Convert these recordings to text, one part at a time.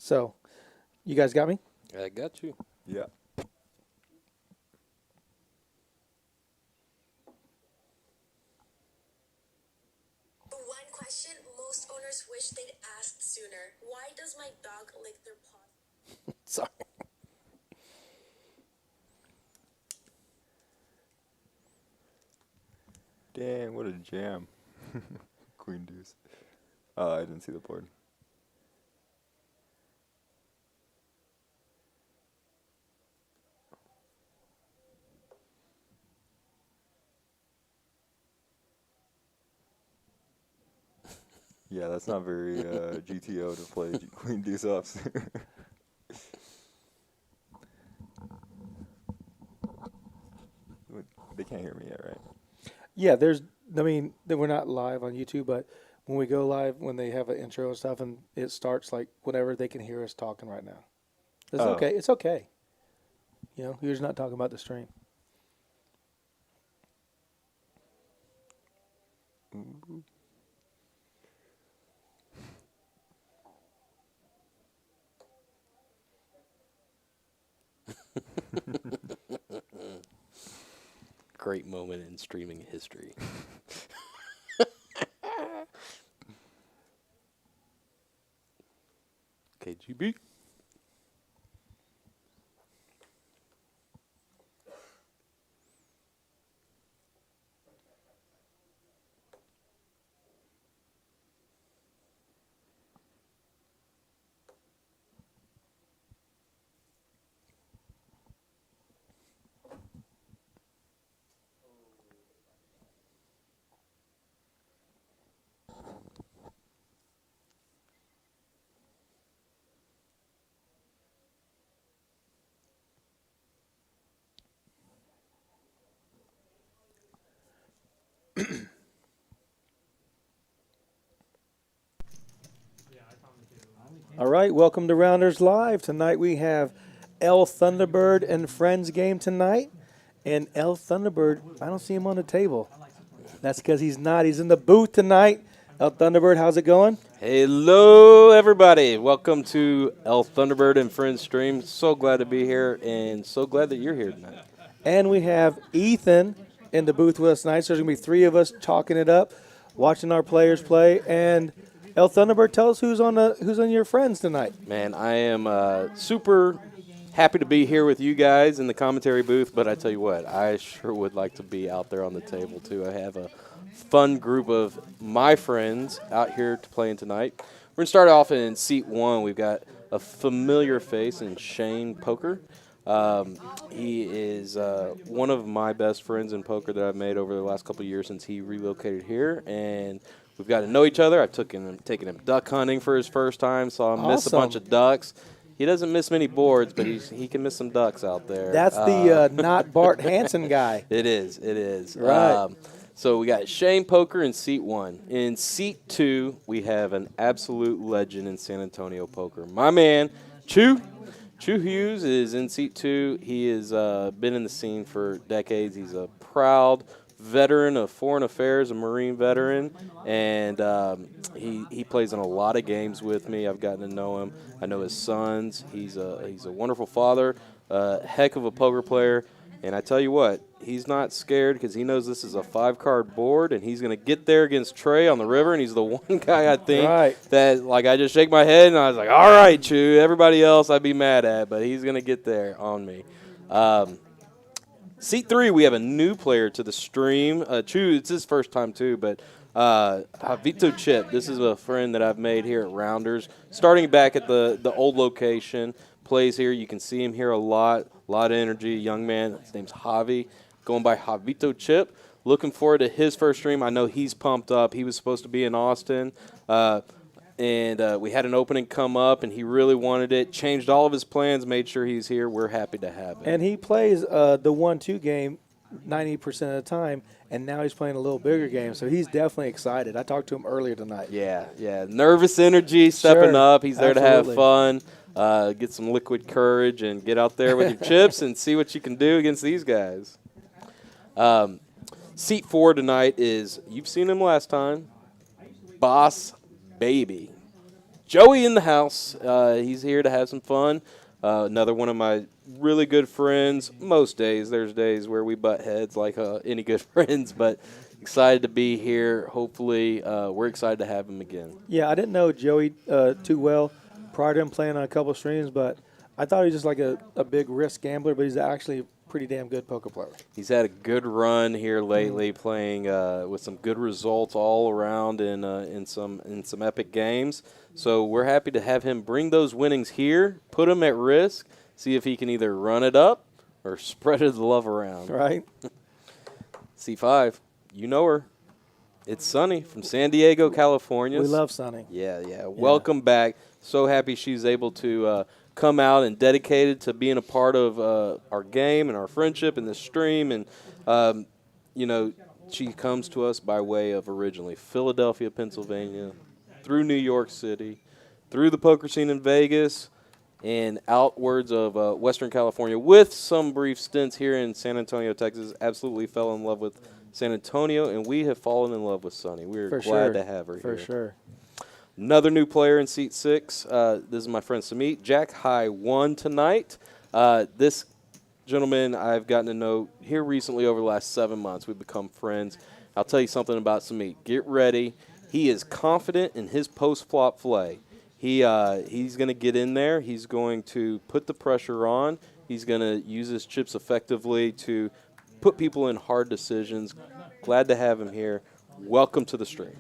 So, you guys got me? I got you. Yeah. One question most owners wish they'd asked sooner. Why does my dog lick their paws? Sorry. Dang, what a jam. Queen deuce. I didn't see the board. Yeah, that's not very GTO to play Queen deuce offs. They can't hear me yet, right? Yeah, we're not live on YouTube, but when we go live, when they have an intro and stuff, and it starts like whatever, they can hear us talking right now. It's Oh. okay. It's okay. You're just not talking about the stream. Great moment in streaming history. KGB. All right, welcome to Rounders Live. Tonight we have L Thunderbird and Friends game tonight. And L Thunderbird, I don't see him on the table. That's because he's not. He's in the booth tonight. L Thunderbird, how's it going? Hello, everybody. Welcome to El Thunderbird and Friends stream. So glad to be here and so glad that you're here tonight. And we have Ethan in the booth with us tonight. So there's going to be three of us talking it up, watching our players play. And El Thunderbird, tell us who's on your friends tonight. Man, I am super happy to be here with you guys in the commentary booth, but I tell you what, I sure would like to be out there on the table too. I have a fun group of my friends out here to playing tonight. We're going to start off in seat one. We've got a familiar face in Shane Poker. He is one of my best friends in poker that I've made over the last couple of years since he relocated here, and we've got to know each other. I've taken him duck hunting for his first time, saw him miss a bunch of ducks. He doesn't miss many boards, but he can miss some ducks out there. That's the not Bart Hansen guy. It is. Right. So we got Shane Poker in seat one. In seat two, we have an absolute legend in San Antonio poker. My man, Chu Hughes is in seat two. He has been in the scene for decades. He's a proud veteran of foreign affairs, a Marine veteran, and he plays in a lot of games with me. I've gotten to know him. I know his sons. He's a wonderful father, heck of a poker player, and I tell you what, he's not scared because he knows this is a 5-card board, and he's going to get there against Trey on the river, and he's the one guy I think that, like, I just shake my head, and I was like, all right, Chu, everybody else I'd be mad at, but he's going to get there on me. Seat three, we have a new player to the stream. Chu, it's his first time too, but Javito Chip. This is a friend that I've made here at Rounders. Starting back at the old location, plays here. You can see him here a lot of energy. Young man, his name's Javi, going by Javito Chip. Looking forward to his first stream. I know he's pumped up. He was supposed to be in Austin. And we had an opening come up, and he really wanted it. Changed all of his plans, made sure he's here. We're happy to have him. And he plays the 1-2 game 90% of the time, and now he's playing a little bigger game, so he's definitely excited. I talked to him earlier tonight. Yeah. Nervous energy, stepping up. He's there Absolutely. to have fun, get some liquid courage, and get out there with your chips and see what you can do against these guys. Seat four tonight is, you've seen him last time, Boss Baby. Joey in the house. He's here to have some fun. Another one of my really good friends. Most days, there's days where we butt heads like any good friends, but excited to be here. Hopefully, we're excited to have him again. Yeah, I didn't know Joey too well prior to him playing on a couple of streams, but I thought he was just like a big risk gambler, but he's actually a pretty damn good poker player. He's had a good run here lately, playing with some good results all around in some epic games. So we're happy to have him bring those winnings here, put them at risk, see if he can either run it up or spread his love around. Right? C5, you know her. It's Sunny from San Diego, California. We love Sonny. Yeah. Welcome back. So happy she's able to come out and dedicated to being a part of our game and our friendship and this stream. And, she comes to us by way of originally Philadelphia, Pennsylvania, through New York City, through the poker scene in Vegas, and outwards of Western California with some brief stints here in San Antonio, Texas. Absolutely fell in love with San Antonio, and we have fallen in love with Sunny. We're glad to have her here. For sure. Another new player in seat 6. This is my friend Samit. Jack High won tonight. This gentleman I've gotten to know here recently over the last 7 months. We've become friends. I'll tell you something about Samit. Get ready. He is confident in his post-flop play. He's going to get in there. He's going to put the pressure on. He's going to use his chips effectively to put people in hard decisions. Glad to have him here. Welcome to the stream.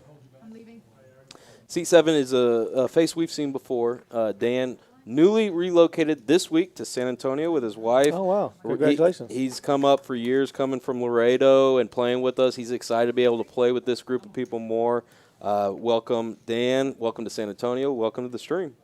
Seat 7 is a face we've seen before. Dan, newly relocated this week to San Antonio with his wife. Oh, wow. Congratulations. He's come up for years coming from Laredo and playing with us. He's excited to be able to play with this group of people more. Welcome, Dan. Welcome to San Antonio. Welcome to the stream.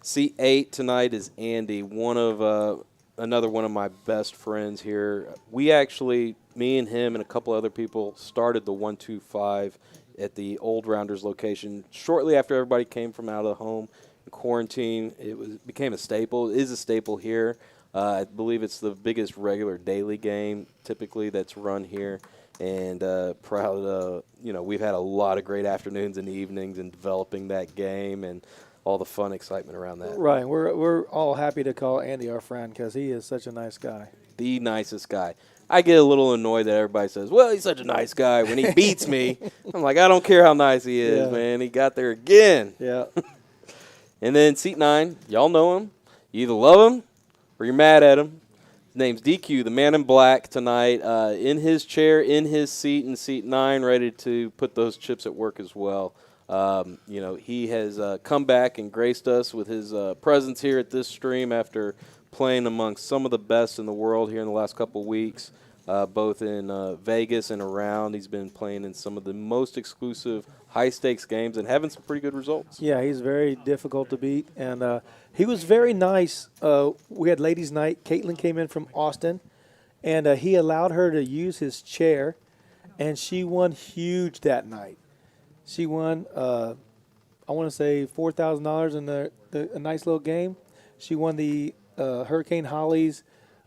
Seat 8 tonight is Andy, another one of my best friends here. We actually, me and him and a couple other people, started the 125 at the old Rounders location shortly after everybody came from out of the home in quarantine. It became a staple. It is a staple here. I believe it's the biggest regular daily game typically that's run here. And proud, we've had a lot of great afternoons and evenings in developing that game and all the fun excitement around that. Right. We're all happy to call Andy our friend because he is such a nice guy. The nicest guy. I get a little annoyed that everybody says, well, he's such a nice guy. When he beats me, I'm like, I don't care how nice he is, man. He got there again. Yeah. And then seat 9, y'all know him. You either love him or you're mad at him. His name's DQ, the man in black tonight, in his chair, in his seat in seat 9, ready to put those chips at work as well. He has come back and graced us with his presence here at this stream after playing amongst some of the best in the world here in the last couple of weeks, both in Vegas and around. He's been playing in some of the most exclusive high-stakes games and having some pretty good results. Yeah, he's very difficult to beat, and he was very nice. We had ladies' night. Caitlin came in from Austin, and he allowed her to use his chair, and she won huge that night. She won, I want to say, $4,000 in a nice little game. She won the Hurricane Holly's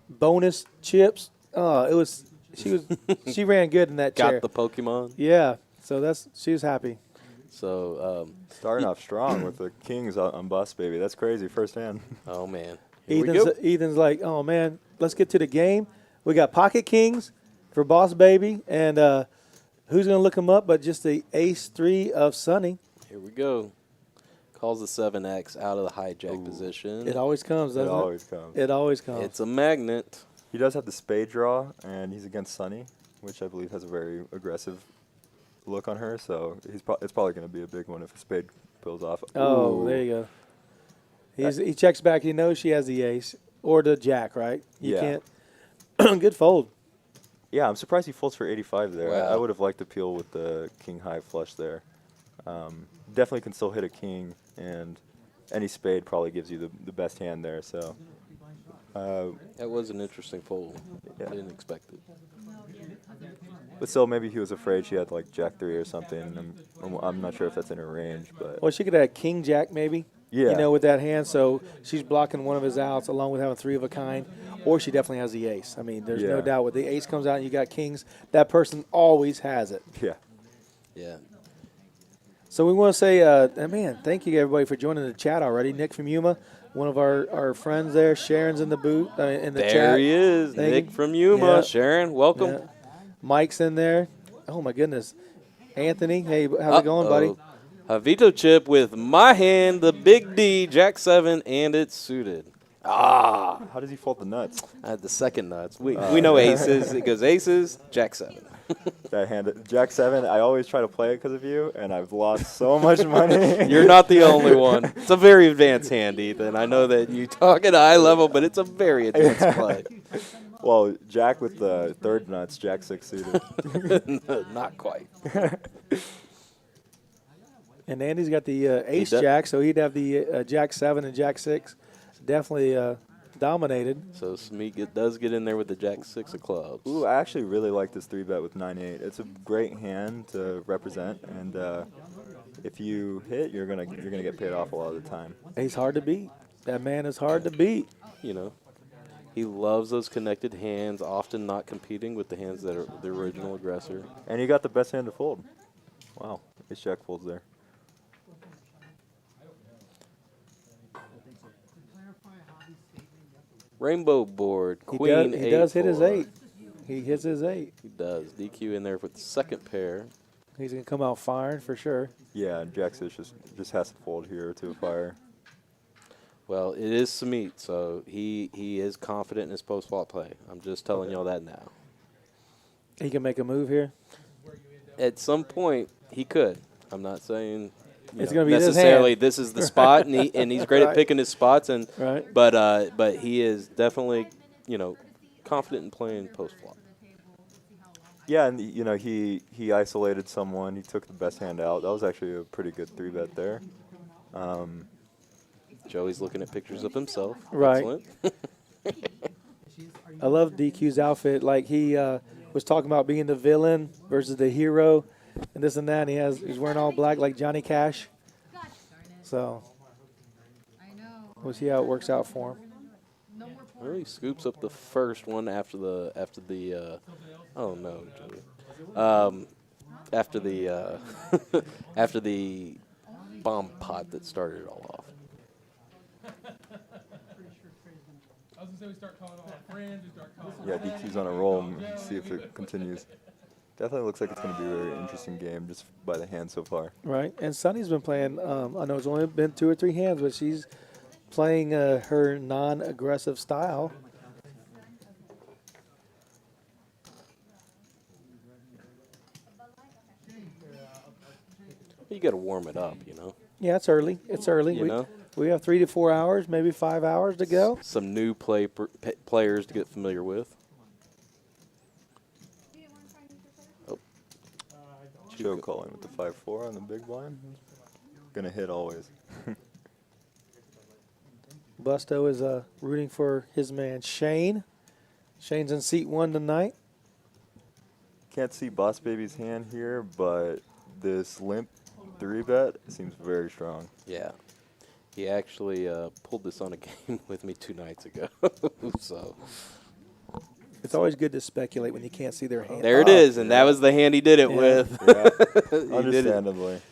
bonus chips. She ran good in that chair. Got the Pokemon. Yeah, so she was happy. So starting off strong with the Kings on Boss Baby. That's crazy firsthand. Oh man, here Ethan's like, oh man, let's get to the game. We got Pocket Kings for Boss Baby, and who's gonna look him up? But just the ace 3 of Sunny. Here we go. Calls the 7X out of the hijack position. It always comes, doesn't it? It always comes. It's a magnet. He does have the spade draw, and he's against Sunny, which I believe has a very aggressive look on her. So it's probably going to be a big one if a spade pulls off. Oh, Ooh. there you go. He checks back. He knows she has the ace or the jack, right? You can't. Good fold. Yeah, I'm surprised he folds for 85 there. Wow. I would have liked to peel with the king high flush there. Definitely can still hit a king, and any spade probably gives you the best hand there. So That was an interesting fold. Yeah. I didn't expect it. but still, maybe he was afraid she had like jack 3 or something. And I'm not sure if that's in her range, but Well, she could have king jack maybe. Yeah. With that hand. So she's blocking one of his outs along with having 3 of a kind. Or she definitely has the ace. I mean, there's no Yeah. doubt. When the ace comes out and you got kings, that person always has it. yeah. Yeah. So we want to say, man, thank you everybody for joining the chat already. Nick from Yuma, one of our friends there. Sharon's in the booth, in the chat. There he is, Thank Nick you. from Yuma. Yeah. Sharon, welcome. Yeah. Mike's in there. Oh, my goodness. Anthony, hey, how's it going, buddy? Javito chip with my hand, the big D, Jack 7, and it's suited. How does he fold the nuts? I had the second nuts. We know aces. It goes aces, Jack 7. That hand, Jack 7. I always try to play it because of you, and I've lost so much money. You're not the only one. It's a very advanced hand, Ethan. I know that you talk at a high level, but it's a very advanced play. Well, Jack with the third nuts, Jack 6 suited. Not quite. And Andy's got the ace does. jack, so he'd have the Jack 7 and Jack 6. Definitely dominated. So Smeek does get in there with the Jack 6 of clubs. Ooh, I actually really like this 3-bet with 9-8. It's a great hand to represent, and if you hit, you're gonna get paid off a lot of the time. He's hard to beat. That man is hard to beat. You know, he loves those connected hands, often not competing with the hands that are the original aggressor. And you got the best hand to fold. Wow, ace jack folds there. Rainbow board, queen He does hit his 8-4. 8. He hits his 8. He does. DQ in there with the second pair. He's going to come out firing for sure. Yeah, and Jack 6 just has to fold here to a fire. Well, it is Smeet, so he is confident in his post-flop play. I'm just telling y'all that now. He can make a move here. At some point, he could. I'm not saying It's gonna be this necessarily hand. this is the spot, and he's great Right. at picking his spots. And Right. but he is definitely confident in playing post-flop. Yeah, and he isolated someone. He took the best hand out. That was actually a pretty good 3-bet there. Joey's looking at pictures of himself. Right. Excellent. I love DQ's outfit. Like he was talking about being the villain versus the hero, and this and that. And he's wearing all black like Johnny Cash. So we'll see how it works out for him. Well, he scoops up the first one after the oh no, Joey. After the after the bomb pot that started it all off. Yeah, DQ's on a roll. See if it continues. Definitely looks like it's going to be a very interesting game just by the hand so far. Right. And Sunny's been playing. I know it's only been 2 or 3 hands, but she's playing her non-aggressive style. You got to warm it up, Yeah, it's early. It's early. You know? We have 3 to 4 hours, maybe 5 hours to go. Some new players to get familiar with. Oh. Joe calling with the 5-4 on the big blind. Gonna hit always. Busto is rooting for his man Shane. Shane's in seat 1 tonight. Can't see Boss Baby's hand here, but this limp 3-bet seems very strong. Yeah. He actually pulled this on a game with me 2 nights ago. So It's always good to speculate when you can't see their hand. there it is, and that was the hand he did it Yeah. with. Yeah, He did it. understandably.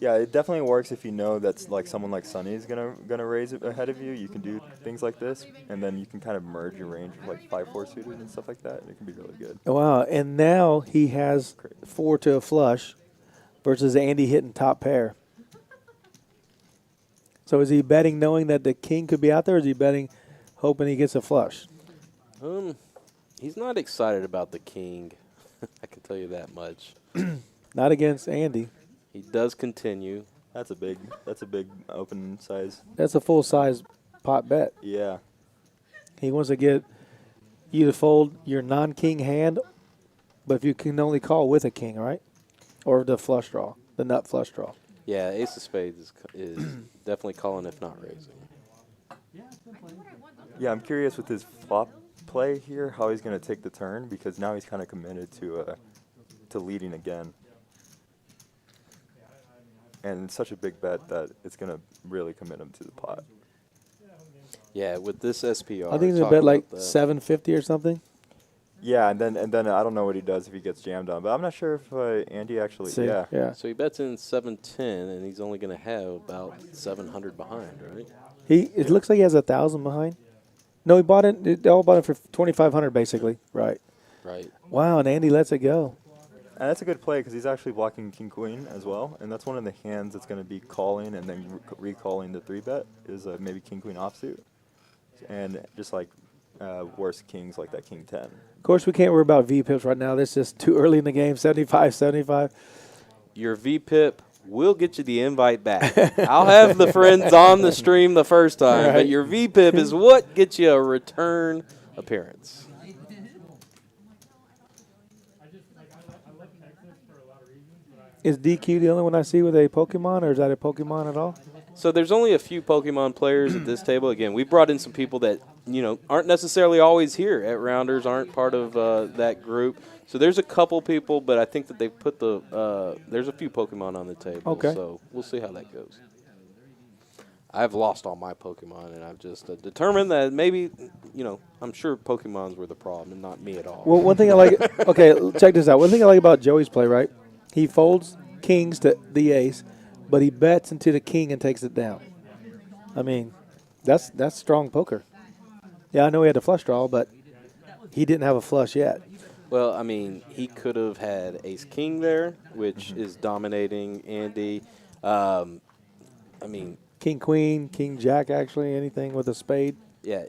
Yeah, it definitely works if you know that's like someone like Sunny is gonna raise it ahead of you. You can do things like this, and then you can kind of merge your range with like 5-4 suited and stuff like that. It can be really good. Wow, and now he has 4 to a flush versus Andy hitting top pair. So is he betting knowing that the king could be out there, or is he betting hoping he gets a flush? He's not excited about the king. I can tell you that much. Not against Andy. He does continue. That's a big open size. That's a full-size pot bet. Yeah. He wants to get you to fold your non-king hand, but if you can only call with a king, right? Or the flush draw, the nut flush draw. Yeah, ace of spades is definitely calling if not raising. Yeah, I'm curious with his flop play here how he's gonna take the turn, because now he's kind of committed to leading again. And it's such a big bet that it's going to really commit him to the pot. Yeah, with this SPR. I think it's a talking bet like about that. 750 or something. Yeah, and then I don't know what he does if he gets jammed on, but I'm not sure if Andy actually. See, Yeah. yeah. So he bets in 710, and he's only going to have about 700 behind, right? It looks like he has 1,000 behind. No, he bought it. They all bought it for 2,500 basically. Right. Right. Wow, and Andy lets it go. And that's a good play because he's actually blocking King Queen as well, and that's one of the hands that's going to be calling and then recalling the 3-bet is maybe King Queen offsuit, and just like worse kings like that King 10. Of course, we can't worry about V-pips right now. This is too early in the game. 75. Your VPIP will get you the invite back. I'll have the friends on the stream the first time, Right. but your VPIP is what gets you a return appearance. Is DQ the only one I see with a Pokemon, or is that a Pokemon at all? So there's only a few Pokemon players at this table. Again, we brought in some people that aren't necessarily always here at Rounders, aren't part of that group. So there's a couple people, but I think that they put there's a few Pokemon on the table. Okay. So we'll see how that goes. I've lost all my Pokemon, and I've just determined that maybe, I'm sure Pokemons were the problem and not me at all. Well, one thing I like. Okay, check this out. One thing I like about Joey's play, right? He folds kings to the ace, but he bets into the king and takes it down. I mean, that's strong poker. Yeah, I know he had a flush draw, but he didn't have a flush yet. Well, I mean, he could have had Ace King there, which is dominating Andy. I mean, King Queen, King Jack, actually, anything with a spade. yeah,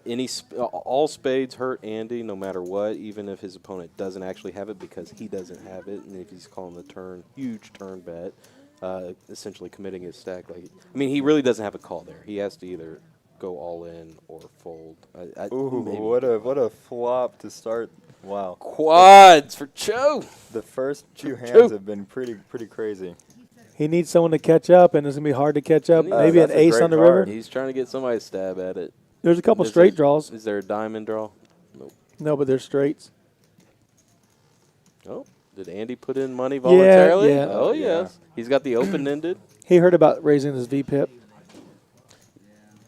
all spades hurt Andy no matter what, even if his opponent doesn't actually have it because he doesn't have it, and if he's calling the huge turn bet, essentially committing his stack. He really doesn't have a call there. He has to either go all in or fold. Ooh, maybe. what a flop to start. Wow. Quads for Cho. The first two hands have been pretty crazy. He needs someone to catch up, and it's going to be hard to catch up. Maybe an that's a ace great on the card. river. He's trying to get somebody to stab at it. There's a couple Is straight there- draws. Is there a diamond draw? Nope. No, but there's straights. Oh, did Andy put in money voluntarily? yeah. Oh, Yeah. yes. He's got the open-ended. He heard about raising his V-pip.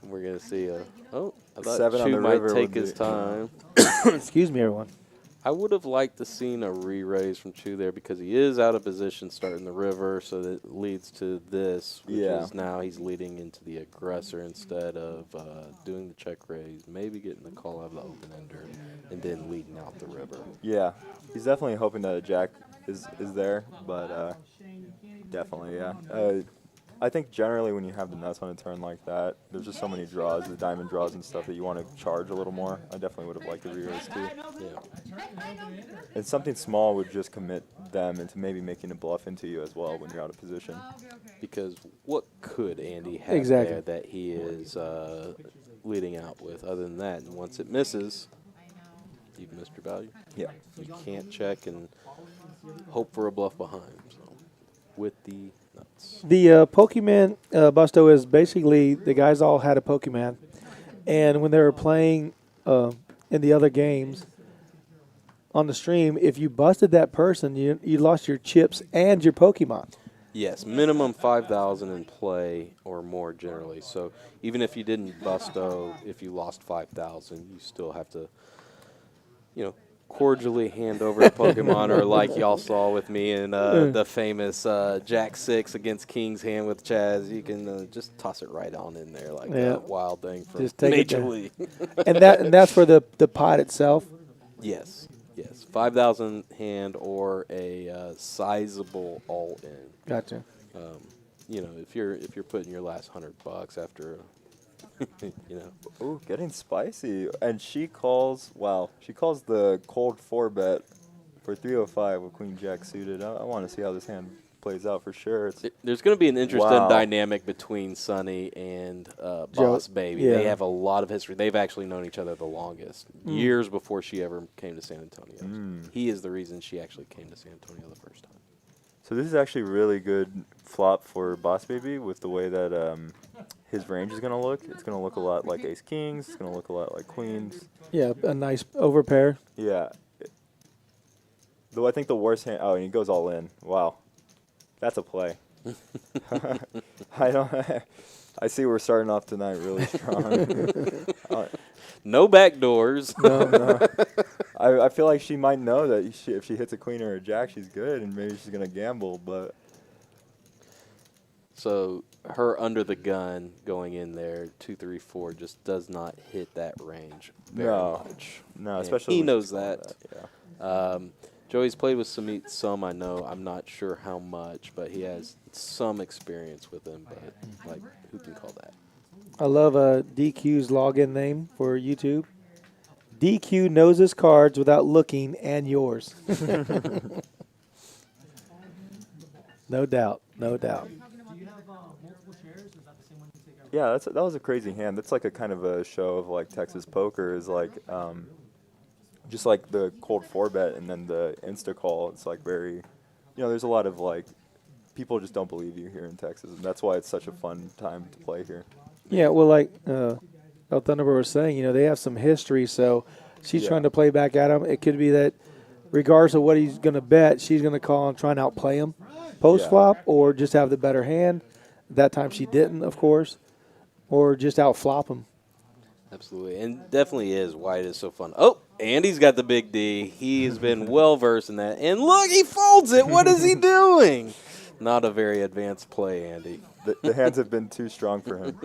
We're going to see I thought 7 on Chu the might river take would his be- time. Excuse me, everyone. I would have liked to seen a re-raise from Chu there because he is out of position starting the river, so that leads to this, which Yeah. is now he's leading into the aggressor instead of doing the check raise, maybe getting the call out of the open-ender, and then leading out the river. Yeah, he's definitely hoping that a jack is there, but definitely, yeah. I think generally when you have the nuts on a turn like that, there's just so many draws, the diamond draws and stuff, that you want to charge a little more. I definitely would have liked the re-raise too. Yeah. And something small would just commit them into maybe making a bluff into you as well when you're out of position. Because what could Andy have Exactly. there that he is leading out with other than that? And once it misses, you've missed your value. Yeah. You can't check and hope for a bluff behind. So with the nuts. The Pokemon Busto is basically the guys all had a Pokemon, and when they were playing in the other games on the stream, if you busted that person, you lost your chips and your Pokemon. Yes, minimum 5,000 in play or more generally. So even if you didn't busto, if you lost 5,000, you still have to, cordially hand over a Pokemon, or like y'all saw with me in the famous Jack 6 against King's hand with Chaz, you can just toss it right on in there like Yeah. that wild thing from Just take it Major down. League. and that's for the pot itself. Yes, 5,000 hand or a sizable all in. Gotcha. If you're putting your last $100 after, Ooh, getting spicy. And she calls the cold 4-bet for 305 with Queen Jack suited. I want to see how this hand plays out for sure. There's going to be an interesting Wow. dynamic between Sonny and Boss Baby. yeah. They have a lot of history. They've actually known each other the longest, years before she ever came to San Antonio. He is the reason she actually came to San Antonio the first time. So this is actually really good flop for Boss Baby with the way that his range is going to look. It's going to look a lot like Ace Kings. It's going to look a lot like Queens. Yeah, a nice overpair. Yeah. Though I think the worst hand. Oh, and he goes all in. Wow, that's a play. I see we're starting off tonight really strong. No back doors. No. I feel like she might know that if she hits a queen or a jack, she's good, and maybe she's gonna gamble. But So her under the gun going in there 2, 3, 4 just does not hit that range very much. No, And especially he when knows she's calling that. Yeah. Joey's played with Samit some, I know. I'm not sure how much, but he has some experience with him. But like, who can call that? I love DQ's login name for YouTube. DQ knows his cards without looking, and yours. No doubt, no doubt. Yeah, that was a crazy hand. That's like a kind of a show of like Texas poker is like just like the cold 4-bet and then the insta call. It's like very, there's a lot of like people just don't believe you here in Texas, and that's why it's such a fun time to play here. Yeah, well, like El Thunderbird was saying, they have some history, so she's trying to play back at him. It could be that regardless of what he's going to bet, she's going to call and try and outplay him post-flop or just have the better hand. That time she didn't, of course, or just outflop him. Absolutely, and definitely is why it is so fun. Oh, Andy's got the big D. He's been well-versed in that. And look, he folds it. What is he doing? Not a very advanced play, Andy. The hands have been too strong for him.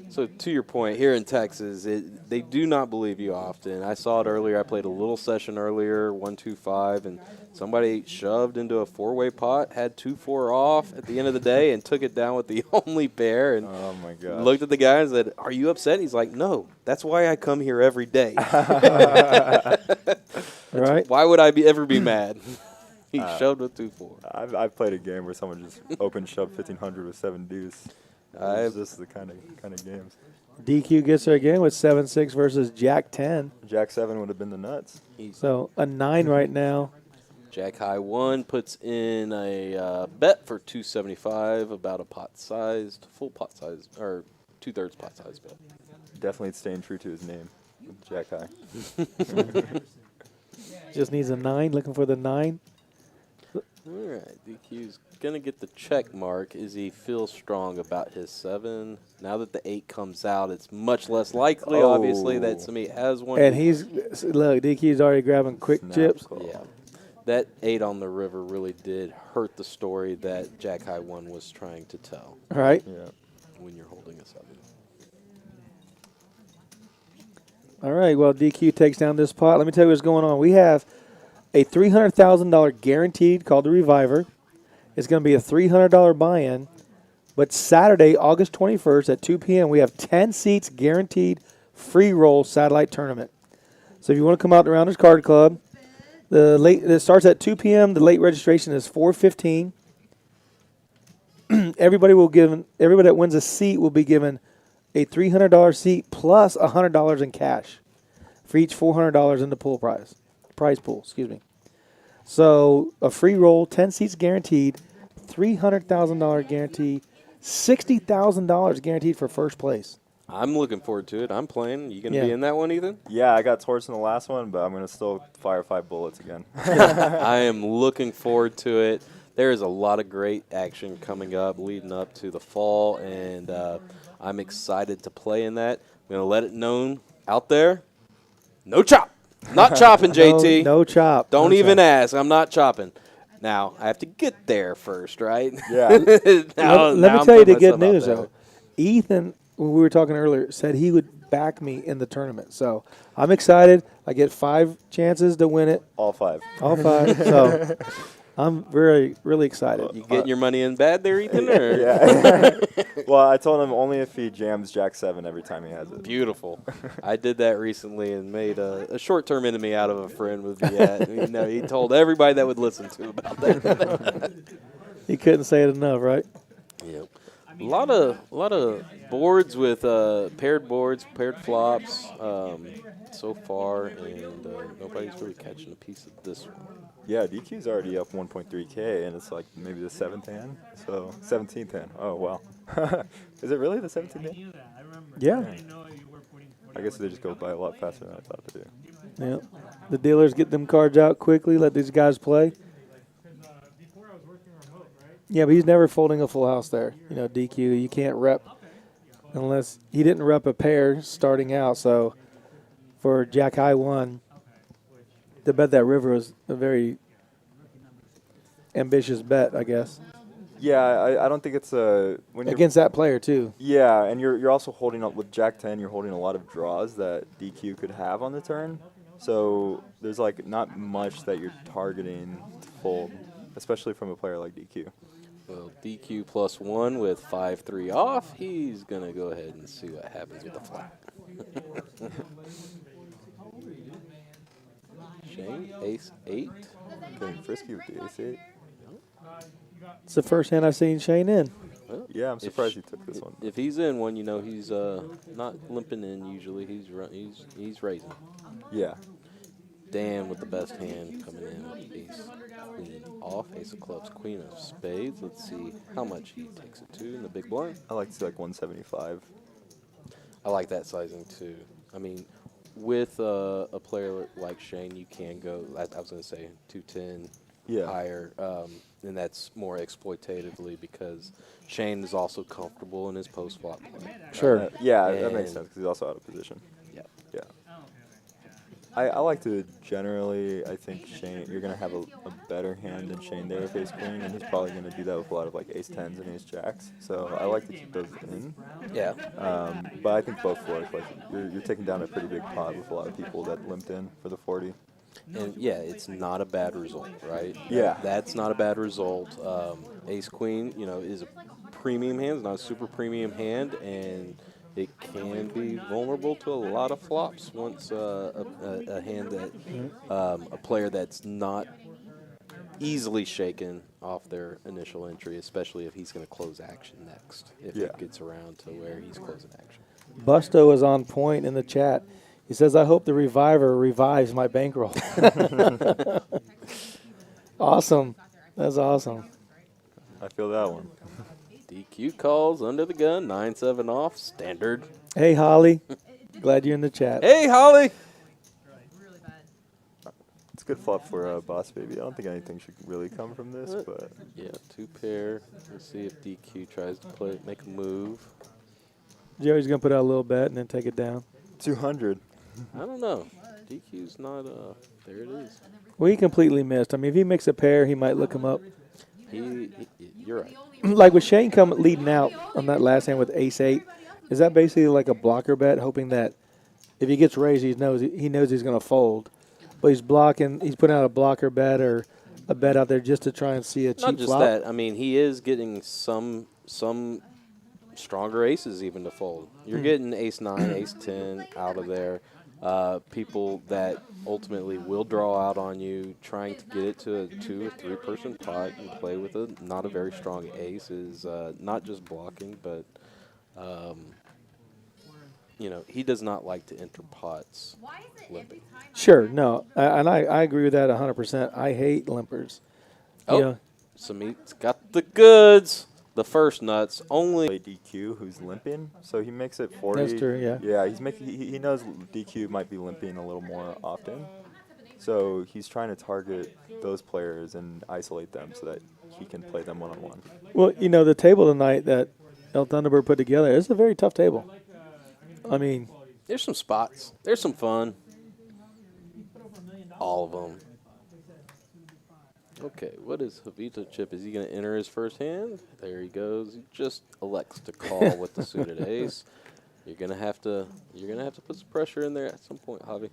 So to your point, here in Texas, they do not believe you often. I saw it earlier. I played a little session earlier, 1-2-5, and somebody shoved into a 4-way pot, had 2-4 off at the end of the day, and took it down with the only pair. And Oh my god! looked at the guy and said, "Are you upset?" He's like, "No, that's why I come here every day." Right? Why would I ever be mad? He shoved with 2-4. I've played a game where someone just open shoved 1500 with 7 deuce. It's just the kind of games. DQ gets her again with 7-6 versus Jack 10. Jack 7 would have been the nuts. So a 9 right now. Jack high 1 puts in a bet for 275, about a full pot size, or 2/3 pot size bet. Definitely staying true to his name. Jack high. Just needs a 9, looking for the 9. All right, DQ's going to get the check mark. Is he feel strong about his 7? Now that the 8 comes out, it's much less likely, obviously, that Samit has one. And look, DQ's already grabbing quick Snap chips. call. Yeah. That 8 on the river really did hurt the story that Jack high 1 was trying to tell Right? Yeah. when you're holding a 7. All right, well, DQ takes down this pot. Let me tell you what's going on. We have a $300,000 guaranteed called the Reviver. It's going to be a $300 buy-in. But Saturday, August 21st at 2 p.m., we have 10 seats guaranteed free roll satellite tournament. So if you want to come out to Rounders Card Club, it starts at 2 p.m. The late registration is $4.15. Everybody that wins a seat will be given a $300 seat plus $100 in cash for each $400 in the prize pool, excuse me. So a free roll, 10 seats guaranteed, $300,000 guarantee, $60,000 guaranteed for first place. I'm looking forward to it. I'm playing. You going to Yeah. be in that one, Ethan? Yeah, I got torched in the last one, but I'm going to still fire 5 bullets again. I am looking forward to it. There is a lot of great action coming up, leading up to the fall, and I'm excited to play in that. I'm going to let it known out there, no chop. Not chopping, JT. No chop. Don't No even chop. ask. I'm not chopping. Now, I have to get there first, right? Yeah. Let me tell you the putting good myself out news, there. though. Ethan, when we were talking earlier, said he would back me in the tournament. So I'm excited. I get 5 chances to win it, All 5. all 5. So I'm really excited. You getting your money in bad there, Ethan? Or? Yeah. Well, I told him only if he jams Jack 7 every time he has it. Beautiful. I did that recently and made a short-term enemy out of a friend with Viet. He told everybody that would listen to about that. He couldn't say it enough, right? Yep. A lot of boards with paired flops so far, and nobody's really catching a piece of this one. Yeah, DQ's already up 1.3K, and it's like maybe the 7th hand. So 17th hand. Oh, wow. Is it really the 17th hand? Yeah. I guess they just go by a lot faster than I thought they do. Yeah. The dealers get them cards out quickly, let these guys play. Yeah, but he's never folding a full house there. DQ, you can't rep unless he didn't rep a pair starting out. So for Jack High 1 to bet that river was a very ambitious bet, I guess, Yeah, I don't think it's a when you're against that player too. yeah, and you're also holding up with Jack 10. You're holding a lot of draws that DQ could have on the turn. So there's like not much that you're targeting to fold, especially from a player like DQ. Well, DQ +1 with 5-3 off. He's going to go ahead and see what happens with the flop. Shane, ace-8. Getting frisky with the ace-8. It's the first hand I've seen Shane in. Well, Yeah, I'm surprised he took this one. if he's in one, you know he's not limping in usually. He's raising. Yeah. Dan with the best hand coming in with ace queen off, ace of clubs, queen of spades. Let's see how much he takes it to in the big blind. I like to see like 175. I like that sizing too. I mean, with a player like Shane, you can go. I was going to say 210 Yeah. higher, and that's more exploitatively because Shane is also comfortable in his post flop play. Sure. Yeah, that makes And- sense because he's also out of position. Yeah. Yeah. I like to generally, I think Shane, you're going to have a better hand than Shane there with ace queen, and he's probably going to do that with a lot of like ace 10s and ace jacks. So I like to keep those in. Yeah. But I think both work. Like you're taking down a pretty big pot with a lot of people that limped in for the 40. And yeah, it's not a bad result, right? Yeah. That's not a bad result. Ace queen, is a premium hand. It's not a super premium hand, and it can be vulnerable to a lot of flops once a hand that a player that's not easily shaken off their initial entry, especially if he's going to close action next. If Yeah. it gets around to where he's closing action. Busto is on point in the chat. He says, I hope the reviver revives my bankroll. Awesome. That's awesome. I feel that one. DQ calls under the gun, 9-7 off, standard. Hey, Holly. Glad you're in the chat. Hey, Holly! It's a good flop for Boss Baby. I don't think anything should really come from this, but Yeah, 2 pair. Let's see if DQ tries to make a move. Joey's going to put out a little bet and then take it down. 200. I don't know. DQ's not, there it is. Well, he completely missed. I mean, if he makes a pair, he might look him up. You're right. Like with Shane leading out on that last hand with ace-8, is that basically like a blocker bet, hoping that if he gets raised, he knows he's going to fold? But he's blocking. He's putting out a blocker bet or a bet out there just to try and see a cheap Not just flop. that. I mean, he is getting some stronger aces even to fold. You're getting ace-9, ace-10 out of there. People that ultimately will draw out on you, trying to get it to a 2 or 3 person pot and play with not a very strong ace is not just blocking, but he does not like to enter pots limping. Sure, no, and I agree with that 100%. I hate limpers. Oh, You know, Samit's got the goods. The first nuts only. Play DQ who's limping, so he makes it 40. That's true, yeah. Yeah, he knows DQ might be limping a little more often, so he's trying to target those players and isolate them so that he can play them one-on-one. well, the table tonight that El Thunderbird put together is a very tough table. I mean, There's some spots. There's some fun. All of them. Okay, what is Javito Chip? Is he going to enter his first hand? There he goes. He just elects to call with the suited ace. You're gonna have to put some pressure in there at some point, Javi.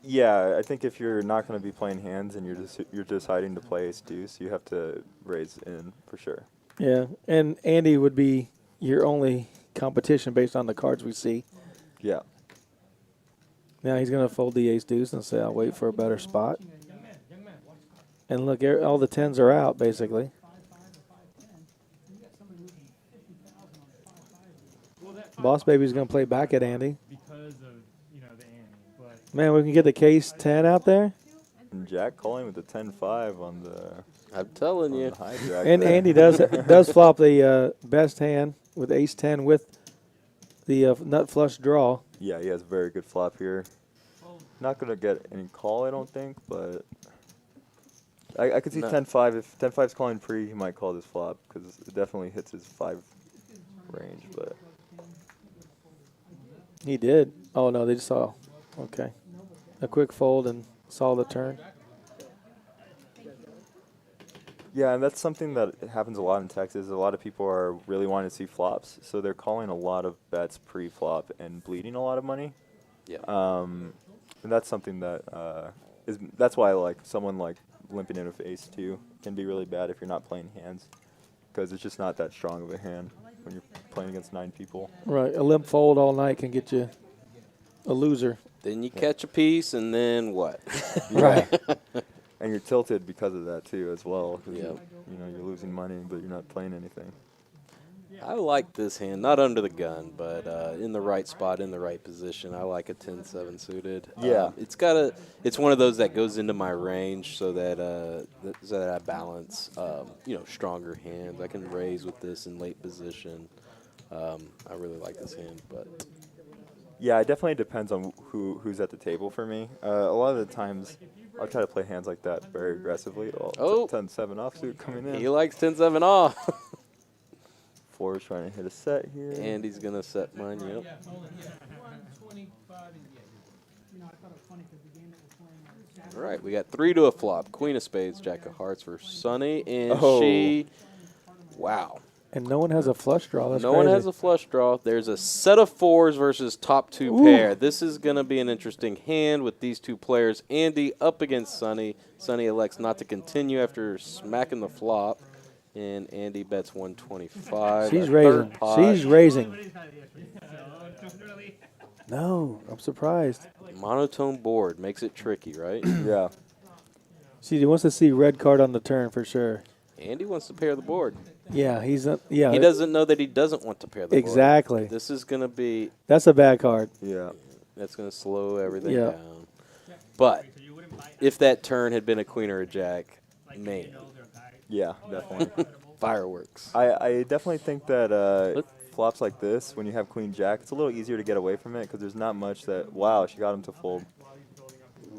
Yeah, I think if you're not going to be playing hands and you're deciding to play ace deuce, you have to raise in for sure. yeah, and Andy would be your only competition based on the cards we see. Yeah. Now he's going to fold the ace deuce and say, I'll wait for a better spot. And look, all the 10s are out, basically. Boss Baby's going to play back at Andy. Man, we can get the case 10 out there. And Jack calling with the 10-5 on the I'm telling you. hijack. And there. Andy does flop the best hand with ace 10 with the nut flush draw. Yeah, he has a very good flop here. Not going to get any call, I don't think, but I could see No. 10-5. If 10-5's calling pre, he might call this flop because it definitely hits his 5 range. But He did. Oh, no, they just saw. Okay. a quick fold and saw the turn. Yeah, and that's something that happens a lot in Texas. A lot of people are really wanting to see flops, so they're calling a lot of bets pre-flop and bleeding a lot of money. Yeah. And that's something that that's why like someone like limping in with ace 2 can be really bad if you're not playing hands, because it's just not that strong of a hand when you're playing against 9 people. Right, a limp fold all night can get you a loser. Then you catch a piece, and then what? Right. And you're tilted because of that too, as well. 'Cause Yep. you know, you're losing money, but you're not playing anything. I like this hand, not under the gun, but in the right spot, in the right position. I like a 10-7 suited. Yeah. It's one of those that goes into my range, so that I balance, stronger hands. I can raise with this in late position. I really like this hand, but Yeah, it definitely depends on who's at the table for me. A lot of the times, I'll try to play hands like that very aggressively. Oh. 10-7 offsuit coming in. he likes 10-7 off. 4 is trying to hit a set here. And he's gonna set mine. Yep. All right, we got 3 to a flop. Queen of spades, jack of hearts for Sonny, and Oh. wow. And no one has a flush draw. That's No one crazy. has a flush draw. There's a set of 4s versus top 2 Ooh. pair. This is going to be an interesting hand with these 2 players. Andy up against Sonny. Sonny elects not to continue after smacking the flop. And Andy bets 125. She's A raising. third pot. She's raising. No, I'm surprised. Monotone board makes it tricky, right? Yeah. She wants to see red card on the turn for sure. Andy wants to pair the board. Yeah, he's yeah. He doesn't know that he doesn't want to pair the board. Exactly. This is going to be, That's a bad card. Yeah. that's going to slow everything Yeah. down. But if that turn had been a queen or a jack, man, Yeah, definitely. fireworks. I definitely think that flops like this, when you have queen jack, it's a little easier to get away from it because there's not much that, wow, she got him to fold.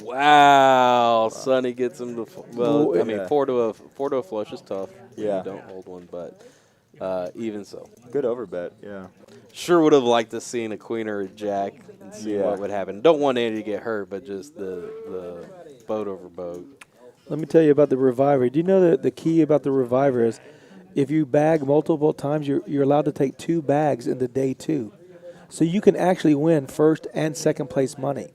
Wow, Sonny gets him to well. I mean, Yeah. 4 to a flush is tough. when Yeah. you don't hold one, but even so, Good overbet, yeah. sure would have liked to seen a queen or a jack and see Yeah. what would happen. Don't want Andy to get hurt, but just the boat over boat. Let me tell you about the reviver. Do you know that the key about the reviver is if you bag multiple times, you're allowed to take 2 bags into day 2. So you can actually win first and second place money.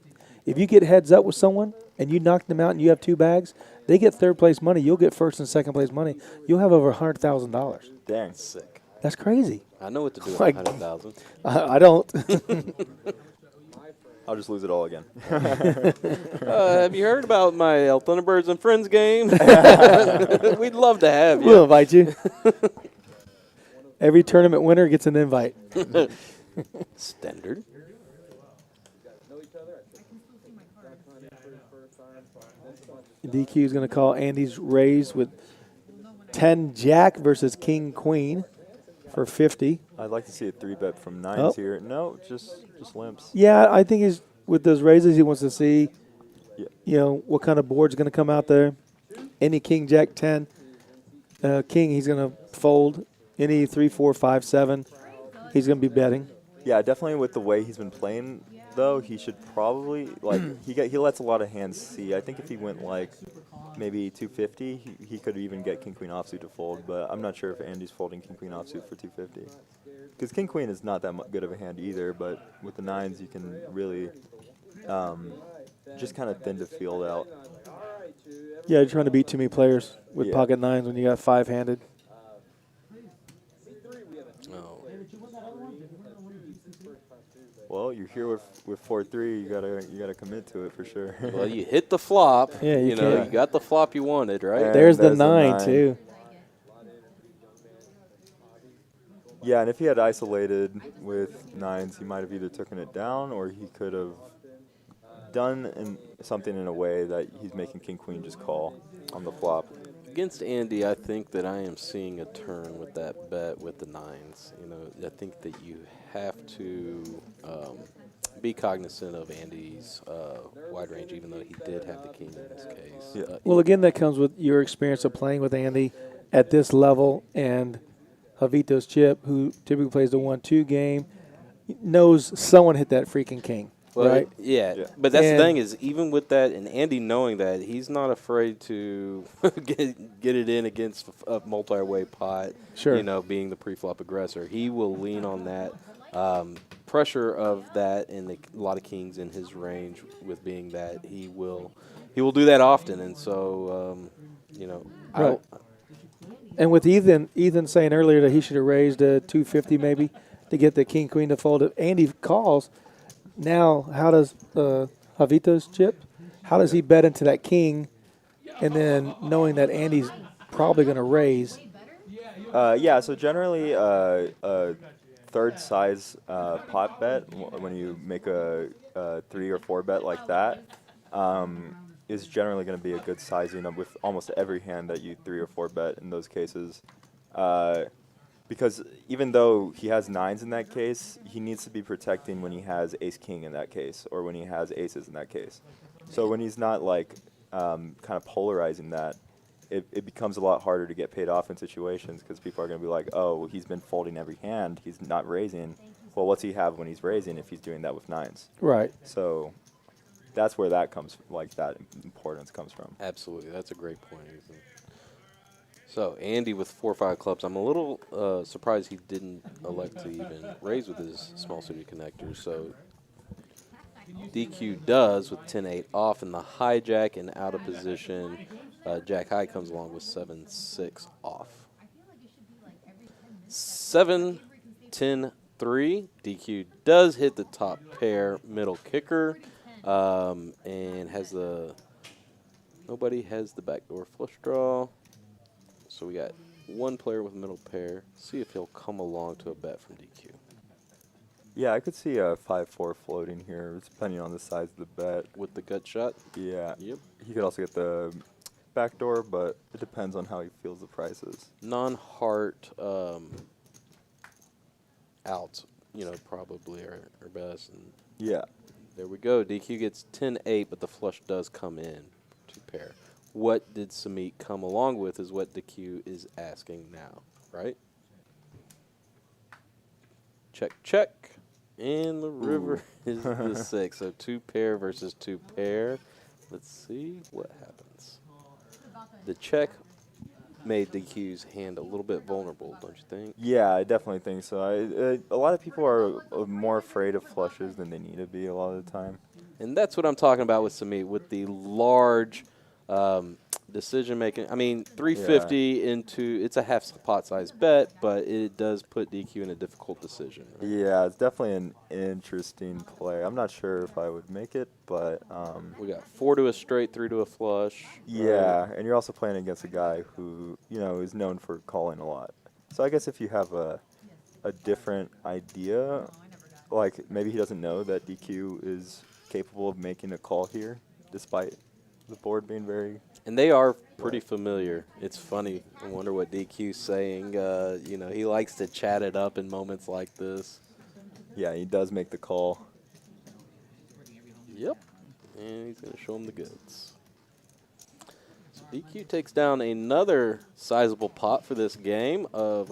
If you get heads up with someone and you knock them out and you have 2 bags, they get third place money. You'll get first and second place money. You'll have over $100,000. Dang. Sick. That's crazy. I know what to do with Like- 100,000. I don't. I'll just lose it all again. Have you heard about my Thunderbirds and Friends game? We'd love to have We'll you. invite you. Every tournament winner gets an invite. Standard. DQ is going to call Andy's raise with 10 jack versus king queen for 50. I'd like to see a 3-bet from 9s Oh. here. No, just limps. Yeah, I think he's with those raises. He wants to see, Yeah. what kind of board's going to come out there. Any king jack 10, king he's going to fold. Any 3, 4, 5, 7, he's going to be betting. Yeah, definitely with the way he's been playing, though, he should probably, like, he lets a lot of hands see. I think if he went, like, maybe 250, he could even get king-queen offsuit to fold, but I'm not sure if Andy's folding king-queen offsuit for 250. Because king-queen is not that good of a hand either, but with the 9s, you can really just kind of thin the field out. Yeah, you're trying to beat too many players with Yeah. pocket 9s when you got 5-handed. Oh. Well, you're here with 4-3. You gotta commit to it for sure. Well, you hit the flop. Yeah, you can't. You got the flop you wanted, right? And There's the there's the 9, 9. too. Yeah, and if he had isolated with 9s, he might have either taken it down or he could have done something in a way that he's making king-queen just call on the flop. Against Andy, I think that I am seeing a turn with that bet with the 9s. I think that you have to be cognizant of Andy's wide range, even though he did have the king in this case. Yeah. Well, again, that comes with your experience of playing with Andy at this level, and Javito's Chip, who typically plays the 1-2 game, knows someone hit that freaking king. Well, right? Yeah. But that's the And- thing is, even with that, and Andy knowing that, he's not afraid to get it in against a multi-way pot. Sure. You know, being the pre-flop aggressor, he will lean on that pressure of that, and a lot of kings in his range. With being that, he will do that often, and so you know, Right. And with Ethan saying earlier that he should have raised a 250 maybe to get the king queen to fold. If Andy calls, now how does Javito's chip? How does he bet into that king, and then knowing that Andy's probably going to raise? Yeah, so generally a third size pot bet when you make a 3 or 4 bet like that is generally going to be a good sizing of with almost every hand that you 3 or 4 bet in those cases. Because even though he has 9s in that case, he needs to be protecting when he has ace-king in that case, or when he has aces in that case. So when he's not like kind of polarizing that, it becomes a lot harder to get paid off in situations because people are going to be like, oh, well, he's been folding every hand, he's not raising. Well, what's he have when he's raising if he's doing that with 9s? Right. So that's where that comes, like that importance comes from. Absolutely, that's a great point, Ethan. So Andy with 4-5 clubs. I'm a little surprised he didn't elect to even raise with his small suited connectors. So DQ does with 10-8 off in the hijack and out of position. Jack high comes along with 7-6 off. 7-10-3. DQ does hit the top pair middle kicker, and has nobody has the backdoor flush draw. So we got one player with middle pair. See if he'll come along to a bet from DQ. Yeah, I could see a 5-4 floating here, depending on the size of the bet. With the gut shot? Yeah. Yep. He could also get the backdoor, but it depends on how he feels the price is. Non-heart out, probably are best. And Yeah. there we go. DQ gets 10-8, but the flush does come in to pair. What did Samit come along with is what DQ is asking now, right? Check, check. And the river is the 6. So 2 pair versus 2 pair. Let's see what happens. The check made DQ's hand a little bit vulnerable, don't you think? Yeah, I definitely think so. A lot of people are more afraid of flushes than they need to be a lot of the time. And that's what I'm talking about with Samit, with the large decision making. I mean, 350 into, it's a half pot size bet, but it does put DQ in a difficult decision. Right? Yeah, it's definitely an interesting play. I'm not sure if I would make it, but We got 4 to a straight, 3 to a flush. yeah, right? and you're also playing against a guy who is known for calling a lot. So I guess if you have a different idea, like maybe he doesn't know that DQ is capable of making a call here, despite the board being very. And they are pretty familiar. It's funny. I wonder what DQ's saying. He likes to chat it up in moments like this. Yeah, he does make the call. Yep. And he's going to show him the goods. So DQ takes down another sizable pot for this game of,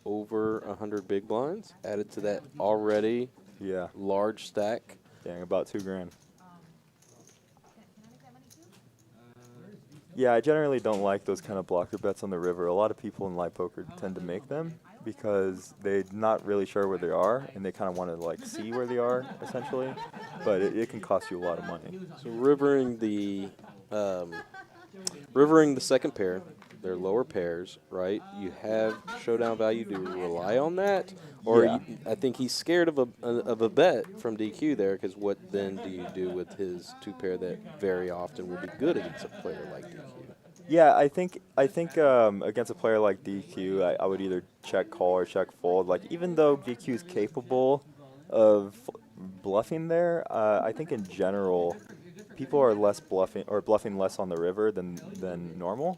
over 100 big blinds. Added to that already Yeah, large stack. dang, about $2,000. Yeah, I generally don't like those kind of blocker bets on the river. A lot of people in live poker tend to make them because they're not really sure where they are, and they kind of want to see where they are, essentially. But it can cost you a lot of money. So rivering the second pair, their lower pairs, right? You have showdown value. Do you rely on that, or Yeah. I think he's scared of a bet from DQ there, because what then do you do with his 2 pair that very often will be good against a player like DQ? Yeah, I think against a player like DQ, I would either check call or check fold. Even though DQ is capable of bluffing there, I think in general, people are less bluffing less on the river than normal.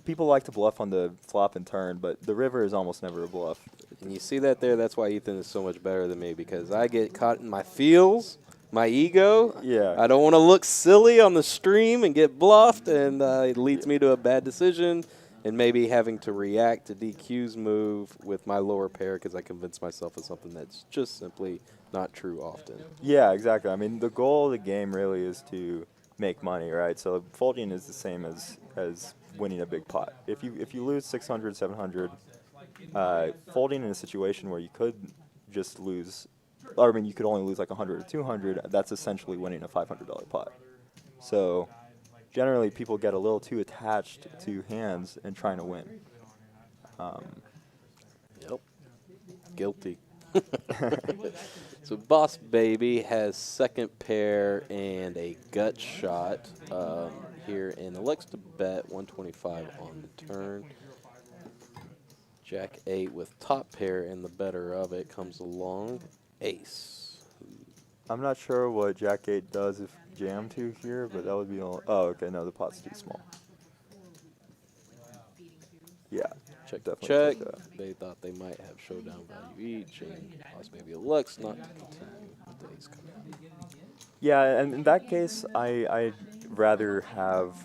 People like to bluff on the flop and turn, but the river is almost never a bluff. And you see that there. That's why Ethan is so much better than me, because I get caught in my feels, my ego. Yeah. I don't want to look silly on the stream and get bluffed, and it leads me to a bad decision, and maybe having to react to DQ's move with my lower pair because I convinced myself of something that's just simply not true often. Yeah, exactly. I mean, the goal of the game really is to make money, right? So folding is the same as winning a big pot. If you lose 600, 700, folding in a situation where you could just lose, or I mean, you could only lose like 100 or 200. That's essentially winning a $500 pot. So generally, people get a little too attached to hands and trying to win. Yep. Guilty. So Boss Baby has second pair and a gut shot here and elects to bet 125 on the turn. Jack 8 with top pair and the better of it comes along. Ace. I'm not sure what Jack 8 does if jam 2 here, but that would be all. Oh, okay, no, the pot's too small. Yeah, Check, definitely check. that. They thought they might have showdown value each, and Boss Baby elects not to continue with the ace coming out. Yeah, and in that case, I'd rather have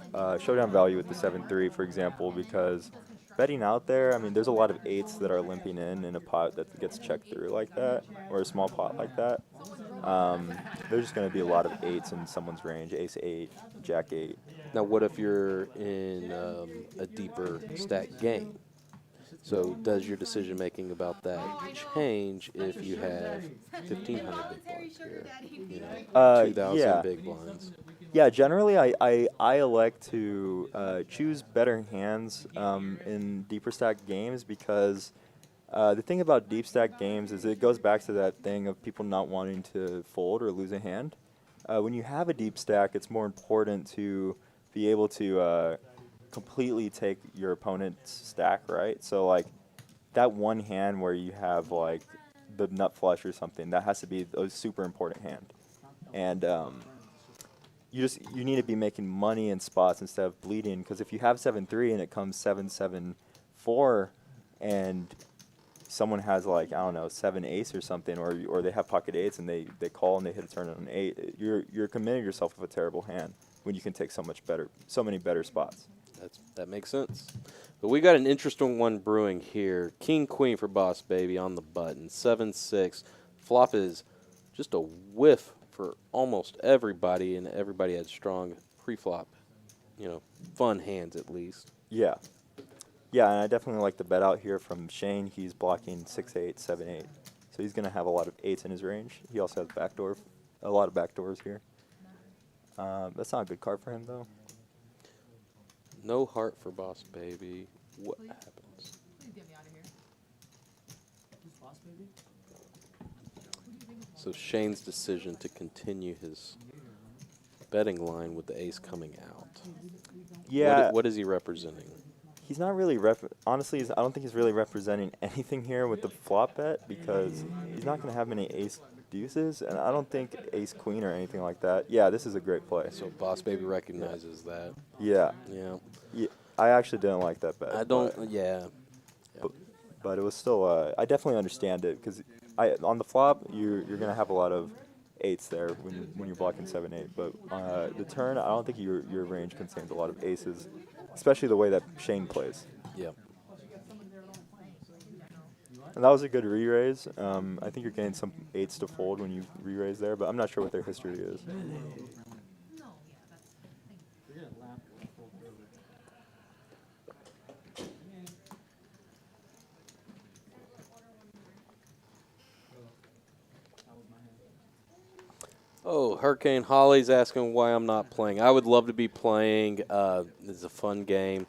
showdown value with the 7-3, for example, because betting out there, I mean, there's a lot of 8s that are limping in a pot that gets checked through like that, or a small pot like that. There's just going to be a lot of 8s in someone's range, ace 8, jack 8. Now, what if you're in a deeper stack game? So does your decision making about that change if you have 1,500 big blinds here, you know, 2,000 Yeah. big blinds? Yeah, generally I elect to choose better hands in deeper stack games because the thing about deep stack games is it goes back to that thing of people not wanting to fold or lose a hand. When you have a deep stack, it's more important to be able to completely take your opponent's stack, right? So like that one hand where you have like the nut flush or something, that has to be a super important hand. And you need to be making money in spots instead of bleeding, because if you have 7-3 and it comes 7-7-4 and someone has like, I don't know, 7 ace or something, or they have pocket 8s and they call and they hit a turn on an 8, you're committing yourself with a terrible hand when you can take so many better spots. That makes sense. But we got an interesting one brewing here. King Queen for Boss Baby on the button. 7-6. Flop is just a whiff for almost everybody, and everybody had strong pre-flop, you know, fun hands at least. Yeah. Yeah, and I definitely like the bet out here from Shane. He's blocking 6-8, 7-8. So he's going to have a lot of 8s in his range. He also has a lot of backdoors here. That's not a good card for him, though. No heart for Boss Baby. What happens? So Shane's decision to continue his betting line with the ace coming out. Yeah. What is he representing? He's not really honestly, I don't think he's really representing anything here with the flop bet, because he's not going to have many ace deuces, and I don't think ace queen or anything like that. Yeah, this is a great play. So Boss Baby recognizes that. Yeah. Yeah. I actually didn't like that bet. I don't. Yeah. But it was still. I definitely understand it, because on the flop you're gonna have a lot of 8s there when you're blocking 7-8. But the turn, I don't think your range contains a lot of aces, especially the way that Shane plays. Yeah. And that was a good re-raise. I think you're getting some 8s to fold when you re-raise there, but I'm not sure what their history is. Oh, Hurricane Holly's asking why I'm not playing. I would love to be playing. It's a fun game.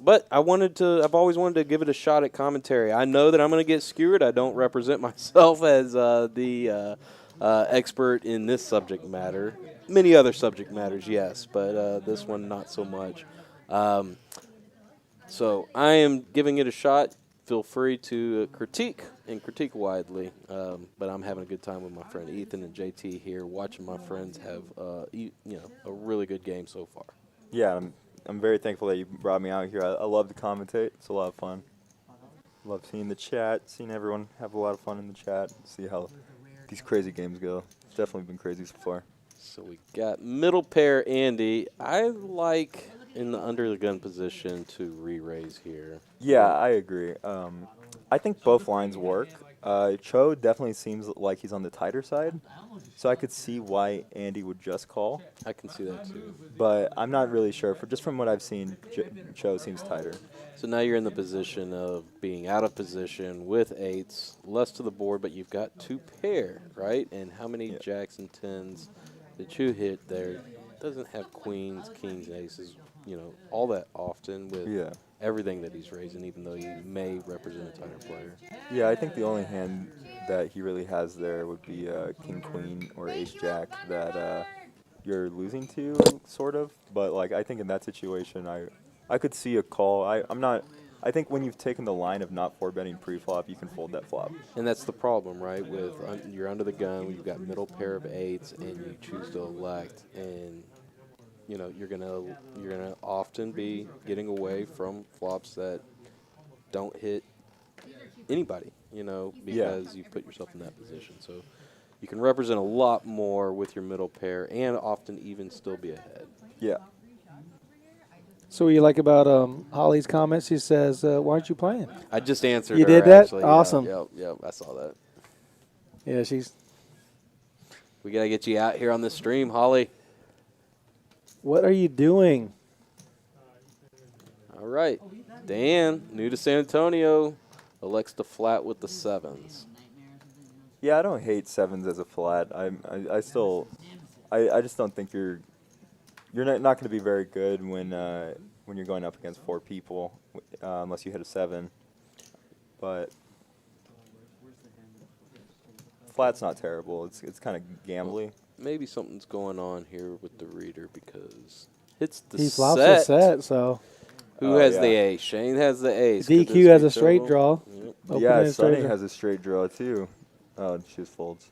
But I've always wanted to give it a shot at commentary. I know that I'm going to get skewered. I don't represent myself as the expert in this subject matter. Many other subject matters, yes, but this one not so much. So I am giving it a shot. Feel free to critique widely. But I'm having a good time with my friend Ethan and JT here, watching my friends have a really good game so far. Yeah, I'm very thankful that you brought me out here. I love to commentate. It's a lot of fun. Love seeing the chat, seeing everyone have a lot of fun in the chat, see how these crazy games go. It's definitely been crazy so far. So we got middle pair Andy. I like in the under the gun position to re-raise here. Yeah, I agree. I think both lines work. Cho definitely seems like he's on the tighter side, so I could see why Andy would just call. I can see that too. But I'm not really sure. Just from what I've seen, Cho seems tighter. So now you're in the position of being out of position with eights, less to the board, but you've got 2 pair, right? And how many jacks and tens that you hit there? Doesn't have queens, kings, aces, all that often with everything that he's raising, even though he may represent a tighter player. Yeah, I think the only hand that he really has there would be king, queen, or ace, jack that you're losing to, sort of. But like, I think in that situation, I could see a call. I think when you've taken the line of not 4-betting pre-flop, you can fold that flop. And that's the problem, right? With you're under the gun, you've got middle pair of eights, and you choose to elect, and you're gonna often be getting away from flops that don't hit anybody, because you put yourself in that position. So you can represent a lot more with your middle pair, and often even still be ahead. Yeah. So what you like about Holly's comments? She says, why aren't you playing? I just answered You her, did that? actually. Awesome. Yep, I saw that. Yeah, she's... We got to get you out here on the stream, Holly. What are you doing? All right. Dan, new to San Antonio, elects to flat with the 7s. Yeah, I don't hate 7s as a flat. I just don't think you're not going to be very good when you're going up against 4 people, unless you hit a 7. But flat's not terrible. It's kind of gambly. Maybe something's going on here with the reader because it's the He flops set. a set, so... Who has the ace? Shane has the ace. Could DQ this has be a straight trouble? draw. Yep. Open Yeah, and straight Sonny draw. has a straight draw too. Oh, she just folds.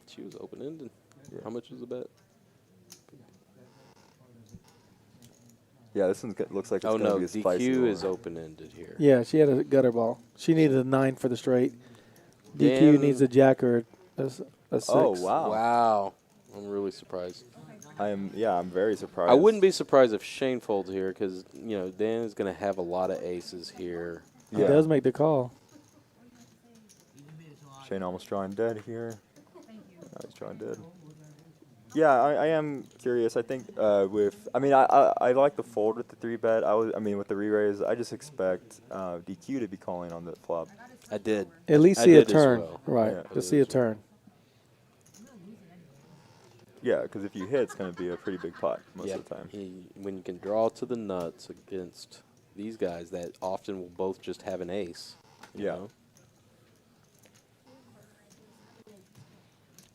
She was open-ended. Yeah. How much was the bet? Yeah, this one looks like it's Oh, going to no, be a spicy DQ one. is open-ended here. Yeah, she had a gutter ball. She needed a 9 for the straight. DQ Dan- needs a jack or a 6. Oh, wow. Wow. I'm really surprised. I'm very surprised. I wouldn't be surprised if Shane folds here because, Dan is going to have a lot of aces here. He does make the call. Shane almost drawing dead here. No, he's drawing dead. Yeah, I am curious. I think I like the fold with the 3-bet. With the re-raise, I just expect DQ to be calling on the flop. I did. At least I see a did as turn. well. Right, Yeah. to see a turn. Yeah, because if you hit, it's going to be a pretty big pot most of the time. When you can draw to the nuts against these guys that often will both just have an ace. you Yeah. know?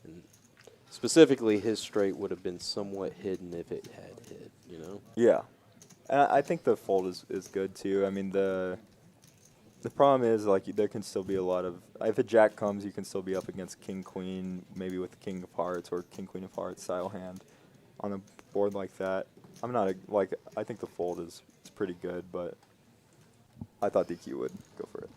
And specifically, his straight would have been somewhat hidden if it had hit, Yeah. And I think the fold is good too. I mean, the problem is, like, there can still be a lot of, if a jack comes, you can still be up against king, queen, maybe with king of hearts or king, queen of hearts style hand on a board like that. I think the fold is pretty good, but I thought DQ would go for it.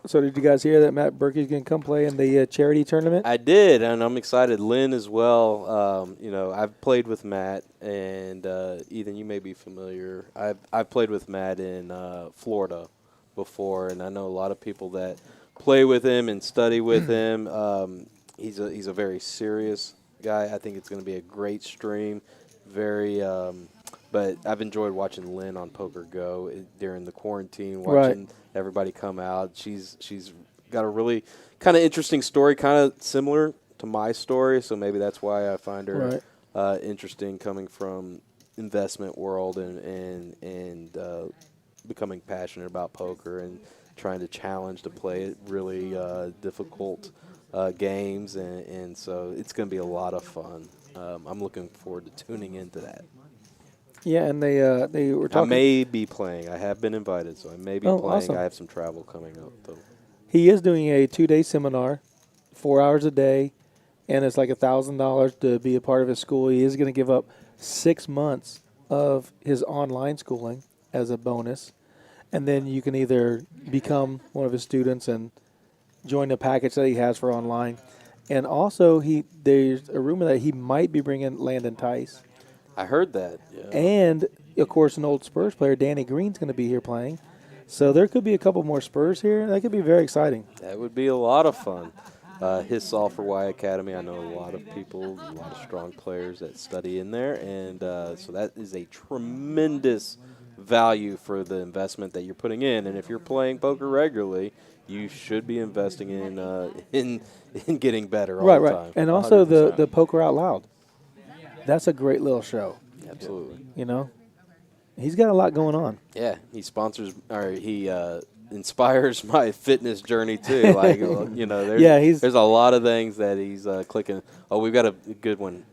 So did you guys hear that Matt Berkey's going to come play in the charity tournament? I did, and I'm excited. Lynn as well. I've played with Matt, and Ethan, you may be familiar. I've played with Matt in Florida before, and I know a lot of people that play with him and study with him. He's a very serious guy. I think it's going to be a great stream. But I've enjoyed watching Lynn on Poker Go during the quarantine, watching everybody come out. She's got a really kind of interesting story, kind of similar to my story, so maybe that's why I find her interesting, coming from investment world and becoming passionate about poker and trying to challenge to play really difficult games, and so it's going to be a lot of fun. I'm looking forward to tuning into that. Yeah, and they were talking. I may be playing. I have been invited, so I may be playing. Awesome. I have some travel coming up, though. He is doing a 2-day seminar, 4 hours a day, and it's like $1,000 to be a part of his school. He is going to give up 6 months of his online schooling as a bonus. and then you can either become one of his students and join the package that he has for online. And also, there's a rumor that he might be bringing Landon Tice. I heard that. Yeah. And, of course, an old Spurs player, Danny Green's going to be here playing. So there could be a couple more Spurs here. That could be very exciting. That would be a lot of fun. His All for Y Academy, I know a lot of people, a lot of strong players that study in there. And so that is a tremendous value for the investment that you're putting in. And if you're playing poker regularly, you should be investing in getting better all the time. Right. And also the Poker Out Loud. That's a great little show. Absolutely. You know, he's got a lot going on. Yeah, he inspires my fitness journey too. Like, you know, there's a lot of things that he's clicking. Oh, we've got a good one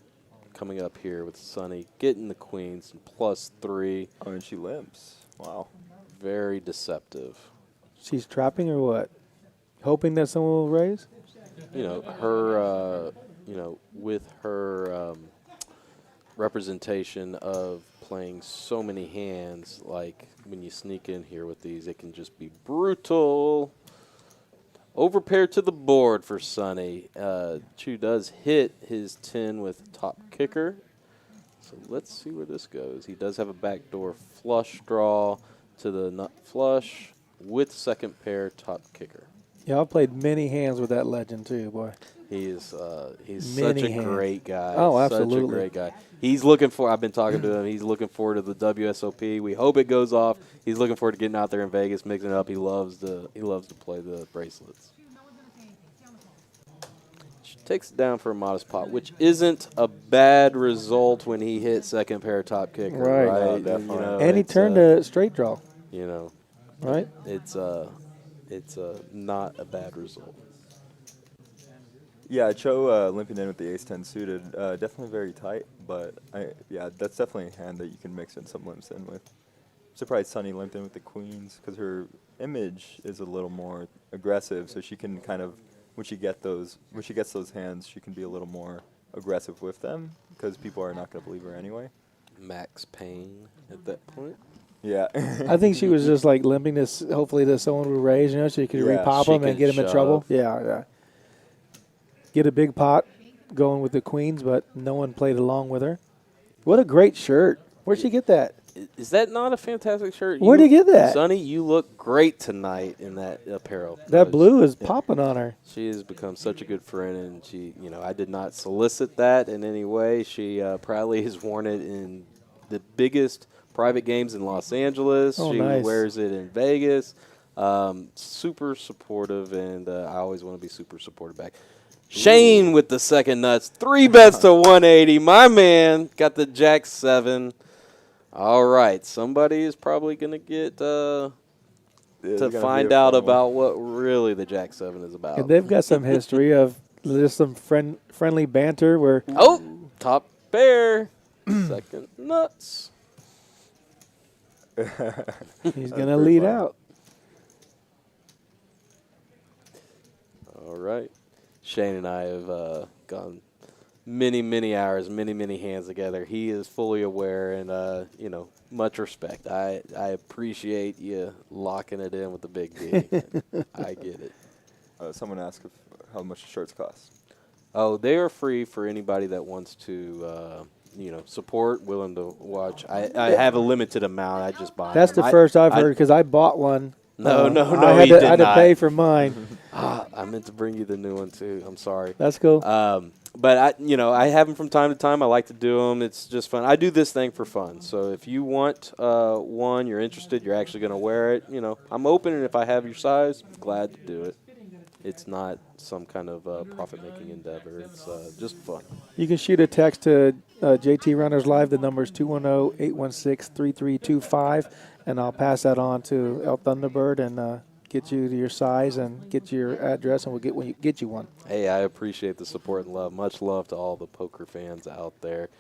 coming up here with Sunny getting the queens +3. Oh, and she limps. Wow. Very deceptive. She's trapping or what? Hoping that someone will raise? You know, her, with her representation of playing so many hands, like when you sneak in here with these, it can just be brutal. Overpair to the board for Sonny. Chu does hit his 10 with top kicker. So let's see where this goes. He does have a backdoor flush draw to the nut flush with second pair top kicker. Yeah, I've played many hands with that legend too, boy. He's Many such a hands. great guy. Oh, absolutely. Such a great guy. He's looking for, I've been talking to him, he's looking forward to the WSOP. We hope it goes off. He's looking forward to getting out there in Vegas, mixing it up. He loves to play the bracelets. She takes it down for a modest pot, which isn't a bad result when he hit second pair top kicker. Right. Right. Definitely. You know, And he turned a straight draw, You know, right? it's not a bad result. Yeah, Cho limping in with the ace-10 suited, definitely very tight, but that's definitely a hand that you can mix in some limps in with. Surprised Sunny limped in with the queens because her image is a little more aggressive, so she can kind of, when she gets those hands, she can be a little more aggressive with them because people are not going to believe her anyway. Max Payne at that point. Yeah. I think she was just like limping this, hopefully that someone would raise, you know, so you could Yeah, repop she him and can get him in trouble. shove. Yeah. Get a big pot going with the queens, but no one played along with her. What a great shirt. Where'd she get that? Is that not a fantastic shirt? Where'd you get that? Sonny, you look great tonight in that apparel. That blue is popping on her. She has become such a good friend, and she, I did not solicit that in any way. She proudly has worn it in the biggest private games in Los Angeles. Oh, she nice. wears it in Vegas. Super supportive, and I always want to be super supportive back. Shane with the second nuts. 3 bets to 180. My man got the Jack 7. All right. Somebody is probably going to get to find out about what really the Jack 7 is about. And they've got some history of just some friendly banter where Oh, top pair. Second nuts. he's going to lead out. All right. Shane and I have gone many hours, many hands together. He is fully aware and, much respect. I appreciate you locking it in with the big D. I get it. Someone asked how much the shirts cost. Oh, they are free for anybody that wants to, support, willing to watch. I have a limited amount. I just buy That's them. the first I've heard because I bought one. No, I he did had to not. pay for mine. I meant to bring you the new one, too. I'm sorry. That's cool. But I have them from time to time. I like to do them. It's just fun. I do this thing for fun. So if you want one, you're interested, you're actually going to wear it, I'm open, and if I have your size, glad to do it. It's not some kind of profit-making endeavor. It's just fun. You can shoot a text to JT Runners Live. The number is 210-816-3325, and I'll pass that on to El Thunderbird and get you to your size and get your address, and we'll get you one. Hey, I appreciate the support and love. Much love to all the poker fans out there.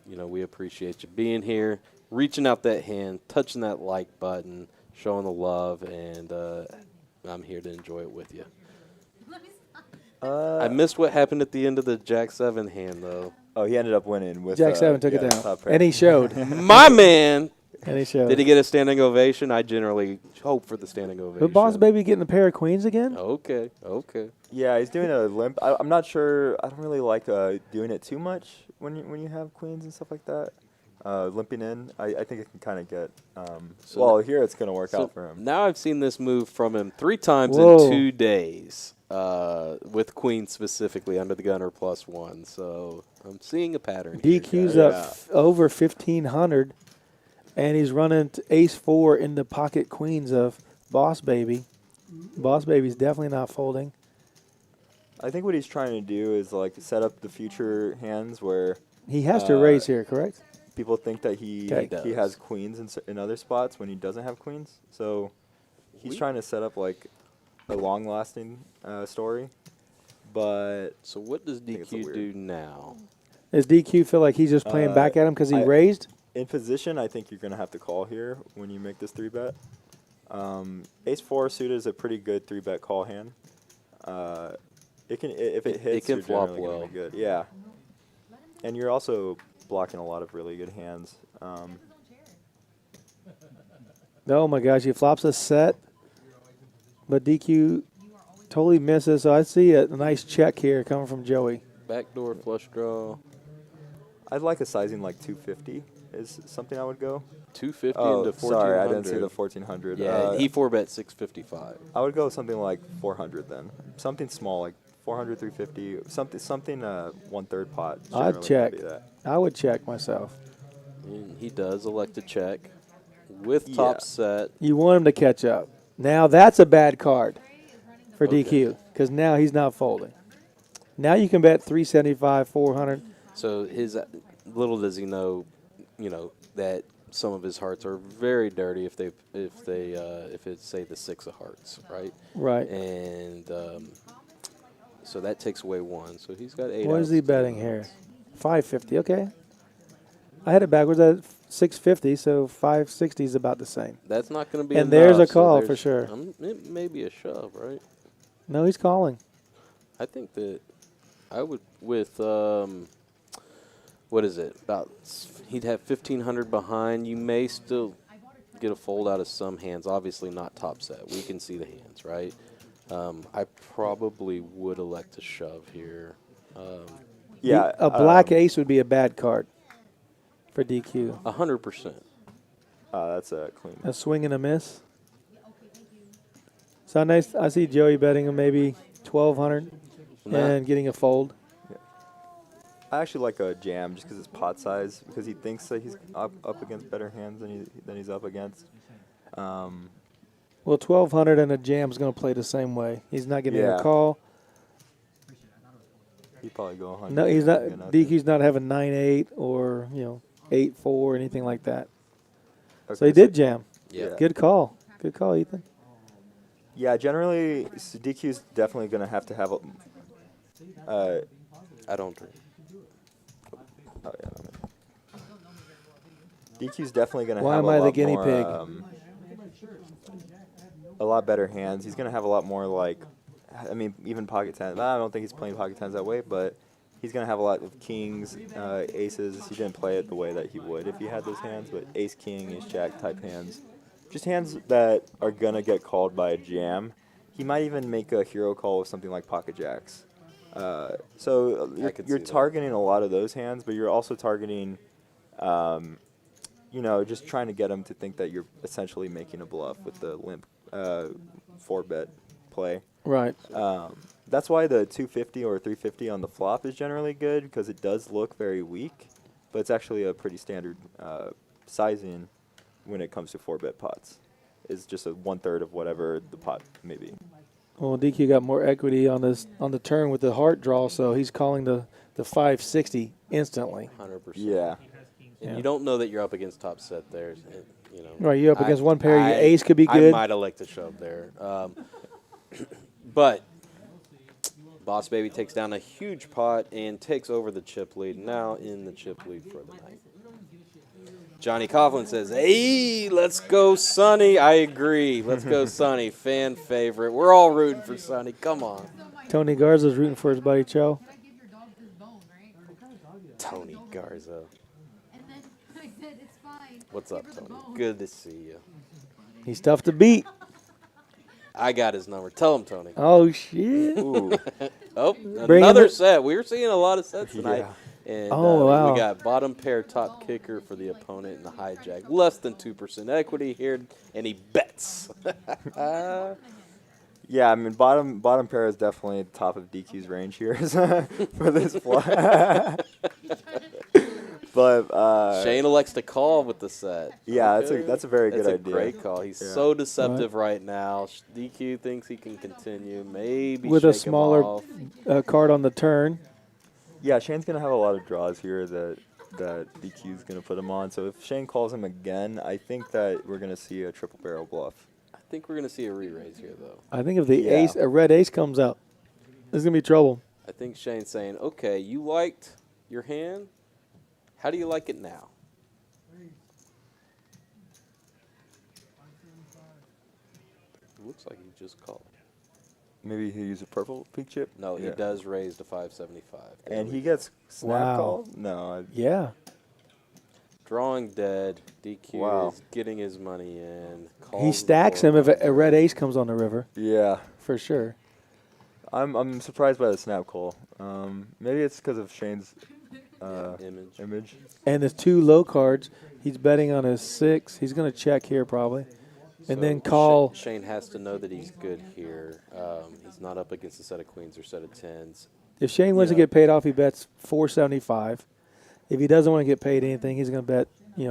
We appreciate you being here, reaching out that hand, touching that like button, showing the love, and I'm here to enjoy it with you. I missed what happened at the end of the Jack 7 hand, though. Oh, he ended up winning with Jack 7 took it the down, top pair. and he showed. My man And he showed. Did he get a standing ovation? I generally hope for the standing ovation. But Boss Baby getting a pair of queens again? Okay. Yeah, he's doing a limp. I'm not sure. I don't really like doing it too much when you have queens and stuff like that. Limping in, I think it can kind of get. Here it's gonna work out for him. Now I've seen this move from him 3 times Whoa. in 2 days, with queen specifically under the gunner +1. So I'm seeing a pattern. DQ's here, up over 1,500, and he's running ace-4 in the pocket queens of Boss Baby. Boss Baby's definitely not folding. I think what he's trying to do is like set up the future hands where He has to raise here, correct? people think that he Okay. has queens in other spots when he doesn't have queens. So he's trying to set up like a long-lasting story. But So what does think it's a DQ weird- do now? Does DQ feel like he's just playing back at him because he raised? in position, I think you're gonna have to call here when you make this 3-bet. Ace-4 suited is a pretty good 3-bet call hand. It can if it hits, can you're flop generally gonna well. be good. Yeah, and you're also blocking a lot of really good hands. Oh my gosh, he flops a set, but DQ totally misses. So I see a nice check here coming from Joey. Backdoor flush draw, I'd like a sizing like 250 is something I would go. 250 Oh, into 1400. sorry, I didn't see the 1400. Yeah, he 4-bet 655. I would go something like 400 then. Something small like 400, 350. Something 1/3 pot. I'd Generally gonna check. be that. I would check myself. And he does elect to check with Yeah. top set. You want him to catch up. Now that's a bad card for Okay. DQ because now he's not folding. Now you can bet 375, 400. So his little does he know, that some of his hearts are very dirty if it's say the 6 of hearts, right? Right. And so that takes away 1. So he's got 8. What is outs he to betting the here? nuts. 550. Okay. I had it backwards at 650, so 560 is about the same. That's not going to be. And there's a enough, so call for there's- sure. It may be a shove, right? No, he's calling. I think that I would with what is it? He'd have 1,500 behind. You may still get a fold out of some hands. Obviously not top set. We can see the hands, right? I probably would elect to shove here. Yeah, A black ace would be a bad card for DQ. 100%. that's a clean. A swing and a miss. So nice. I see Joey betting him maybe 1,200 and getting a fold. I actually like a jam just because it's pot size because he thinks that he's up against better hands than he's up against. Well, 1,200 and a jam's going to play the same way. He's not getting Yeah. a call. He'd probably go 100. No, he's not. Yeah, nothing. DQ's not having 9-8 or 8-4 anything like that. So Okay, he did jam. Yeah. Good call. Good call, Ethan. Yeah, generally DQ's definitely gonna have to have a. I don't drink. Oh yeah. DQ's definitely gonna Why have am a I the lot guinea more, pig? a lot better hands. He's gonna have a lot more even pocket tens. I don't think he's playing pocket tens that way, but he's gonna have a lot of kings, aces. He didn't play it the way that he would if he had those hands, but ace king, ace jack type hands, just hands that are gonna get called by a jam. He might even make a hero call with something like pocket jacks. So could you're see that. targeting a lot of those hands, but you're also targeting, just trying to get him to think that you're essentially making a bluff with the limp 4-bet play. Right. That's why the 250 or 350 on the flop is generally good because it does look very weak, but it's actually a pretty standard sizing when it comes to 4-bet pots. It's just a 1/3 of whatever the pot may be. Well, DQ got more equity on the turn with the heart draw, so he's calling the 560 instantly. 100%. Yeah. And Yeah. you don't know that you're up against top set there. Right, you're up against one pair. Your ace could be I good. might elect to shove there. But Boss Baby takes down a huge pot and takes over the chip lead. Now in the chip lead for the night. Johnny Coughlin says, "Hey, let's go, Sonny." I agree. Let's go, Sonny. Fan favorite. We're all rooting for Sonny. Come on. Tony Garza's rooting for his buddy Cho. Tony Garza. And then I said, it's fine. What's up, Tony? Good to see you. He's tough to beat. I got his number. Tell him, Tony. Oh, shit. Ooh. Oh, Bring another him set. We were seeing a lot of sets tonight. Yeah. And Oh, wow. we got bottom pair, top kicker for the opponent in the hijack. Less than 2% equity here, and he bets. Yeah, I mean, bottom pair is definitely top of DQ's range here for this fly. But Shane elects to call with the set. yeah, Okay. that's a very good That's a idea. great call. He's Yeah. so deceptive right now. DQ thinks he can continue. Maybe With a shake him smaller off. card on the turn. Yeah, Shane's gonna have a lot of draws here that DQ's gonna put him on. So if Shane calls him again, I think that we're gonna see a triple barrel bluff. I think we're going to see a re-raise here, though. I think if the Yeah. ace, a red ace comes out, there's going to be trouble. I think Shane's saying, okay, you liked your hand. How do you like it now? It looks like he just called. Maybe he'll use a purple peak chip. No, he Yeah. does raise to 575. There And we he go. gets snap Wow. called. No, Yeah. Drawing dead. DQ Wow. is getting his money in. He Calls stacks the him if a board. red ace comes on the river, yeah. for sure. I'm surprised by the snap call. Maybe it's because of Shane's Image. image. And there's two low cards. He's betting on his 6. He's going to check here probably. And So then call. Shane has to know that he's good here. He's not up against a set of queens or set of tens. If Shane wants to Yeah. get paid off, he bets 475. If he doesn't want to get paid anything, he's going to bet,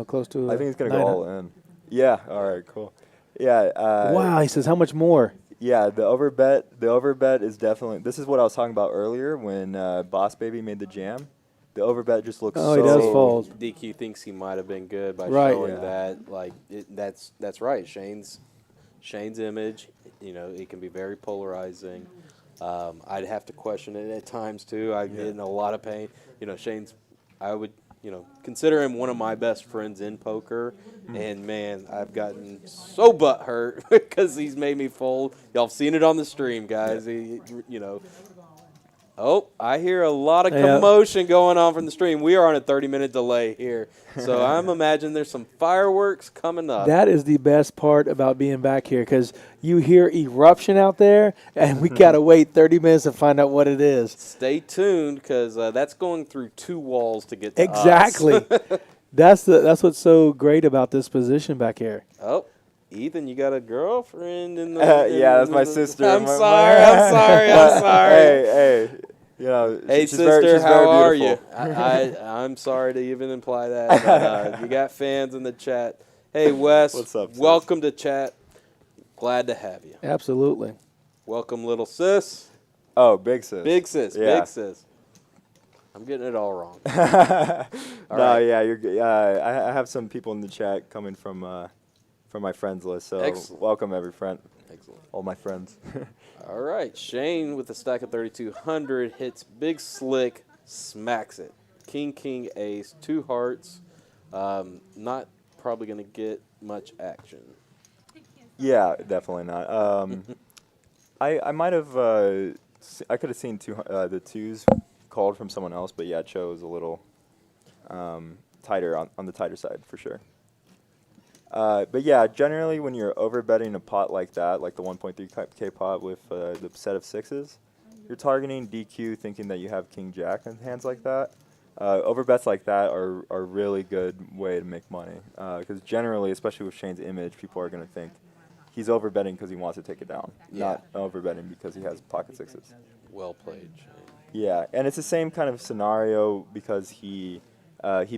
close to. I think he's gonna go 900. all in. Yeah. All right. Cool. Yeah. Wow, he says how much more? Yeah. The overbet is definitely. This is what I was talking about earlier when Boss Baby made the jam. The overbet just looks. Oh, so he does fold. DQ thinks he might have been good by Right. showing Yeah. that. Like that's right. Shane's image. It can be very polarizing. I'd have to question it at times too. I get in a lot of pain. Shane's. I would. Consider him one of my best friends in poker, and man, I've gotten so butthurt because he's made me fold. Y'all have seen it on the stream, guys. Oh, I hear a lot of Yeah. commotion going on from the stream. We are on a 30-minute delay here, so I'm imagining there's some fireworks coming up. That is the best part about being back here because you hear eruption out there, and we got to wait 30 minutes to find out what it is. Stay tuned because that's going through 2 walls to get to Exactly. us. That's what's so great about this position back here. Oh, Ethan, you got a girlfriend in the? Yeah, that's my sister. I'm My- sorry. But, Hey. Hey, she's sister, she's how are you? beautiful. I'm sorry to even imply that. But, you got fans in the chat. Hey, Wes. What's up, sis? Welcome to chat. Glad to have you. Absolutely. Welcome, little sis. Oh, big sis. Big sis. Yeah. Big sis. I'm getting it all wrong. No, right. yeah, you're good. I have some people in the chat coming from my friends list. So Excellent. welcome every friend, Excellent. all my friends. All right. Shane with a stack of 3,200 hits big slick, smacks it. King, ace, 2 hearts. Not probably going to get much action. Yeah, definitely not. I might have I could have seen the 2s called from someone else, but yeah, chose a little tighter on the tighter side for sure. But yeah, generally when you're overbetting a pot like that, like the 1.3K pot with the set of 6s, you're targeting DQ thinking that you have King Jack in hands like that. Overbets like that are a really good way to make money because generally, especially with Shane's image, people are going to think he's overbetting because he wants to take it down, not overbetting because he has pocket 6s. Well played, Shane. Yeah, and it's the same kind of scenario because he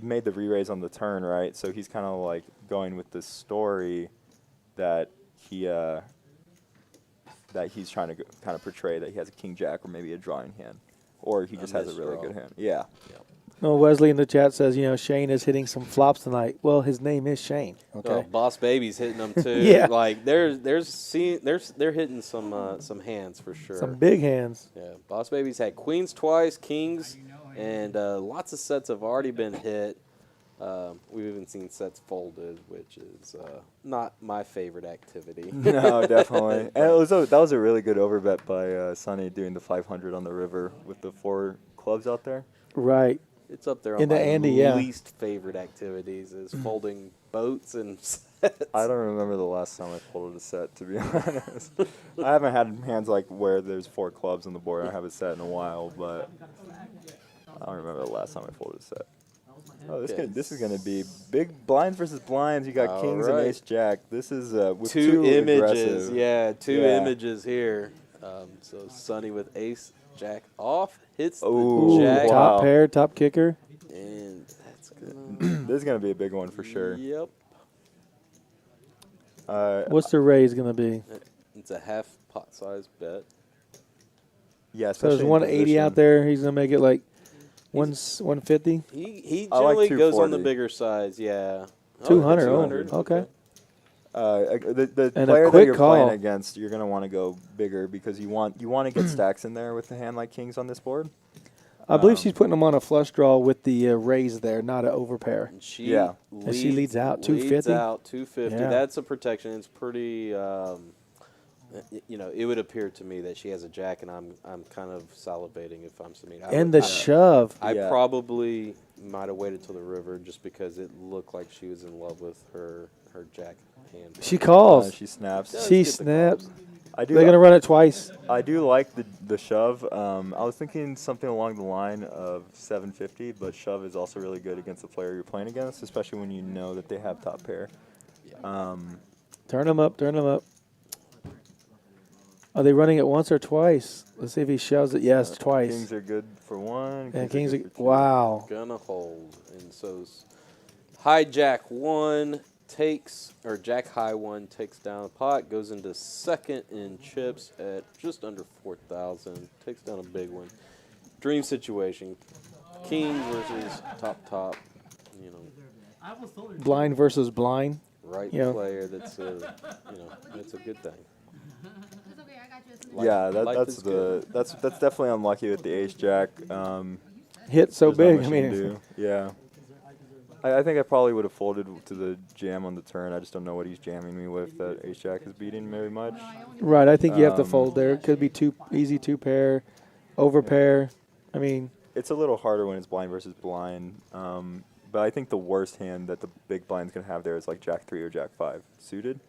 made the re-raise on the turn, right? So he's kind of like going with this story that he's trying to kind of portray that he has a King Jack or maybe a drawing hand, or he just has a really misdraw. good hand. Yeah. Yep. No, Wesley in the chat says, Shane is hitting some flops tonight. Well, his name is Shane. Okay. Oh, Boss Baby's hitting them too. Yeah. Like they're hitting some hands for sure. Some big hands. Yeah. Boss Baby's had queens twice, kings, and lots of sets have already been hit. We've even seen sets folded, which is not my favorite activity. No, definitely. And that was a really good overbet by Sonny doing the 500 on the river with the 4 clubs out there. Right. It's up there on In the my Andy, yeah. least favorite activities is folding boats and sets. I don't remember the last time I folded a set, to be honest. I haven't had hands like where there's 4 clubs on the board. I haven't set in a while, but I don't remember the last time I folded a set. Oh, this is gonna be big blinds versus blinds. You got All kings and right. ace jack. This is with Two images. aggressive. Yeah, two Yeah. images here. So Sonny with ace jack off hits Ooh, the jack, Top wow. pair, top kicker. and that's gonna. This is gonna be a big one for sure. Yep. What's the raise going to be? It's a half pot size bet. Yeah, So there's especially in 180 out position. there. He's going to make it like 150. He I like generally goes on the 240. bigger size. Yeah. 200. Oh, 200. okay. The And a player that quick you're call. playing against, you're gonna want to go bigger because you want to get stacks in there with a hand like kings on this board. I believe she's putting him on a flush draw with the raise there, not an overpair. And she Yeah. And she leads out, leads 250? out 250. Yeah. That's a protection. It's pretty. It would appear to me that she has a jack, and I'm kind of salivating if I'm Samina. And the shove. I Yeah. probably might have waited till the river just because it looked like she was in love with her jack hand. She calls. She snaps. Let's She get the snaps. I do. They're going to run it twice. I do like the shove. I was thinking something along the line of 750, but shove is also really good against the player you're playing against, especially when you know that they have top pair. Turn him up, turn him up. Are they running it once or twice? Let's see if he shoves it. Yes, twice. Kings are good for one. And kings good are, for two. wow. Gonna hold, and so high jack 1 takes, or jack high 1 takes down a pot, goes into second in chips at just under 4,000, takes down a big one. Dream situation, king versus top, you know, Blind versus blind. right Yeah. player. That's that's a good thing. Yeah, Life that's is good. that's definitely unlucky with the ace jack. Hit so There's not big. much I you can mean, do. Yeah. I think I probably would have folded to the jam on the turn. I just don't know what he's jamming me with. That ace jack is beating very much. right. I think you have to fold there. It could be too easy, two pair, over pair. I mean, It's a little harder when it's blind versus blind. But I think the worst hand that the big blind's gonna have there is like jack 3 or jack 5 suited.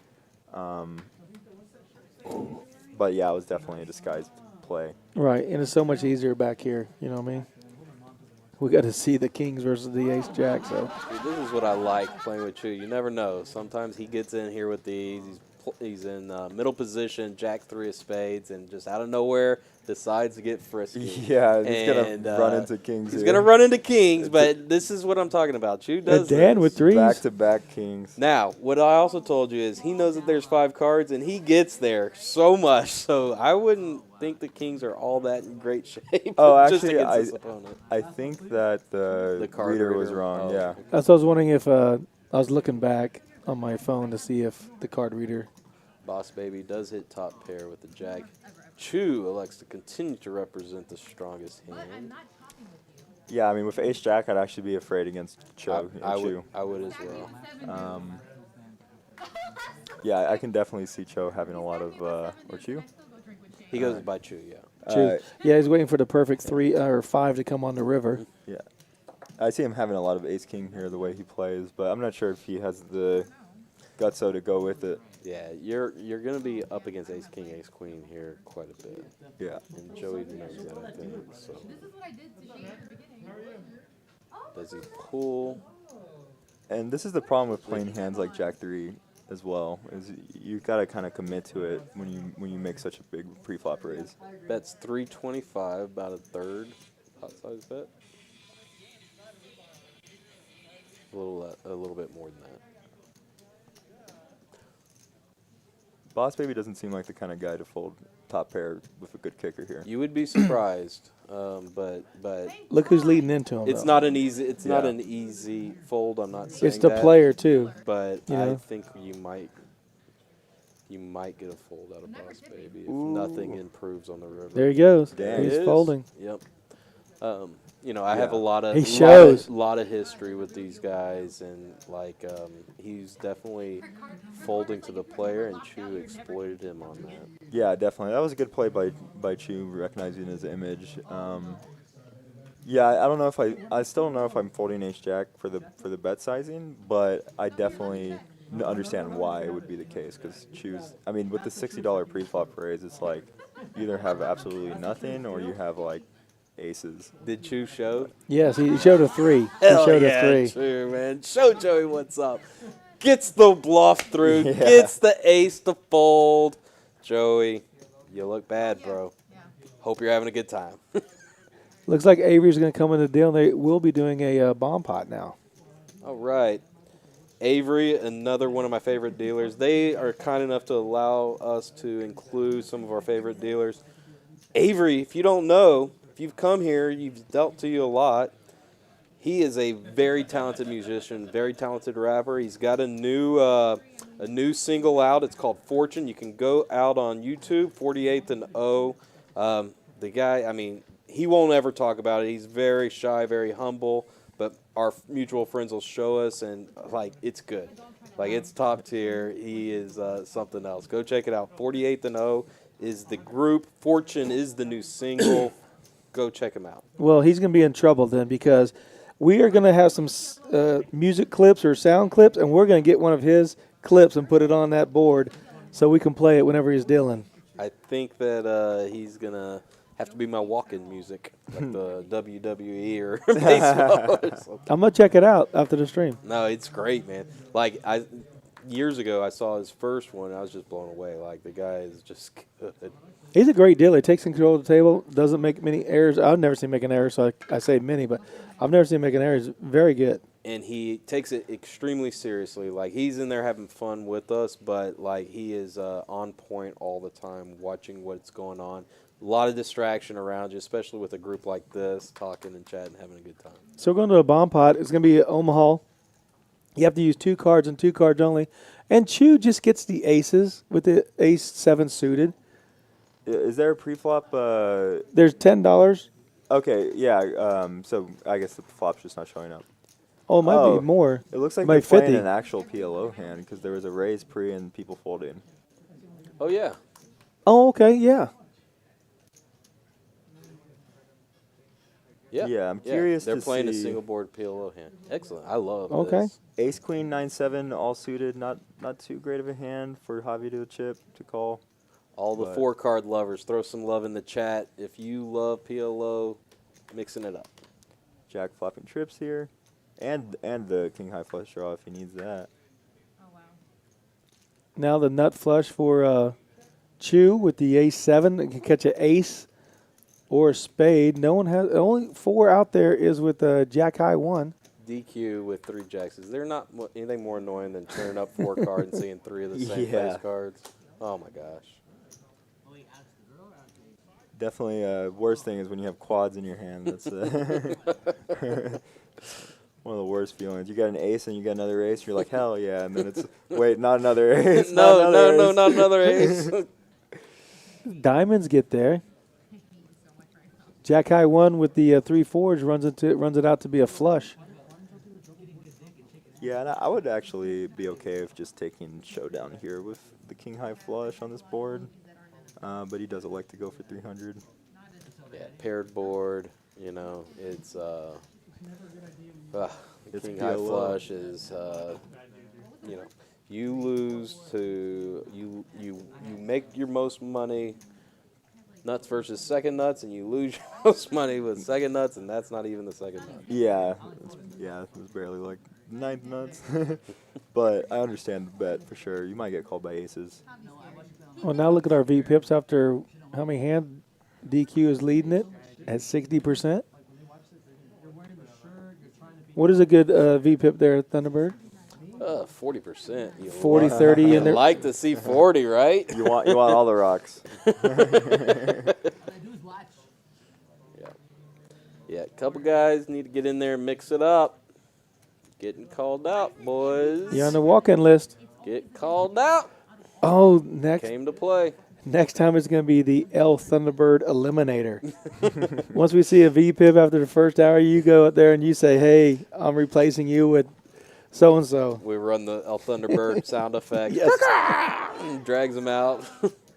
But yeah, it was definitely a disguised play. right. And it's so much easier back here. You know what I mean? We got to see the kings versus the ace jack. So See, this is what I like playing with Chu. You never know. Sometimes he gets in here with these. He's in middle position, jack 3 of spades, and just out of nowhere decides to get frisky. Yeah, he's And, gonna run into kings. He's here. going to run into kings, but this is what I'm talking about. Chu does Dan this. with threes. Back-to-back kings. Now, what I also told you is he knows that there's 5 cards, and he gets there so much. So I wouldn't think the kings are all that in great shape. Oh, just actually, against his opponent. I think that the card reader was reader? wrong. Oh, Yeah. okay. that's what I was wondering if I was looking back on my phone to see if the card reader. Boss Baby does hit top pair with the jack. Chu elects to continue to represent the strongest hand. Yeah, I mean, with ace jack, I'd actually be afraid against Cho. I Chu. would as well. Yeah, I can definitely see Cho having a lot of or Chu. He goes by Chu, yeah. Choose. Yeah, he's waiting for the perfect 3 or 5 to come on the river. Yeah, I see him having a lot of ace king here the way he plays, but I'm not sure if he has the gutso to go with it. Yeah, you're going to be up against ace king, ace queen here quite a bit. Yeah. And Joey knows that, I think. So. Does he pull? And this is the problem with playing hands like jack 3 as well, is you gotta kind of commit to it when you make such a big pre-flop raise. Bets 325, about a third pot size bet. A little bit more than that. Boss Baby doesn't seem like the kind of guy to fold top pair with a good kicker here. You would be surprised, but Look who's leading into him. it's though. not an easy Yeah. easy fold. I'm not saying It's the that, player too. but you I know. think you might get a fold out of Boss Baby if Ooh. nothing improves on the river. There he goes. Damn. He's It is. folding. Yep. I have a lot of He shows. lot of history with these guys, and he's definitely folding to the player, and Chu exploited him on that. Yeah, definitely. That was a good play by Chu, recognizing his image. Yeah, I don't know if I still don't know if I'm folding ace jack for the bet sizing, but I definitely understand why it would be the case because choose. I mean, with the $60 pre-flop raise, it's like you either have absolutely nothing or you have like aces. Did Chu show? Yes, he showed a 3. He Hell showed yeah, a 3. Chu, man. Show Joey what's up. Gets the bluff through. Yeah. Gets the ace to fold. Joey, you look bad, bro. Hope you're having a good time. Looks like Avery's going to come in the deal. They will be doing a bomb pot now. All right. Avery, another one of my favorite dealers. They are kind enough to allow us to include some of our favorite dealers. Avery, if you don't know, if you've come here, you've dealt to you a lot. He is a very talented musician, very talented rapper. He's got a new single out. It's called Fortune. You can go out on YouTube, 48th and O. The guy, I mean, he won't ever talk about it. He's very shy, very humble, but our mutual friends will show us, and, like, it's good. Like, it's top tier. He is something else. Go check it out. 48th and O is the group. Fortune is the new single. Go check him out. Well, he's going to be in trouble then because we are going to have some music clips or sound clips, and we're going to get one of his clips and put it on that board so we can play it whenever he's dealing. I think that he's going to have to be my walk-in music, like the WWE or baseball or something. I'm going to check it out after the stream. No, it's great, man. Like, years ago, I saw his first one. I was just blown away. Like, the guy is just good. He's a great dealer. He takes control of the table, doesn't make many errors. I've never seen him make an error, so I say many, but I've never seen him make an error. He's very good. And he takes it extremely seriously. Like, he's in there having fun with us, but, like, he is on point all the time, watching what's going on. A lot of distraction around you, especially with a group like this, talking and chatting, having a good time. So we're going to a bomb pot. It's going to be Omaha. You have to use 2 cards and 2 cards only. And Chu just gets the aces with the ace 7 suited. Is there a pre-flop? There's $10. Okay, yeah. So I guess the flop's just not showing up. Oh, it might be more. It looks like Might they're playing 50. an actual PLO hand because there was a raise pre and people folding. Oh, yeah. Oh, okay, yeah. Yeah, I'm curious They're to playing a see- single board PLO hand. Excellent. I love Okay. this. Ace Queen 9-7 all suited. Not too great of a hand for Javi to chip to call. All the But- 4-card lovers, throw some love in the chat. If you love PLO, mixing it up. Jack flopping trips here, and the king high flush draw if he needs that. Now the nut flush for Chu with the ace 7. It can catch an ace or a spade. No one has, only 4 out there is with Jack high 1. DQ with 3 jacks. Is there not anything more annoying than turning up 4 cards and seeing 3 of the same Yeah. face cards? Oh, my gosh. Definitely, worst thing is when you have quads in your hand. That's one of the worst feelings. You got an ace and you got another ace. You're like, hell yeah, and then it's wait, not another ace. not Not another ace. Diamonds get there. Jack high 1 with the 3 fours runs it out to be a flush. Yeah, and I would actually be okay with just taking showdown here with the king high flush on this board. But he does elect to go for 300. Yeah, paired board. You know, it's It's king high PLO. flush is you know, you lose to you make your most money nuts versus second nuts, and you lose your most money with second nuts, and that's not even the second nut. Yeah, it was barely like ninth nuts. But I understand the bet for sure. You might get called by aces. Well, now look at our V pips after how many hand DQ is leading it at 60%. What is a good V pip there, Thunderbird? 40%. 40, 30 in there. Like to see 40, right? You want all the rocks. Yeah, a couple guys need to get in there and mix it up. Getting called out, boys. You're on the walk-in list. Get called out. Oh, next Came to play. time it's going to be the L Thunderbird Eliminator. Once we see a V pip after the first hour, you go out there and you say, "Hey, I'm replacing you with so and so." We run the El Thunderbird sound effect. Yes. And drags him out.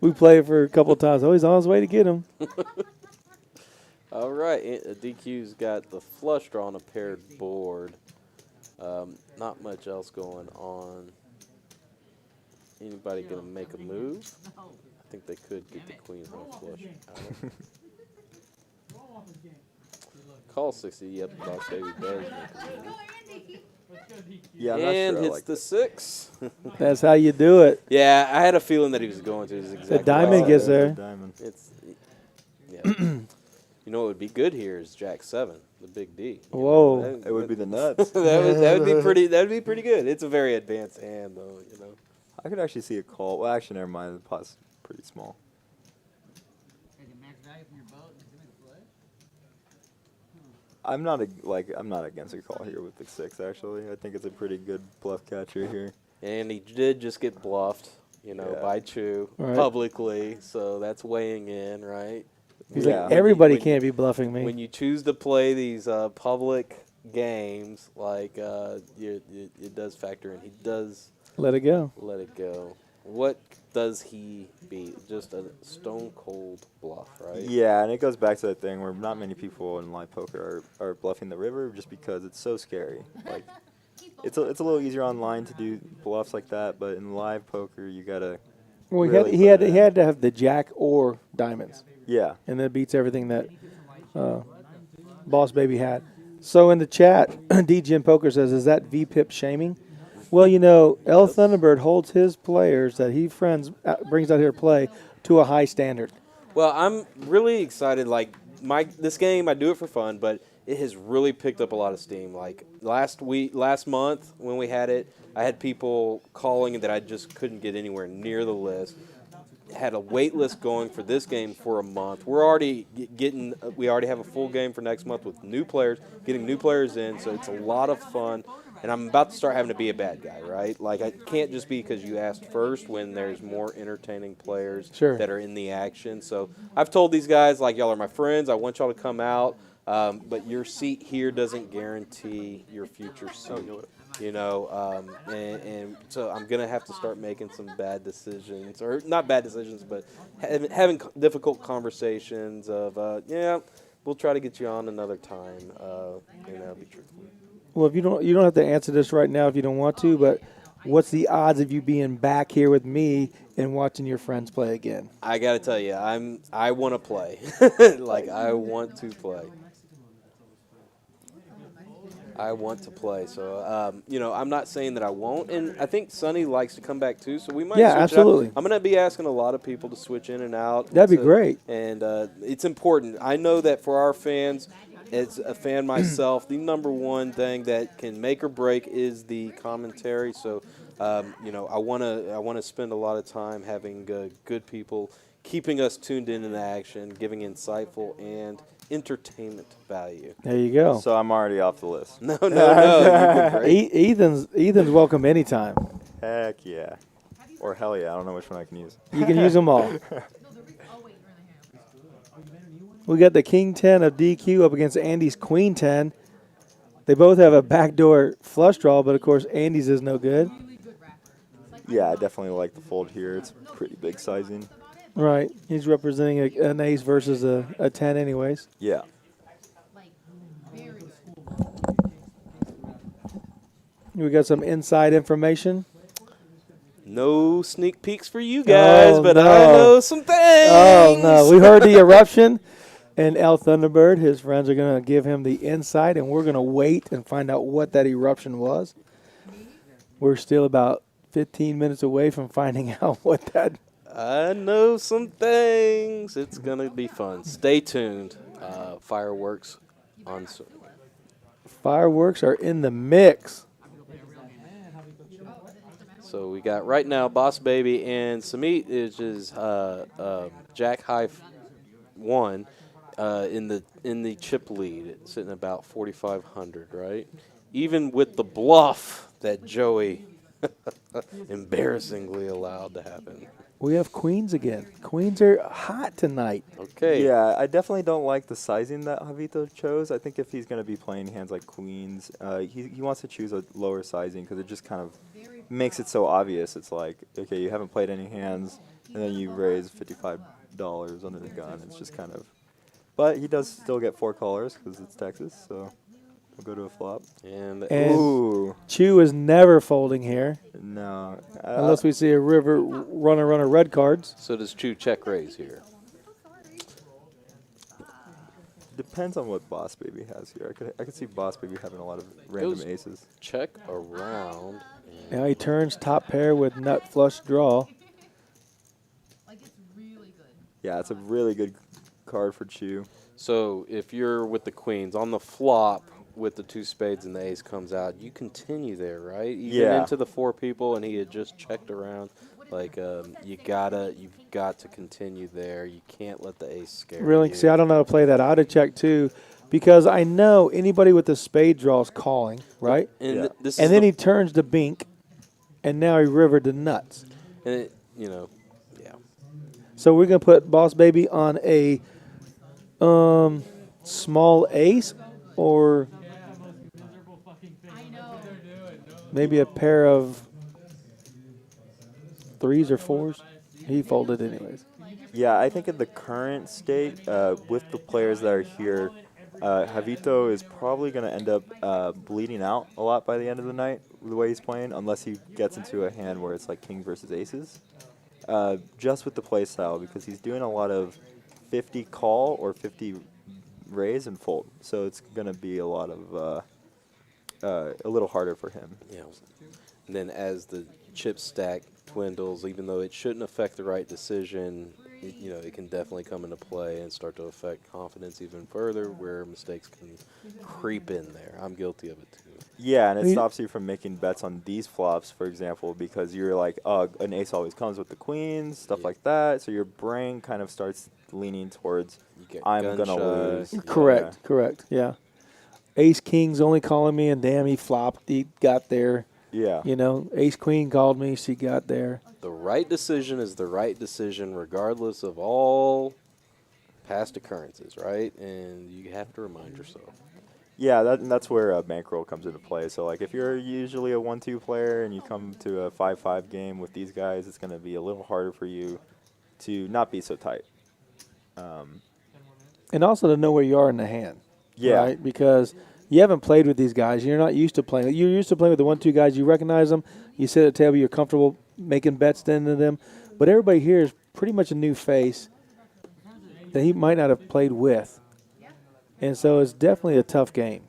We play it for a couple of times. Oh, he's on his way to get him. All right, DQ's got the flush draw on a paired board. Not much else going on. Anybody gonna make a move? I think they could get the queen high flush out. Call 60. Yep, Boss Baby does make a move. Yeah, I'm not And sure I hits like the that. 6. That's how you do it. Yeah, I had a feeling that he was going to. Is exactly diamond what I gets said. there. Diamond. It's yeah. You know what would be good here is Jack 7, the big D. You Whoa. know, It would be the nuts. that would be pretty. That would be pretty good. It's a very advanced hand, though. You know. I could actually see a call. Well, actually, never mind. The pot's pretty small. I'm not against a call here with the 6. Actually, I think it's a pretty good bluff catcher here. And he did just get bluffed, you know, Yeah. by Chu Right. publicly. So that's weighing in, right? He's Yeah. like, everybody When- can't be bluffing me. When you choose to play these public games, like it does factor in. He does Let it go. let it go. What does he beat? Just a stone cold bluff, right? Yeah, and it goes back to that thing where not many people in live poker are bluffing the river just because it's so scary. Like, it's a little easier online to do bluffs like that, but in live poker you gotta. Well, really he put had it in. he had to have the jack or diamonds, Yeah. and that beats everything that Boss Baby had. So in the chat, DGM Poker says, "Is that VPIP shaming?" Well, you know, L Thunderbird holds his players that he brings out here to play to a high standard. Well, I'm really excited. Like this game, I do it for fun, but it has really picked up a lot of steam. Like last month when we had it, I had people calling that I just couldn't get anywhere near the list. Had a wait list going for this game for a month. We're already we already have a full game for next month with new players, getting new players in. So it's a lot of fun. And I'm about to start having to be a bad guy, right? Like, I can't just be because you asked first when there's more entertaining players that are in the action. So I've told these guys, like, y'all are my friends. I want y'all to come out. But your seat here doesn't guarantee your future seat. You know, and so I'm going to have to start making some bad decisions. Or not bad decisions, but having difficult conversations of, yeah, we'll try to get you on another time. You know, be truthful. Well, if you don't have to answer this right now if you don't want to, but what's the odds of you being back here with me and watching your friends play again? I got to tell you, I want to play. Like, I want to play. I want to play. So, you know, I'm not saying that I won't. And I think Sonny likes to come back, too. So we might switch absolutely. Out. I'm going to be asking a lot of people to switch in and out. That'd be great. And it's important. I know that for our fans, as a fan myself, the number one thing that can make or break is the commentary. So, you know, I want to spend a lot of time having good people keeping us tuned in the action, giving insightful and entertainment value. There you go. So I'm already off the list. No, you've been great. Ethan's welcome anytime. Heck yeah. Or hell yeah. I don't know which one I can use. You can use them all. We got the King 10 of DQ up against Andy's Queen 10. They both have a backdoor flush draw, but of course Andy's is no good. Yeah, I definitely like the fold here. It's pretty big sizing. Right. He's representing an ace versus a 10 anyways. Yeah. We got some inside information. No sneak peeks for you guys, but no. I know some things. Oh, no. We heard the eruption, and L Thunderbird, his friends, are going to give him the insight, and we're going to wait and find out what that eruption was. We're still about 15 minutes away from finding out what that. I know some things. It's going to be fun. Stay tuned. Fireworks on soon. Fireworks are in the mix. So we got right now Boss Baby and Samit is Jack High 1 in the chip lead, sitting about 4,500, right? Even with the bluff that Joey embarrassingly allowed to happen. We have queens again. Queens are hot tonight. Okay. Yeah, I definitely don't like the sizing that Javito chose. I think if he's going to be playing hands like queens, he wants to choose a lower sizing because it just kind of makes it so obvious. It's like, okay, you haven't played any hands, and then you raise $55 under the gun. It's just kind of But he does still get 4 callers because it's Texas, so we'll go to a flop. And And Ooh, Chew is never folding here no. unless we see a river runner red cards. so does Chew check raise here? Depends on what Boss Baby has here. I could see Boss Baby having a lot of random Goes- aces. Check around. And Now he turns top pair with nut flush draw. Yeah, it's a really good card for Chew. so if you're with the queens on the flop with the 2 spades and the ace comes out, you continue there, right? Even Yeah. into the 4 people, and he had just checked around. Like you've got to continue there. You can't let the ace scare Really? you. See, I don't know how to play that. I'd have checked too because I know anybody with a spade draw is calling, right? And Yeah. this And is then the- he turns to bink, and now he rivered to nuts. and it, you know, yeah. So we're going to put Boss Baby on a small ace or maybe a pair of 3s or 4s. He folded anyways. Yeah, I think in the current state, with the players that are here, Javito is probably going to end up bleeding out a lot by the end of the night, the way he's playing, unless he gets into a hand where it's like king versus aces. Just with the play style, because he's doing a lot of 50 call or 50 raise and fold. So it's going to be a lot of a little harder for him. Yeah. And then as the chip stack dwindles, even though it shouldn't affect the right decision, it can definitely come into play and start to affect confidence even further, where mistakes can creep in there. I'm guilty of it too. Yeah, and it He- stops you from making bets on these flops, for example, because you're like, oh, an ace always comes with the queens, stuff Yeah. like that. So your brain kind of starts leaning towards, You get I'm gun going to shy. lose. Yeah. Correct, correct, yeah. Ace King's only calling me, and damn, he flopped. He got there. Yeah. Ace Queen called me. She got there. The right decision is the right decision regardless of all past occurrences, right? And you have to remind yourself. Yeah, that's where bankroll comes into play. So, like, if you're usually a 1-2 player and you come to a 5-5 game with these guys, it's going to be a little harder for you to not be so tight. And also to know where you are in the hand. Yeah. Right? Because you haven't played with these guys. You're not used to playing. You're used to playing with the 1-2 guys. You recognize them. You sit at the table. You're comfortable making bets into them. But everybody here is pretty much a new face that he might not have played with. And so it's definitely a tough game.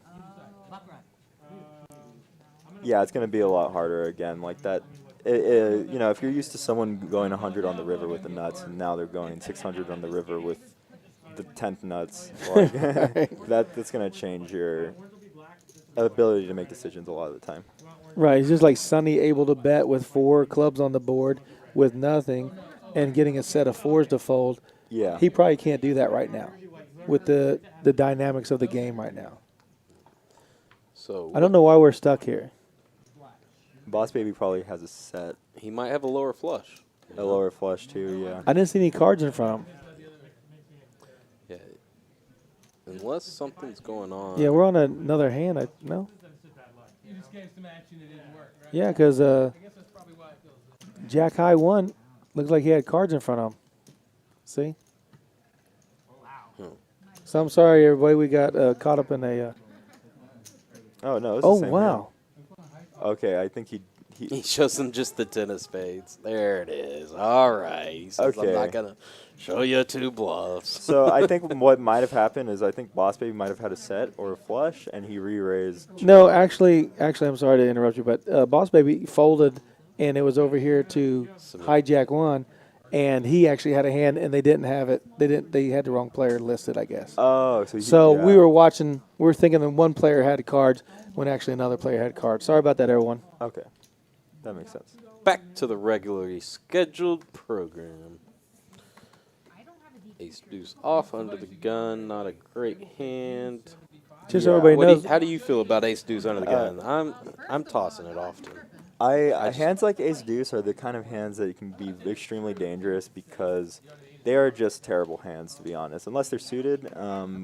Yeah, it's going to be a lot harder again. Like that, if you're used to someone going 100 on the river with the nuts, and now they're going 600 on the river with the 10th nuts, like, that's going to change your ability to make decisions a lot of the time. Right. It's just like Sonny able to bet with 4 clubs on the board with nothing and getting a set of 4s to fold. Yeah. He probably can't do that right now with the dynamics of the game right now. So I don't know why we're stuck here. Boss Baby probably has a set, he might have a lower flush. a lower flush too. Yeah. I didn't see any cards in front of him. Yeah. Unless something's going on. Yeah, we're on another hand. No? Yeah, because Jack High 1 looks like he had cards in front of him. See? So I'm sorry, everybody. We got caught up in a... Oh no. It's the oh, same wow. hand. Okay, I think he He shows them just the 10 of spades. There it is. All right. He says, I'm Okay. not going to show you 2 bluffs. So I think what might have happened is I think Boss Baby might have had a set or a flush, and he re-raised. No, actually, I'm sorry to interrupt you, but Boss Baby folded, and it was over here to hijack 1, and he actually had a hand, and they didn't have it. They had the wrong player listed, I guess. Oh, So yeah. we were watching. We were thinking that one player had cards when actually another player had cards. Sorry about that, everyone. Okay, that makes sense. Back to the regularly scheduled program. Ace deuce off under the gun. Not a great hand. Just so everybody knows. How do you feel about ace deuce under the gun? I'm tossing it often. Hands like Ace Deuce are the kind of hands that can be extremely dangerous because they are just terrible hands, to be honest. Unless they're suited,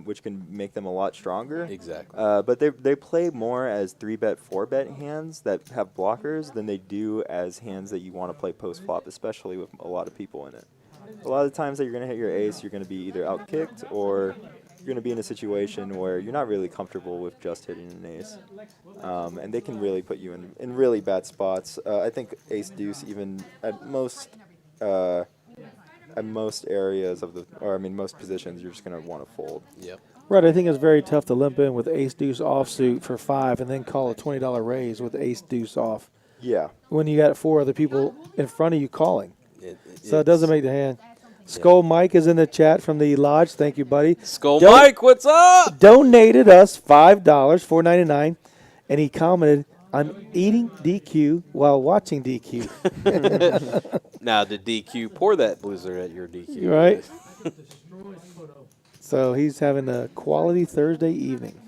which can make them a lot stronger. Exactly. But they play more as 3-bet, 4-bet hands that have blockers than they do as hands that you want to play post-flop, especially with a lot of people in it. A lot of the times that you're going to hit your ace, you're going to be either out-kicked or you're going to be in a situation where you're not really comfortable with just hitting an ace. And they can really put you in really bad spots. I think ace deuce even at most areas of most positions, you're just going to want to fold. Yep. Right, I think it's very tough to limp in with ace deuce offsuit for 5 and then call a $20 raise with ace deuce off Yeah. when you got 4 other people in front of you calling. So it doesn't It's- make the hand. Skull Mike is in the chat from the lodge. Thank you, buddy. Skull Mike, what's up? Donated us $5, $4.99, and he commented, "I'm eating DQ while watching DQ." Now, did DQ pour that blizzard at your DQ? Right. So he's having a quality Thursday evening.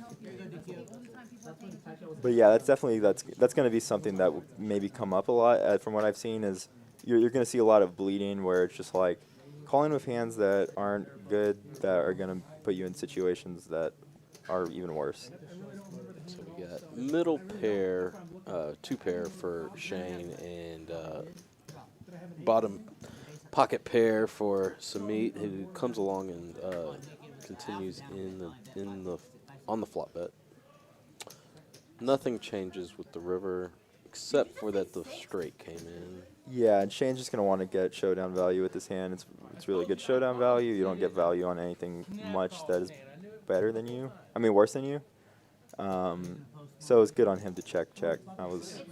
But yeah, that's going to be something that will maybe come up a lot. From what I've seen, is you're going to see a lot of bleeding where it's just like calling with hands that aren't good, that are going to put you in situations that are even worse. So we got middle pair, 2 pair for Shane, and bottom pocket pair for Samit, who comes along and continues on the flop bet. Nothing changes with the river, except for that the straight came in. Yeah, and Shane's just going to want to get showdown value with his hand. It's really good showdown value. You don't get value on anything much that is better than you. Worse than you. So it's good on him to check. I was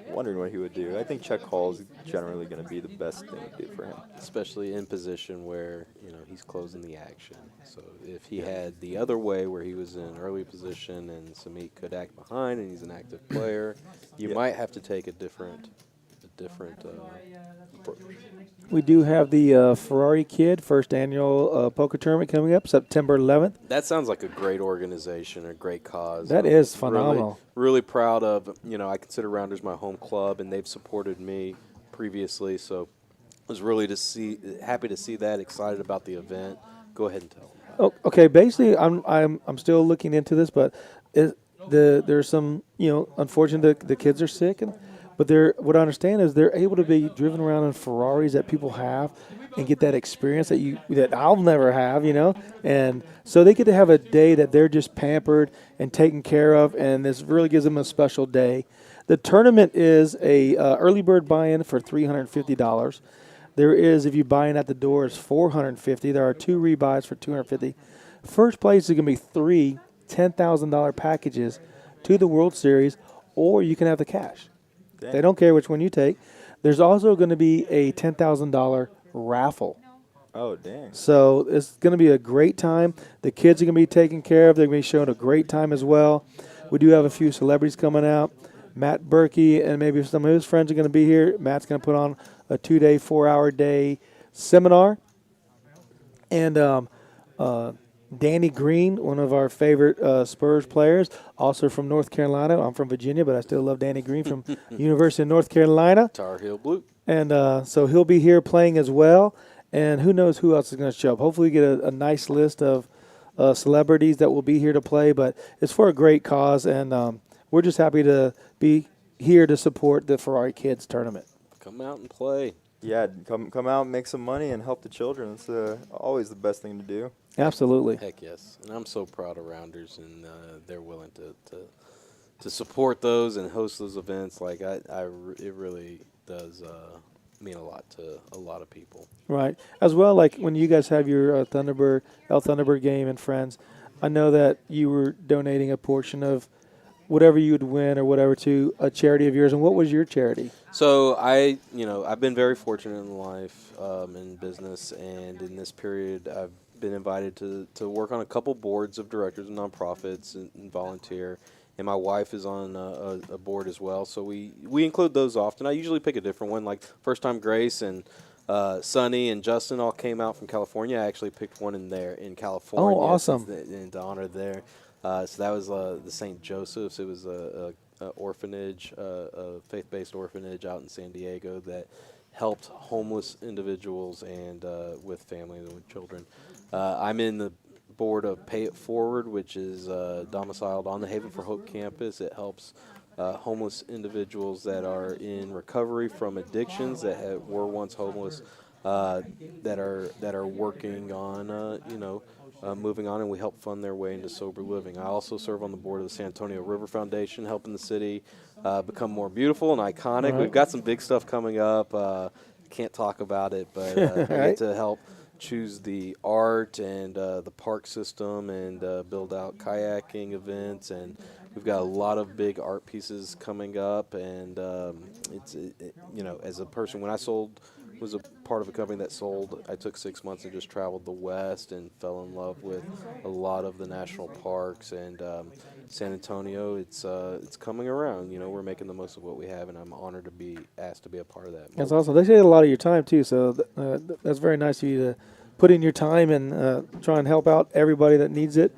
wondering what he would do. I think check call is generally going to be the best thing to do for him. Especially in position where, he's closing the action. So if he had the other way where he was in early position and Samit could act behind and he's an active player, you might have to take a different approach. We do have the Ferrari Kid first annual poker tournament coming up September 11th. That sounds like a great organization, a great cause. That is phenomenal. Really proud of, I consider Rounders my home club, and they've supported me previously, so I was really happy to see that, excited about the event. Go ahead and tell them. Oh, okay, basically, I'm still looking into this, but there's some unfortunate the kids are sick, but what I understand is they're able to be driven around in Ferraris that people have and get that experience that I'll never have, and so they get to have a day that they're just pampered and taken care of, and this really gives them a special day. The tournament is a early bird buy-in for $350. There is, if you buy in at the door, is $450. There are 2 rebuys for $250. First place is going to be 3 $10,000 packages to the World Series, or you can have the cash. Dang. They don't care which one you take. There's also going to be a $10,000 raffle. Oh, dang. So it's going to be a great time. The kids are going to be taken care of. They're going to be showing a great time as well. We do have a few celebrities coming out. Matt Berkey and maybe some of his friends are going to be here. Matt's going to put on a 2-day, 4-hour-day seminar. And Danny Green, one of our favorite Spurs players, also from North Carolina. I'm from Virginia, but I still love Danny Green from University of North Carolina. Tar Heel Blue. And so he'll be here playing as well. And who knows who else is going to show up. Hopefully we get a nice list of celebrities that will be here to play. But it's for a great cause, and we're just happy to be here to support the Ferrari Kids tournament. Come out and play. Yeah, come out, make some money, and help the children. It's always the best thing to do. Absolutely. Heck yes. And I'm so proud of Rounders, and they're willing to support those and host those events. Like, it really does mean a lot to a lot of people. Right. As well, like when you guys have your El Thunderbird game and friends, I know that you were donating a portion of whatever you would win or whatever to a charity of yours. And what was your charity? So I've been very fortunate in life, in business, and in this period I've been invited to work on a couple boards of directors of nonprofits and volunteer. And my wife is on a board as well, so we include those often. I usually pick a different one, like First Time Grace and Sonny and Justin all came out from California. I actually picked one in California. Oh, awesome. In to honor there. So that was the St. Joseph's. It was a orphanage, a faith-based orphanage out in San Diego that helped homeless individuals and with families and with children. I'm in the board of Pay It Forward, which is domiciled on the Haven for Hope campus. It helps homeless individuals that are in recovery from addictions that were once homeless, that are working on moving on, and we help fund their way into sober living. I also serve on the board of the San Antonio River Foundation, helping the city become more beautiful and iconic. Right. We've got some big stuff coming up. Can't talk about it, but I Right. get to help choose the art and the park system and build out kayaking events, and we've got a lot of big art pieces coming up. And as a person, when I was a part of a company that sold, I took 6 months and just traveled the West and fell in love with a lot of the national parks. And San Antonio, it's coming around. We're making the most of what we have, and I'm honored to be asked to be a part of that. That's awesome. They take a lot of your time too, so that's very nice of you to put in your time and try and help out everybody that needs it.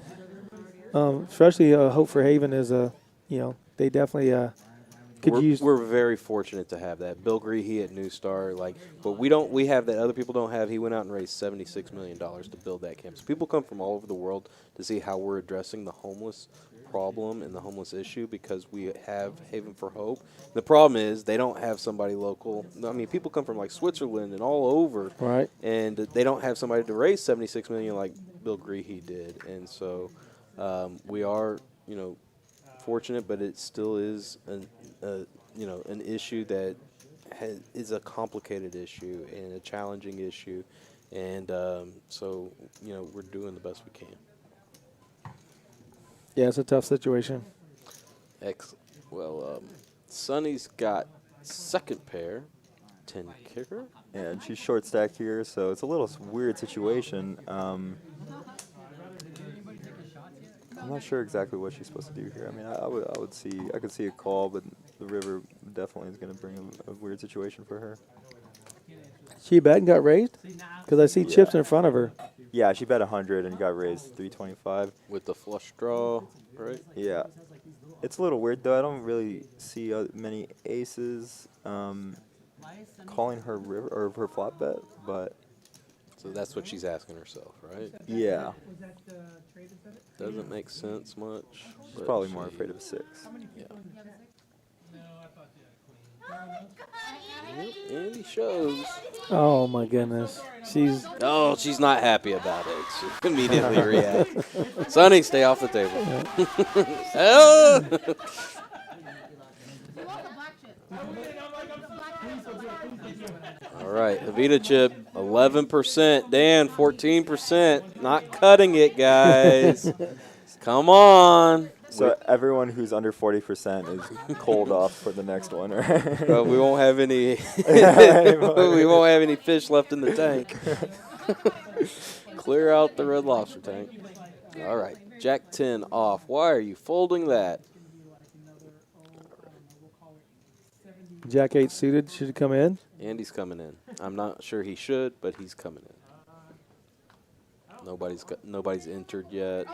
Especially Hope for Haven is they definitely could use. We're very fortunate to have that. Bill Greehey at New Star, but we have that other people don't have. He went out and raised $76 million to build that campus. People come from all over the world to see how we're addressing the homeless problem and the homeless issue, because we have Haven for Hope. The problem is they don't have somebody local. I mean, people come from Switzerland and all over, Right. and they don't have somebody to raise $76 million like Bill Greehey did. And so we are, fortunate, but it still is an issue that is a complicated issue and a challenging issue, and so we're doing the best we can. Yeah, it's a tough situation. Excellent. Well, Sonny's got second pair, 10 kicker. Yeah, and she's short stack here, so it's a little weird situation. I'm not sure exactly what she's supposed to do here. I mean, I could see a call, but the river definitely is going to bring a weird situation for her. She bet and got raised? Because I see chips in front of her. Yeah, she bet 100 and got raised 325 with the flush draw, right? Yeah, it's a little weird though. I don't really see many aces calling her river or her flop bet, but so that's what she's asking herself, right? Yeah. Doesn't make sense much. She's probably more afraid of a 6. Yeah. And he shows. Oh my goodness, she's not happy about it. She immediately reacts. Sonny, stay off the table. Oh! All right, Evita chip, 11%. Dan, 14%. Not cutting it, guys. Come on. So everyone who's under 40% is cold off for the next one, right? Well, we won't have any. We won't have any fish left in the tank. Clear out the Red Lobster tank. All right, Jack 10 off. Why are you folding that? Jack 8 suited. Should it come in? Andy's coming in. I'm not sure he should, but he's coming in. Nobody's entered yet.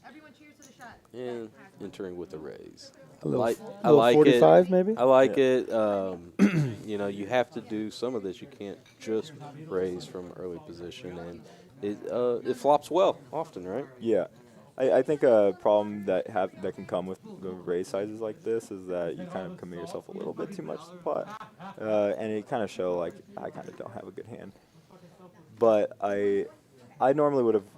Everyone cheers to the shot. And entering with a raise. A little, I like 45 it. maybe? I like it. You have to do some of this. You can't just raise from early position, and it flops well often, right? Yeah. I think a problem that can come with the raise sizes like this is that you kind of commit yourself a little bit too much to the pot, and it kind of show like I kind of don't have a good hand. But I normally would have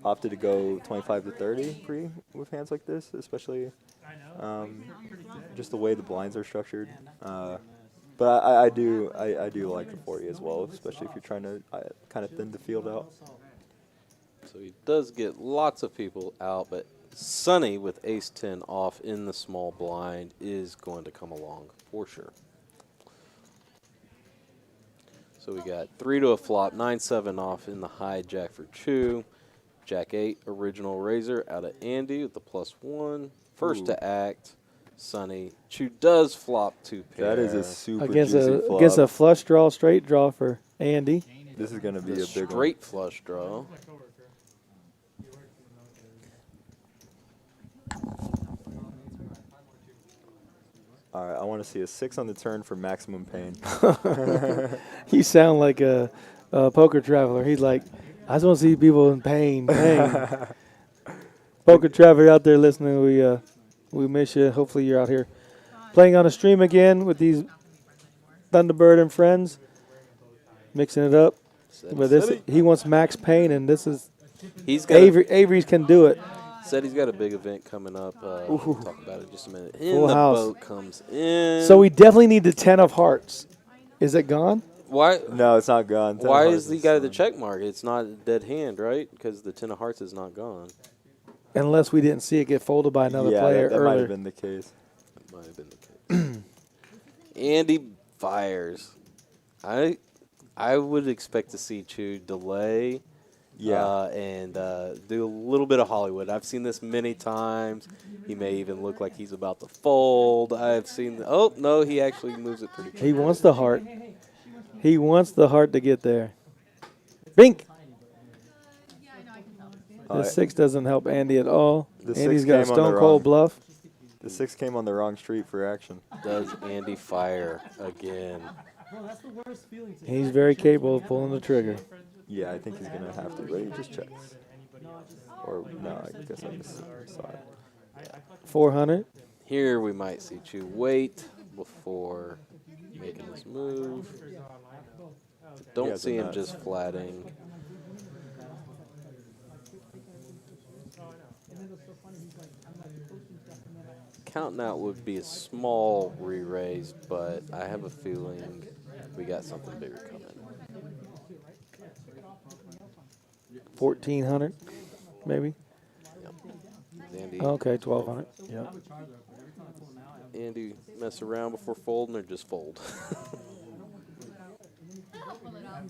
opted to go 25 to 30 pre with hands like this, especially just the way the blinds are structured. But I do like the 40 as well, especially if you're trying to kind of thin the field out. So he does get lots of people out, but Sonny with ace 10 off in the small blind is going to come along for sure. So we got 3 to a flop, 9-7 off in the high jack for Chu. Jack 8 original raiser out of Andy with the +1. First to act, Sonny. Chu does flop 2 pair. That is a super against juicy flop. Against a flush draw, straight draw for Andy. This is going to be a big one. Straight flush draw. All right, I want to see a 6 on the turn for maximum pain. You sound like a poker traveler. He's like, I just want to see people in pain. Poker traveler out there listening, we miss you. Hopefully you're out here playing on a stream again with these Thunderbird and friends, mixing it up, But this, he wants Max Payne, and this is He's got Avery's can do it. said he's got a big event coming up. We'll talk about it in just a minute. And Full the house. boat comes in. So we definitely need the 10 of hearts. Is it gone? Why? No, it's not gone. Ten of Why Hearts is he got the signed. check mark? It's not a dead hand, right? Because the 10 of hearts is not gone. Unless we didn't see it get folded by another Yeah, player that might earlier. have been the case. That might have been the case. Andy fires. I would expect to see Chu delay. Yeah. And do a little bit of Hollywood. I've seen this many times. He may even look like he's about to fold. I've seen. Oh no, he actually moves it pretty. He wants the heart. He wants the heart to get there. Bink. The 6 doesn't help Andy at all. The Andy's 6 got a came on the stone cold wrong- bluff. The 6 came on the wrong street for action. Does Andy fire again? He's very capable of pulling the trigger. Yeah, I think he's gonna have to, but he just checks. Or no, I guess I just saw it. 400. Here we might see Chu wait before making his move. Don't has see a him nut. just flatting. Counting out would be a small re-raise, but I have a feeling we got something bigger coming. 1,400, maybe. Andy, Okay, 1,200. Yeah. Andy mess around before folding or just fold?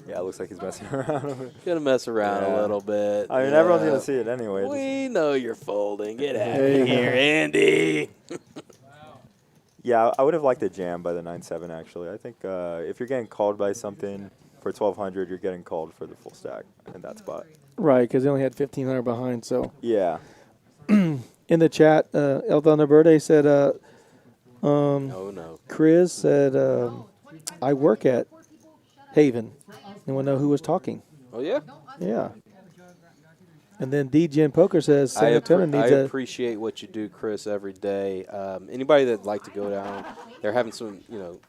Yeah, it looks like he's messing around. Gonna mess around a Yeah. little bit. I mean, everyone's Yeah. gonna see it anyway. We know you're folding. Get out Yeah. of here, Andy. Yeah, I would have liked a jam by the 9-7 actually. I think if you're getting called by something for 1,200, you're getting called for the full stack in that spot. Right, because they only had 1,500 behind. So Yeah. in the chat, El Thunderbird said, Oh no. Chris said, I work at Haven. Anyone know who was talking? Oh yeah. Yeah. And then DGen Poker says I San Antonio needs a. appreciate what you do, Chris, every day. Anybody that'd like to go down, they're having some,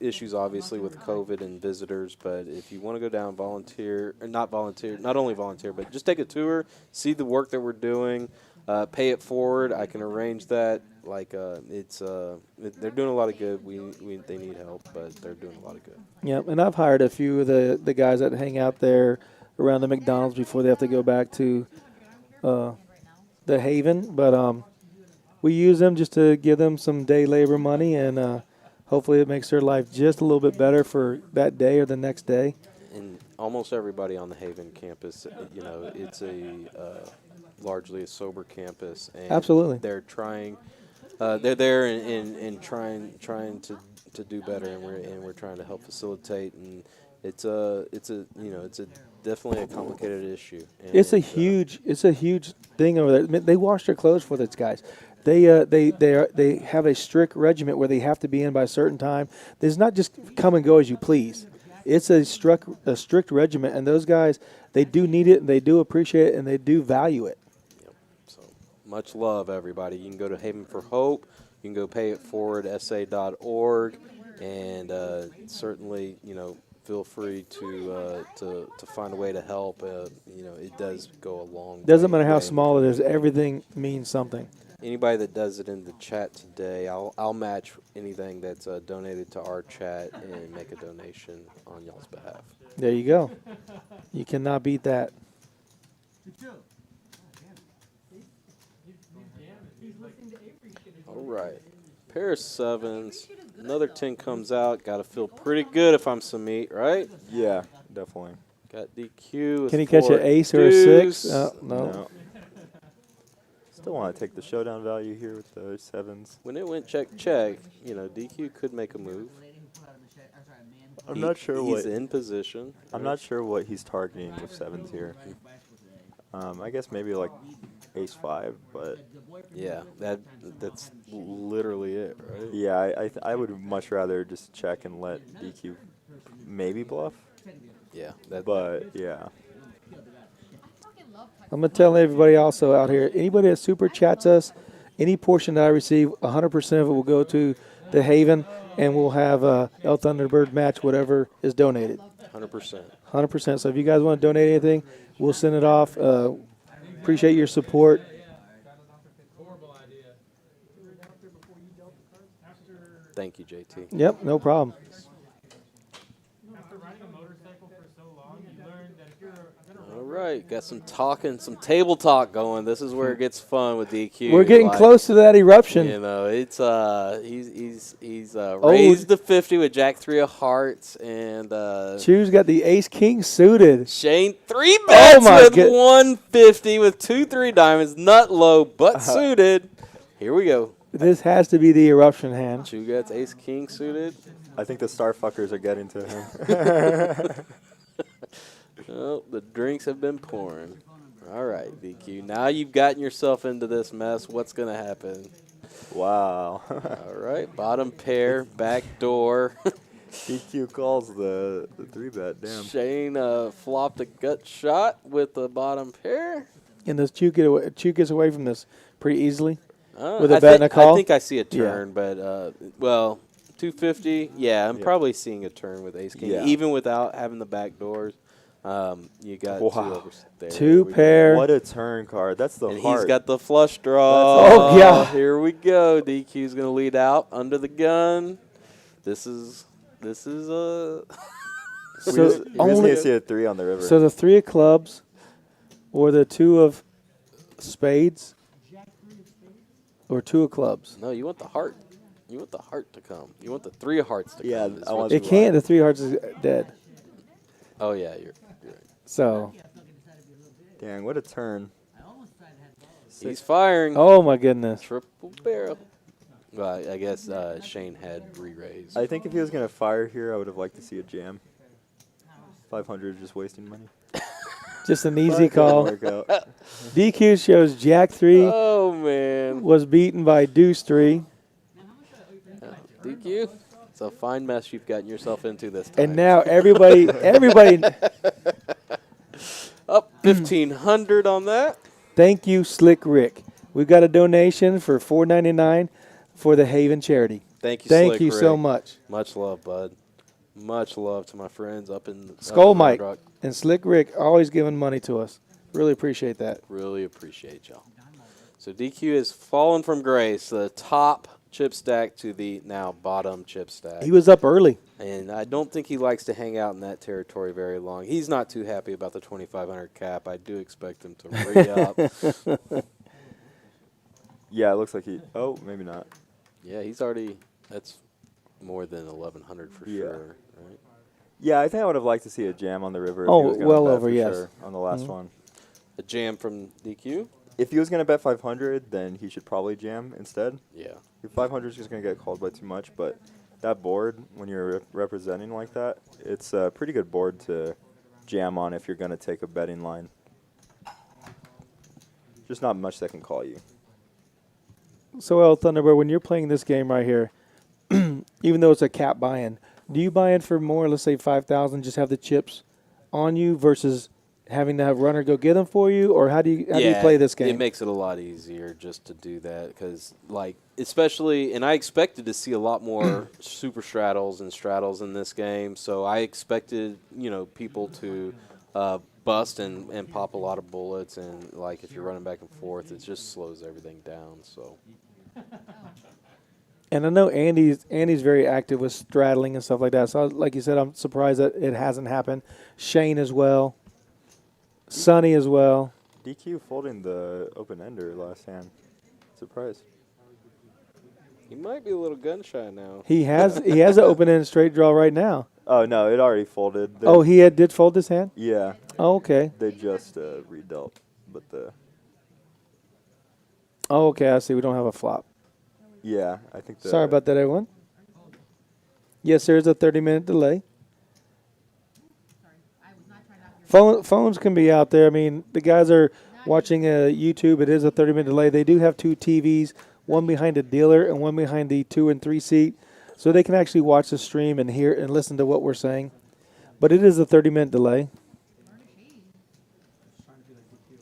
issues obviously with COVID and visitors. But if you want to go down, volunteer or not volunteer, not only volunteer, but just take a tour, see the work that we're doing, pay it forward. I can arrange that. Like they're doing a lot of good. They need help, but they're doing a lot of good. Yep, and I've hired a few of the guys that hang out there around the McDonald's before they have to go back to the Haven. But we use them just to give them some day labor money, and hopefully it makes their life just a little bit better for that day or the next day. And almost everybody on the Haven campus, it's largely a sober campus. And Absolutely. they're trying. They're there and trying to do better, and we're trying to help facilitate. And it's definitely a complicated issue. And It's a huge thing over there. They wash their clothes for these guys. They have a strict regiment where they have to be in by a certain time. There's not just come and go as you please. It's a strict regiment, and those guys, they do need it, and they do appreciate it, and they do value it. So much love, everybody. You can go to Haven for Hope. You can go pay it forward, sa.org, and certainly, feel free to find a way to help. It does go a long way. Doesn't matter how small it is. Everything means something. Anybody that does it in the chat today, I'll match anything that's donated to our chat and make a donation on y'all's behalf. There you go. You cannot beat that. All right. Pair of sevens. Another 10 comes out. Got to feel pretty good if I'm Samit, right? Yeah, definitely. Got DQ. with Can he catch an 4 ace or a deuce. 6? No. Still want to take the showdown value here with the sevens. When it went check, DQ could make a move. I'm not sure what He's in position. I'm not sure what he's targeting with sevens here. I guess maybe like ace 5, but Yeah, that's literally it, right? yeah, I would much rather just check and let DQ maybe bluff. Yeah, But yeah, I'm going to tell everybody also out here, anybody that super chats us, any portion that I receive, 100% of it will go to the Haven, and we'll have El Thunderbird match whatever is donated. 100%. 100%. So if you guys want to donate anything, we'll send it off. Appreciate your support. Thank you, JT. Yep, no problem. All right, got some talking, some table talk going. This is where it gets fun with DQ. We're getting Like, close to that eruption. You know, it's he's raised the 50 with Jack 3 of hearts, and Chew's got the ace king suited. Shane 3 bets my with good- 150 with 2-3 diamonds, nut low but suited. Here we go. This has to be the eruption hand. Chew gets ace king suited. I think the star fuckers are getting to him. Oh, the drinks have been pouring. All right, DQ. Now you've gotten yourself into this mess. What's going to happen? Wow. All right, bottom pair, back door. DQ calls the 3-bet. Damn. Shane flopped a gut shot with the bottom pair. And does Chew get away? Chew gets away from this pretty easily with a I bet and a call. I think I see a turn, but, well, 250. Yeah, I'm probably seeing a turn with ace king, even without having the back doors. You got two over there. Two pair. What a turn card. That's the And heart. he's got the flush draw. Oh, yeah. Here we go. DQ's going to lead out under the gun. This is we So just only need to see a 3 on the river. so the 3 of clubs or the 2 of spades or 2 of clubs. No, you want the heart. You want the heart to come. You want the 3 of hearts to Yeah, come. I want It can't. The 3 of hearts is dead. Oh, yeah, you're right. So, Dang, what a turn. He's firing. oh my goodness. Triple barrel. Well, I guess Shane had re-raised. I think if he was going to fire here, I would have liked to see a jam. 500 just wasting money. Just an But easy it didn't call. work out. DQ shows Jack 3 Oh, man. was beaten by Deuce 3. DQ. It's a fine mess you've gotten yourself into this time. And now everybody Up 1,500 on that. thank you, Slick Rick. We've got a donation for $4.99 for the Haven charity. Thank you, Thank Slick you so Rick. much. Much love, bud. Much love to my friends up in Skull up in Mike Round Rock. and Slick Rick always giving money to us. Really appreciate that. Really appreciate y'all. So DQ has fallen from grace, the top chip stack to the now bottom chip stack. He was up early. And I don't think he likes to hang out in that territory very long. He's not too happy about the 2,500 cap. I do expect him to re-up. Yeah, it looks like he... Oh, maybe not. Yeah, he's already... That's more than 1,100 for Yeah. sure, right? Yeah, I think I would have liked to see a jam on the river. If Oh, he was gonna well bet over, for yes. sure on the last one. A jam from DQ? If he was going to bet 500, then he should probably jam instead. Yeah. If 500 is just going to get called by too much, but that board, when you're representing like that, it's a pretty good board to jam on if you're going to take a betting line. Just not much that can call you. So, Thunderbird, when you're playing this game right here, even though it's a cap buy-in, do you buy in for more, let's say 5,000, just have the chips on you versus having to have runner go get them for you, or how do you play this game? It makes it a lot easier just to do that because, like, especially, and I expected to see a lot more super straddles and straddles in this game, so I expected, people to bust and pop a lot of bullets, and, like, if you're running back and forth, it just slows everything down, so. And I know Andy's very active with straddling and stuff like that. So, like you said, I'm surprised that it hasn't happened. Shane as well. Sonny as well. DQ folding the open-ender last hand. Surprise. He might be a little gun shy now. He has an open end straight draw right now. Oh, no, it already folded. He did fold his hand? Yeah. Oh, okay. They just redealt. But Oh, okay, I see. We don't have a flop. yeah, I think Sorry about that, everyone. Yes, there is a 30-minute delay. Phones can be out there. I mean, the guys are watching YouTube. It is a 30-minute delay. They do have 2 TVs, one behind the dealer and one behind the 2 and 3 seat, so they can actually watch the stream and hear and listen to what we're saying. But it is a 30-minute delay.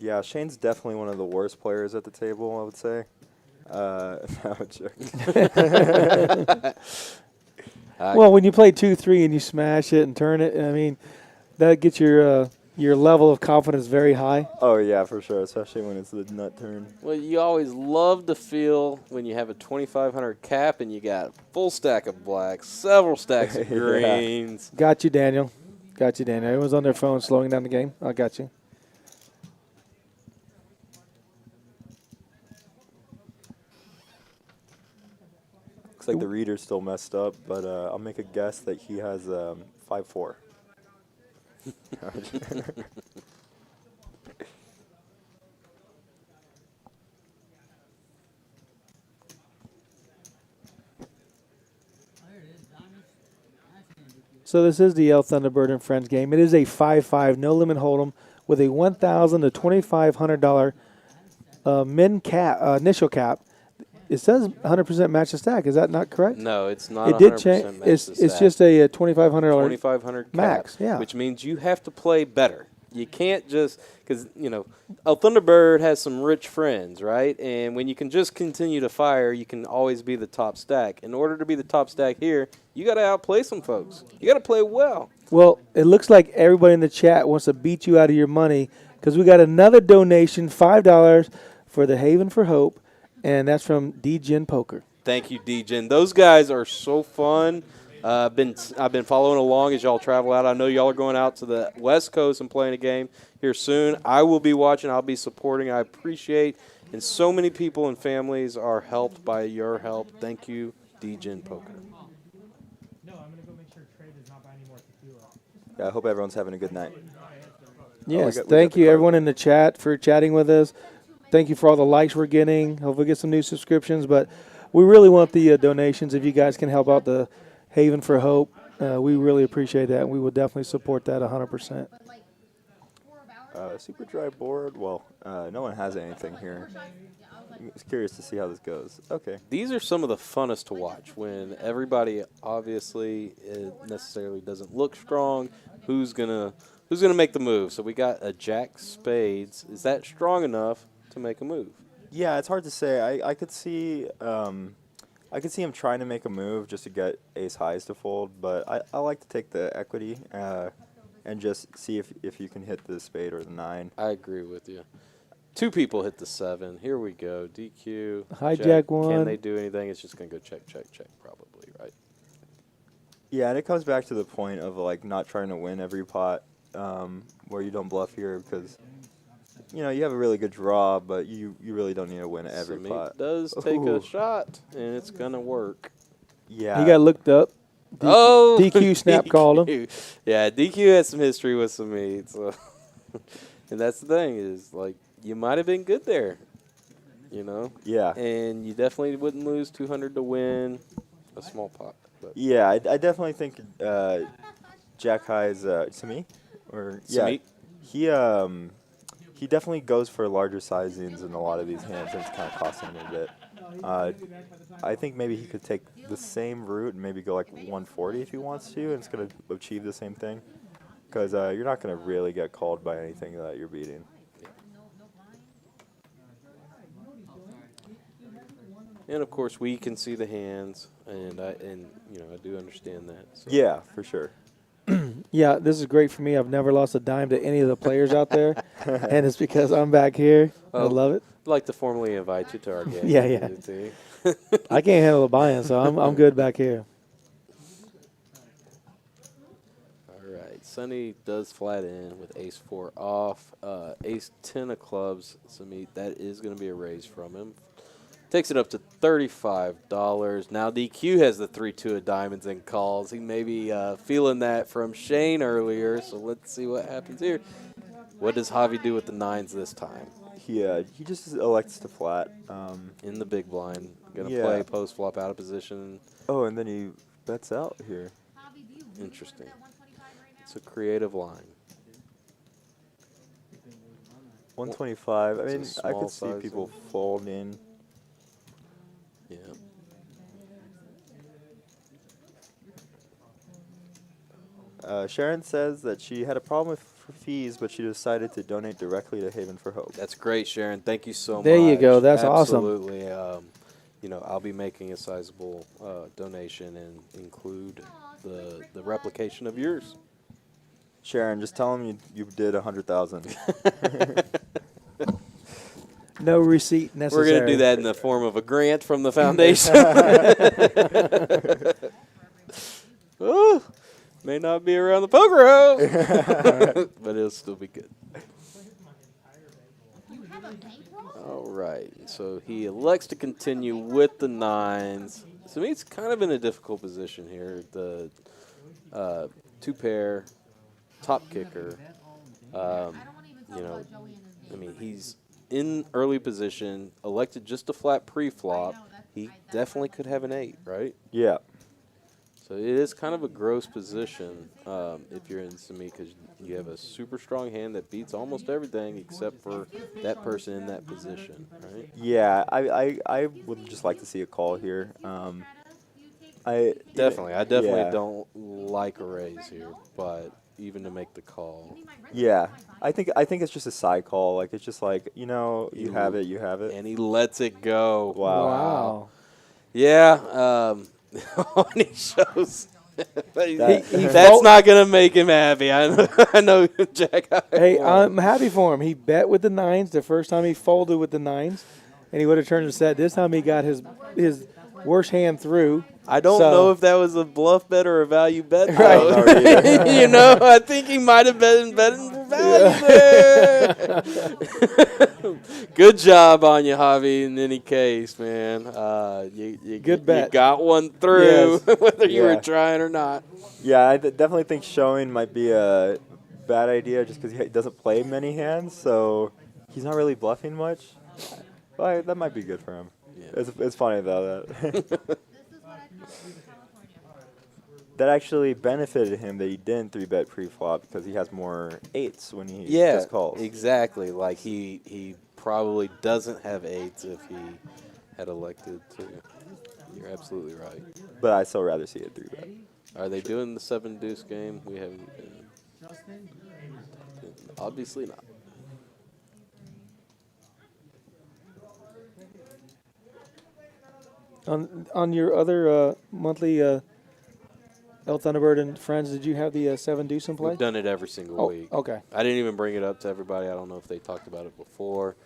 Yeah, Shane's definitely one of the worst players at the table, I would say. No, joke. Well, when you play 2-3 and you smash it and turn it, I mean, that gets your level of confidence very high. Oh yeah, for sure, especially when it's the nut turn. Well, you always love to feel when you have a 2,500 cap and you got a full stack of blacks, several stacks of Yeah. greens. Got you, Daniel. Got you, Daniel. Everyone's on their phone slowing down the game. I got you. Looks like the reader's still messed up, but I'll make a guess that he has 5-4. So this is the El Thunderbird and Friends game. It is a 5-5 no limit hold'em with a $1,000 to $2,500 min cap initial cap. It says 100% match the stack. Is that not correct? No, it's not. It did 100% change. match It's the stack. just a $2,500 2,500 cap, max. Yeah. which means you have to play better. You can't just because a Thunderbird has some rich friends, right? And when you can just continue to fire, you can always be the top stack. In order to be the top stack here, you got to outplay some folks. You got to play well. Well, it looks like everybody in the chat wants to beat you out of your money because we got another donation, $5 for the Haven for Hope, and that's from D-Gen Poker. Thank you, D-Gen. Those guys are so fun. I've been following along as y'all travel out. I know y'all are going out to the West Coast and playing a game here soon. I will be watching. I'll be supporting. I appreciate, and so many people and families are helped by your help. Thank you, D-Gen Poker. Yeah, I hope everyone's having a good night. Yes, we got thank the you, card. everyone in the chat, for chatting with us. Thank you for all the likes we're getting. Hope we get some new subscriptions, but we really want the donations. If you guys can help out the Haven for Hope, we really appreciate that, and we will definitely support that 100%. Super dry board. Well, no one has anything here. I'm just curious to see how this goes. Okay. These are some of the funnest to watch when everybody obviously necessarily doesn't look strong. Who's gonna make the move? So we got a Jack Spades. Is that strong enough to make a move? Yeah, it's hard to say. I could see him trying to make a move just to get ace highs to fold, but I like to take the equity and just see if you can hit the spade or the 9. I agree with you. 2 people hit the 7. Here we go. DQ. Hijack 1. Can they do anything? It's just going to go check, check, check probably, right? Yeah, and it comes back to the point of like not trying to win every pot where you don't bluff here because you have a really good draw, but you really don't need to win every Samit pot. does take Ooh. a shot, and it's going to work. Yeah. He got looked up. DQ snap called him. Yeah, DQ has some history with Samit. So. And that's the thing is, like, you might have been good there, Yeah. And you definitely wouldn't lose 200 to win a small pot. But Yeah, I definitely think Jack High's to me, or Samit? yeah, he definitely goes for larger sizings in a lot of these hands, and it's kind of costing him a bit. I think maybe he could take the same route and maybe go like 140 if he wants to, and it's going to achieve the same thing. Because you're not going to really get called by anything that you're beating. And of course, we can see the hands, and I do understand that. So. Yeah, for sure. Yeah, this is great for me. I've never lost a dime to any of the players out there, and it's because I'm back here. I love it. I'd like to formally invite you to our game. Yeah. I can't handle the buy-in, so I'm good back here. All right, Sonny does flat in with ace 4 off. Ace 10 of clubs, Samit, that is going to be a raise from him. Takes it up to $35. Now DQ has the 3-2 of diamonds and calls. He may be feeling that from Shane earlier, so let's see what happens here. What does Javi do with the 9s this time? He just elects to flat. In the big blind. Going to Yeah. play post-flop out of position. Oh, and then he bets out here. Interesting. It's a creative line. 125. I It's a mean, I small could see size people of- fold in. Yeah. Sharon says that she had a problem with fees, but she decided to donate directly to Haven for Hope. That's great, Sharon. Thank you so much. There you go. That's awesome. Absolutely. I'll be making a sizable donation and include the replication of yours. Sharon, just tell him you did 100,000. No receipt necessary. We're going to do that in the form of a grant from the foundation. Ooh, may not be around the poker house, but it'll still be good. All right, so he elects to continue with the nines. So he's kind of in a difficult position here. The two-pair top kicker. He's in early position, elected just a flat pre-flop. He definitely could have an 8, right? Yeah. So it is kind of a gross position if you're in Semi, because you have a super strong hand that beats almost everything except for that person in that position, right? Yeah, I would just like to see a call here. I definitely yeah. don't like a raise here, but even to make the call. Yeah, I think it's just a side call. Like, it's just like, you have it, And he lets it go. Wow. Yeah, when he shows. He That's not going to make him happy. I know Jack. Hey, I'm happy for him. He bet with the nines the first time he folded with the nines, and he would have turned and said this time he got his worst hand through. I don't know if that was a bluff bet or a value bet. Right. I think he might have been betting for value there. Good job on you, Javi, in any case, man. Good bet. You got one through, Yes. whether you were trying or not. Yeah, I definitely think showing might be a bad idea just because he doesn't play many hands, so he's not really bluffing much. But that might be good for him. Yeah. It's funny, though, that that actually benefited him that he didn't 3-bet pre-flop because he has more 8s when he just calls. Exactly. Like, he probably doesn't have 8s if he had elected to. You're absolutely right. But I'd still rather see it 3-bet. Are they doing the 7-deuce game? We haven't been. Obviously not. On your other monthly El Thunderbird and Friends, did you have the 7 deuce in play? We've done it every single week. Okay. I didn't even bring it up to everybody. I don't know if they talked about it before.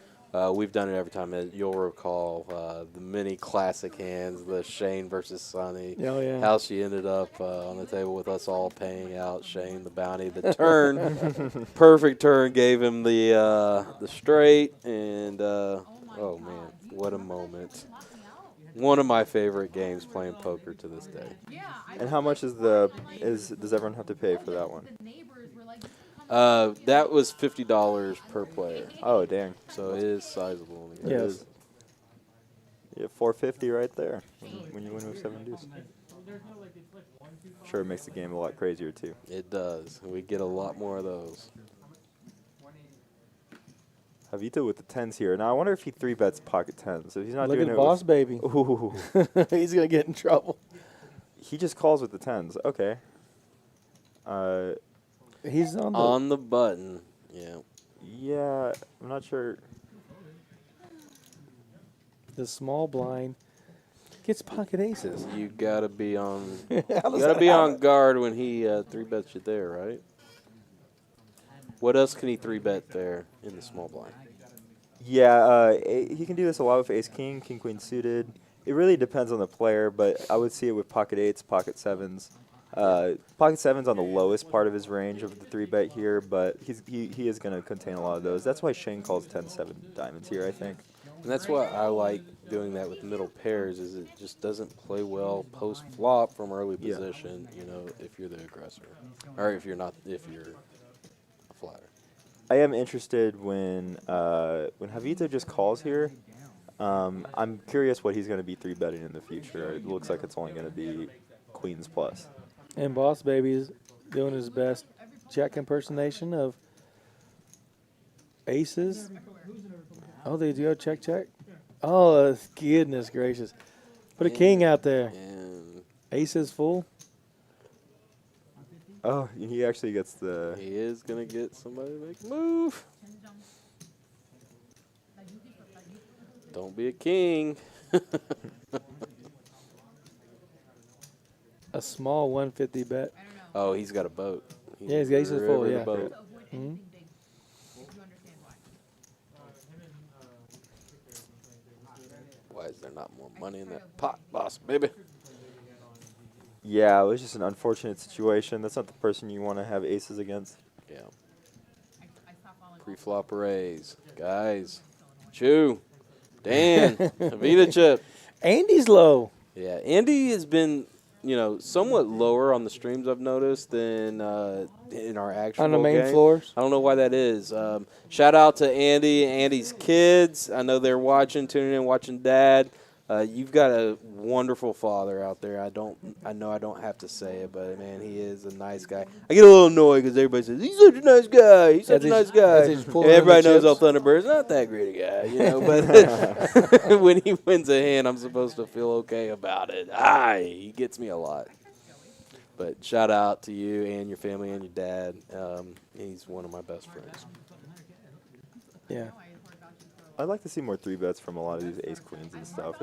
We've done it every time. You'll recall the many classic hands, the Shane versus Sonny. Oh, yeah. How she ended up on the table with us all paying out Shane the bounty. The turn, perfect turn, gave him the straight. And, oh, man, what a moment. One of my favorite games playing poker to this day. And how much does everyone have to pay for that one? That was $50 per player. Oh, dang. So it is sizable. Yes. It is. Yeah, $450 right there when you win with 7 deuce. Sure, it makes the game a lot crazier too. It does. We get a lot more of those. Javito with the 10s here. Now I wonder if he 3-bets pocket 10s. So he's not Look doing at it. Boss Baby. Ooh. He's gonna get in trouble. He just calls with the 10s. Okay. He's on the button. Yeah. Yeah, I'm not sure. the small blind. Gets pocket aces. You gotta be on. How You does gotta that be happen? on guard when he 3-bets you there, right? What else can he 3-bet there in the small blind? Yeah, he can do this a lot with ace king, king queen suited. It really depends on the player, but I would see it with pocket 8s, pocket 7s. Pocket 7's on the lowest part of his range of the 3-bet here, but he is going to contain a lot of those. That's why Shane calls 10-7 diamonds here, I think. And that's why I like doing that with middle pairs. Is it just doesn't play well post flop from early position. You know, if you're the aggressor, or if you're a flatter. I am interested when Javito just calls here. I'm curious what he's going to be 3-betting in the future. It looks like it's only going to be queens plus. And Boss Baby is doing his best check impersonation of aces. Oh, they do check. Oh, goodness gracious. Put a king out there. And Aces full. Oh, he actually gets the... he is gonna get somebody to make a move. Don't be a king. A small 150 bet. Oh, he's got a boat. Yeah, he's got aces full, river to yeah. boat. Mhm. Why is there not more money in that pot, boss, baby? Yeah, it was just an unfortunate situation. That's not the person you want to have aces against. Yeah. Pre-flop raise. Guys. Chew. Dan. Avita chip. Andy's low. Yeah, Andy has been, somewhat lower on the streams I've noticed than in our actual On the main game. floors? I don't know why that is. Shout out to Andy, Andy's kids. I know they're watching, tuning in, watching Dad. You've got a wonderful father out there. I know I don't have to say it, but man, he is a nice guy. I get a little annoyed because everybody says he's such a nice guy. He's such a nice guy. as he's And pulling in the everybody knows chips. El Thunderbird's not that great a guy, But when he wins a hand, I'm supposed to feel okay about it. He gets me a lot. But shout out to you and your family and your dad. He's one of my best friends. Yeah. I'd like to see more 3-bets from a lot of these ace queens and stuff.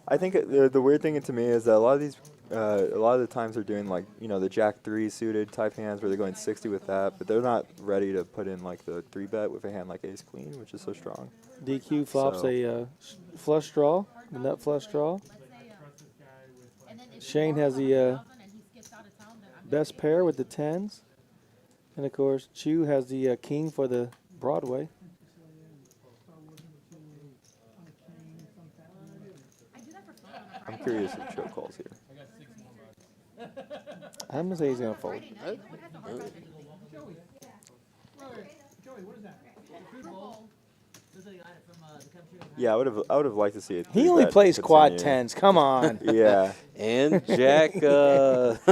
I think the weird thing to me is that a lot of the times they're doing like the Jack 3 suited type hands where they're going 60 with that, but they're not ready to put in like the 3-bet with a hand like ace queen, which is so strong. DQ flops So- a flush draw, the nut flush draw. Shane has the best pair with the 10s. And of course, Chu has the king for the Broadway. I'm curious if Joe calls here. I'm going to say he's going to fold. Yeah, I would have liked to see it. He only plays quad 10s. Come on. Yeah, And Jack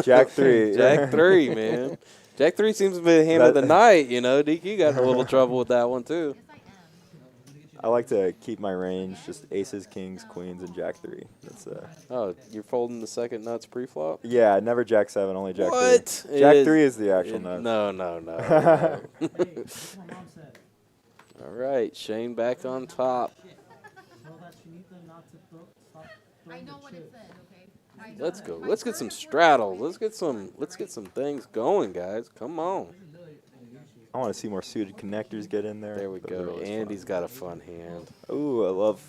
Jack 3. Jack 3, man. Jack 3 seems to be the hand of the night, DQ got in a little trouble with that one, too. I like to keep my range just aces, kings, queens, and Jack 3. That's Oh, you're folding the second nuts pre-flop? yeah, never Jack 7, only Jack 3. What? Jack 3 is the actual nut. No. All right, Shane back on top. I know what it said, okay? Let's go. Let's get some straddles. Let's get some things going, guys. Come on. I want to see more suited connectors get in there. There we Those are go. always Andy's got a fun hand. fun. Ooh, I love.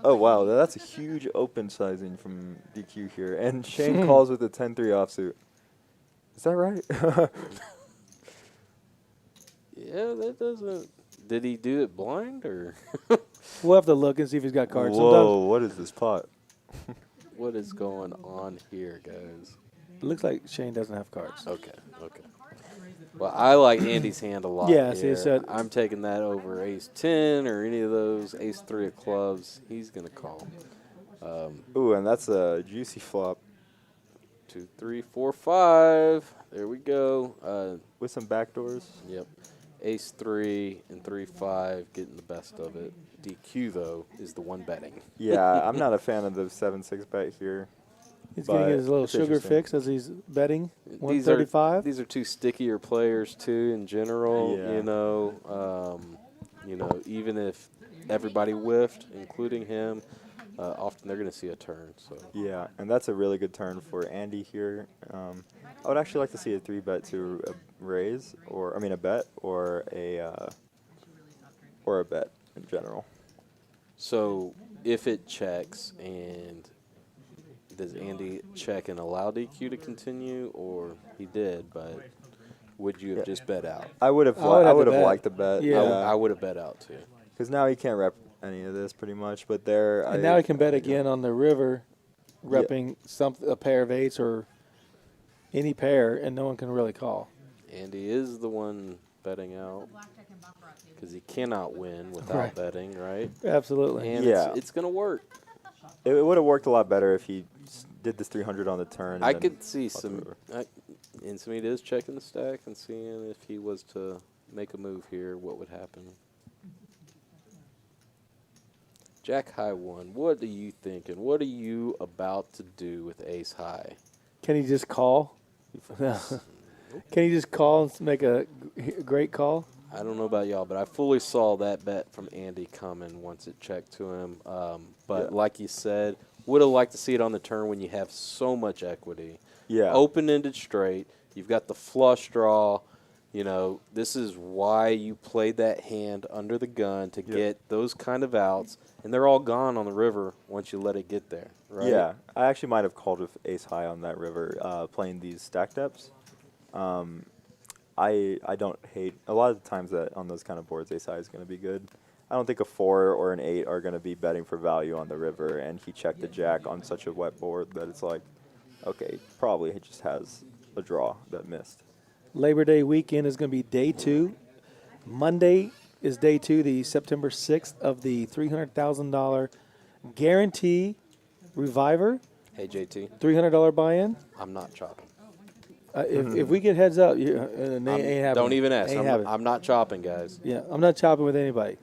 Oh wow, that's a huge open sizing from DQ here, and Shane calls with a 10-3 offsuit. Is that right? Yeah, that doesn't. Did he do it blind or We'll have to look and see if he's got cards. Whoa, what is this pot? what is going on here, guys? Sometimes it looks like Shane doesn't have cards. Okay. Well, I like Andy's hand a lot. Yeah, see, here. it said- I'm taking that over ace 10 or any of those ace 3 of clubs. He's gonna call. Ooh, and that's a juicy flop 2, 3, 4, 5. There we go. with some backdoors. Yep. Ace 3 and 3, 5 getting the best of it. DQ though is the one betting. Yeah, I'm not a fan of the 7-6 bet here. He's But getting his little it's sugar interesting. fix as he's betting. These 135. are two stickier players too in general. Yeah. Even if everybody whiffed, including him, often they're going to see a turn. So Yeah, and that's a really good turn for Andy here. I would actually like to see a 3-bet to a raise, a bet, or a bet in general. So if it checks, and does Andy check and allow DQ to continue, or he did, but would you have just bet out? I would have I would have bet. liked to bet. Yeah. I would have bet out too. Because now he can't rep any of this pretty much, but there. And now he can bet again on the river, repping a pair of eights or any pair, and no one can really call. Andy is the one betting out because he cannot win without Right. betting, right? Absolutely. And Yeah. it's going to work. It would have worked a lot better if he did this 300 on the turn. and I then could see fought the some. river. Intimate is checking the stack and seeing if he was to make a move here, what would happen. Jack high 1. What are you thinking? What are you about to do with ace high? Can he just call? Can he just call and make a great call? I don't know about y'all, but I fully saw that bet from Andy coming once it checked to him. But like you said, would have liked to see it on the turn when you have so much equity. Yeah. Open-ended straight. You've got the flush draw. You know, this is why you played that hand under the gun to get those kind of outs, and they're all gone on the river once you let it get there, right? Yeah, I actually might have called with ace high on that river, playing these stack depths. I don't hate a lot of the times that on those kind of boards ace high is going to be good. I don't think a 4 or an 8 are going to be betting for value on the river, and he checked the jack on such a wet board that it's like, okay, probably he just has a draw that missed. Labor Day weekend is going to be day 2. Monday is day 2, the September 6th of the $300,000 guarantee reviver. Hey, JT, $300 buy-in. I'm not chopping. If we get heads up, you, ain't happening. Don't even ask. Ain't I'm happening. I'm not chopping, guys. Yeah, I'm not chopping with anybody.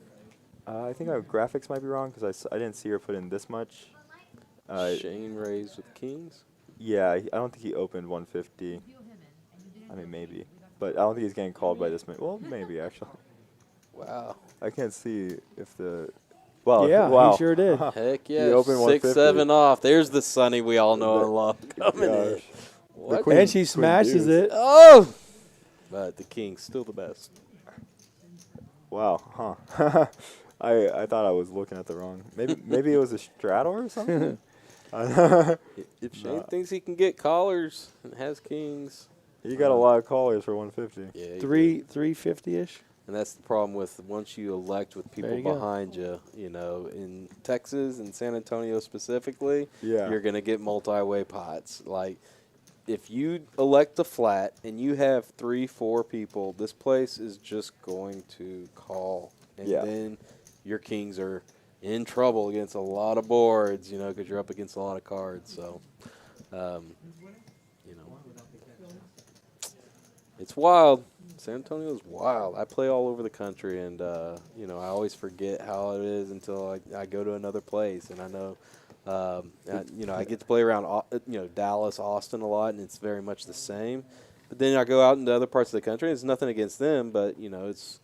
I think our graphics might be wrong because I didn't see her put in this much. Shane raised with kings. Yeah, I don't think he opened 150. I mean, maybe. But I don't think he's getting called by this many. Well, maybe, actually. Wow. I can't see if the... Well, Yeah, wow. he sure did. Heck yeah. opened 6, 150. 7 off. There's the Sonny we all know and love coming in. Gosh. What? queen- And she queen smashes deuce. it. Oh! But the king's still the best. Wow, huh. I thought I was looking at the wrong... Maybe it was a straddle or something? If Shane thinks he can get callers and has kings, You got a lot of callers for 150. yeah, he Three did. 350-ish. And that's the problem with once you elect with people you go. behind you, you know, in Texas and San Antonio specifically, Yeah. you're going to get multi-way pots. Like, if you elect a flat and you have 3, 4 people, this place is just going to call. And Yeah. then your kings are in trouble against a lot of boards, you know, because you're up against a lot of cards. So, you know, it's wild. San Antonio's wild. I play all over the country, and, you know, I always forget how it is until I go to another place. And I know, you know, I get to play around, you know, Dallas, Austin a lot, and it's very much the same. But then I go out into other parts of the country. It's nothing against them, but, you know, it's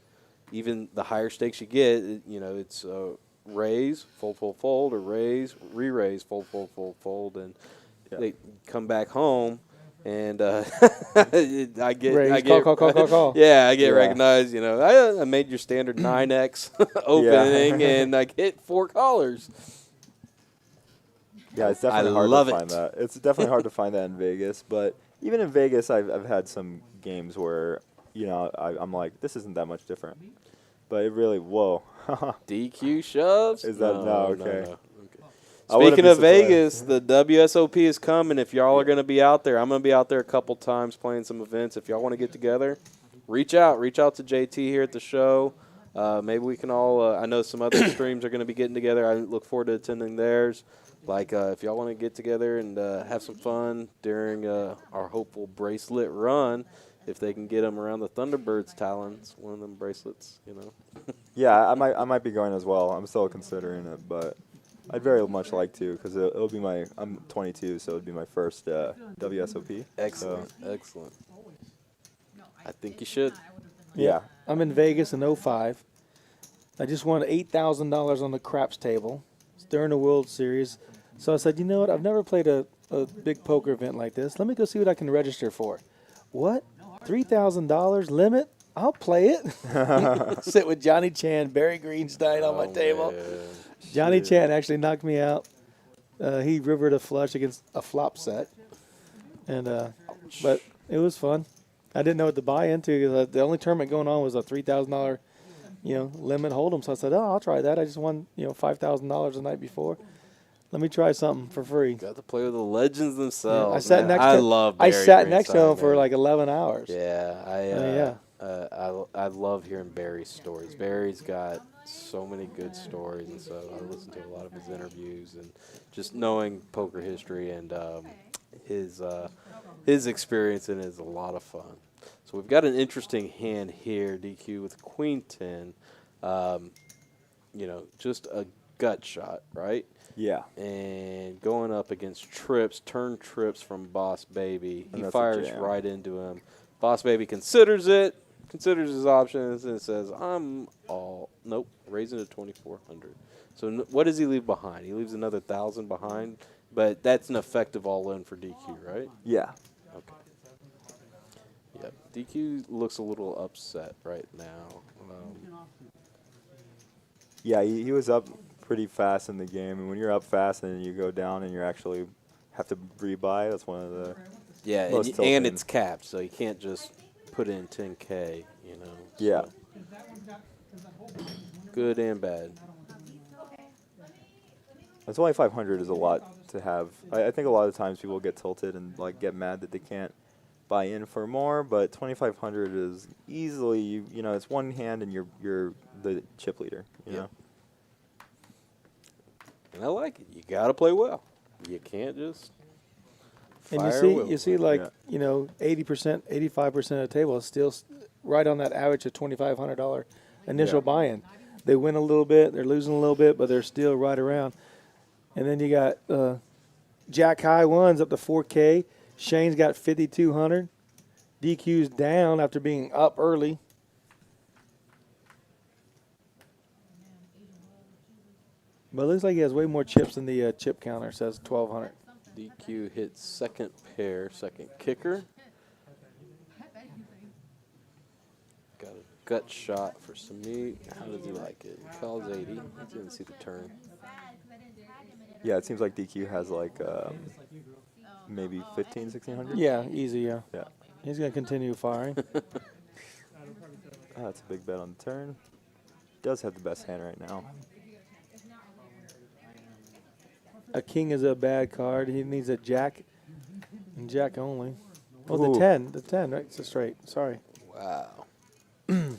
even the higher stakes you get, you know, it's raise, fold, fold, fold, or raise, re-raise, fold, fold, fold, fold. And they come back home. And I get, Raise, call. Yeah, I get recognized. You know, I made your standard 9x opening, and I get 4 callers. Yeah, it's definitely hard love to it. find that. It's definitely hard to find that in Vegas. But even in Vegas, I've had some games where, you know, I'm like, this isn't that much different. But it really, whoa. DQ shoves. Is that no? Okay. I wouldn't Speaking be of surprised. Vegas, the WSOP is coming. If y'all are going to be out there, I'm going to be out there a couple times playing some events. If y'all want to get together, reach out to JT here at the show. Maybe we can all. I know some other streams are going to be getting together. I look forward to attending theirs. Like if y'all want to get together and have some fun during our hopeful bracelet run, if they can get them around the Thunderbird's talons, one of them bracelets, you know. Yeah, I might be going as well. I'm still considering it, but I'd very much like to because it'll be my. I'm 22, so it'd be my first WSOP. Excellent, excellent. I think you should. Yeah. I'm in Vegas in 05. I just won $8,000 on the craps table. It's during the World Series. So I said, you know what? I've never played a big poker event like this. Let me go see what I can register for. What? $3,000 limit? I'll play it. Sit with Johnny Chan, Barry Greenstein on my table. Man. Johnny Chan actually knocked me out. He rivered a flush against a flop set. And but it was fun. I didn't know what to buy into. 'Cause the only tournament going on was a $3,000, you know, limit hold'em. So I said, oh, I'll try that. I just won, you know, $5,000 the night before. Let me try something for free. Got to play with the legends themselves. I sat next. I to, love. I Barry sat next to him Greenstein, for man. like 11 hours. Yeah, I love hearing Barry's stories. Barry's got so many good stories, and so I listen to a lot of his interviews and just knowing poker history and his experience in it is a lot of fun. So we've got an interesting hand here, DQ, with Queen 10. You know, just a gut shot, right? Yeah. And going up against turn trips from Boss Baby. And He that's a fires jam. right into him. Boss Baby considers his options, and says, nope, raising to 2,400. So what does he leave behind? He leaves another 1,000 behind, but that's an effective all-in for DQ, right? Yeah. Okay. Yep. DQ looks a little upset right now. Yeah, he was up pretty fast in the game, and when you're up fast and you go down and you actually have to rebuy, that's one of the Yeah, most and tilting. it's capped, so you can't just put in 10K, you know. Yeah. So. Good and bad. That's why 500 is a lot to have. I think a lot of times people get tilted and like get mad that they can't buy in for more, but 2,500 is easily you know it's one hand and you're the chip leader. You know. And I like it. You got to play well. You can't just. And fire you see, like, Yeah. 80%, 85% of the table is still right on that average of $2,500 initial Yeah. buy-in. They win a little bit, they're losing a little bit, but they're still right around. And then you got Jack High ones up to 4K. Shane's got 5,200. DQ's down after being up early. But it looks like he has way more chips than the chip counter says 1,200. DQ hits second pair, second kicker. Got a gut shot for Samit. How does he like it? He calls 80. He didn't see the turn. Yeah, it seems like DQ has like maybe 1,500, 1,600. Yeah, easy, yeah. Yeah. He's going to continue firing. That's a big bet on the turn. Does have the best hand right now. A king is a bad card. He needs a jack and jack only. Oh, the Ooh. 10, right? It's a straight. Sorry. Wow. And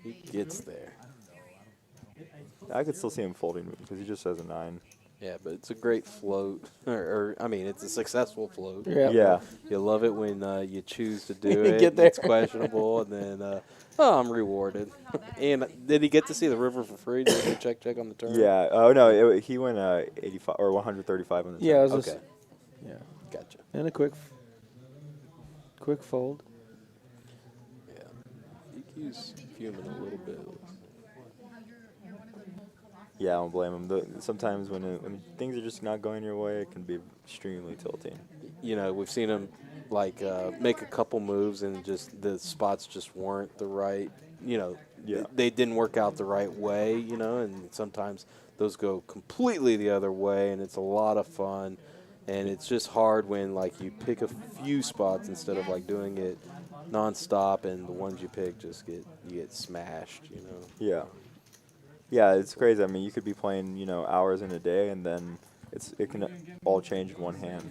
he gets there. I could still see him folding because he just has a 9. Yeah, but it's a great float. Or I mean, it's a successful float. Yeah. Yeah. You love it when you choose to do You it. get there. It's questionable, and then, I'm rewarded. And did he get to see the river for free? Did he check on the turn? Yeah. Oh no, he went 85 or 135 on the turn. Yeah, it was Okay. just, yeah. Gotcha. And a quick fold. Yeah. DQ's fuming a little bit. Yeah, I don't blame him. Sometimes when things are just not going your way, it can be extremely tilting. You know, we've seen him make a couple moves and just the spots just weren't the right. You know, Yeah. they didn't work out the right way. You know, and sometimes those go completely the other way, and it's a lot of fun. And it's just hard when you pick a few spots instead of doing it nonstop, and the ones you pick just you get smashed. You know. Yeah. Yeah, it's crazy. I mean, you could be playing, hours in a day, and then it can all change in one hand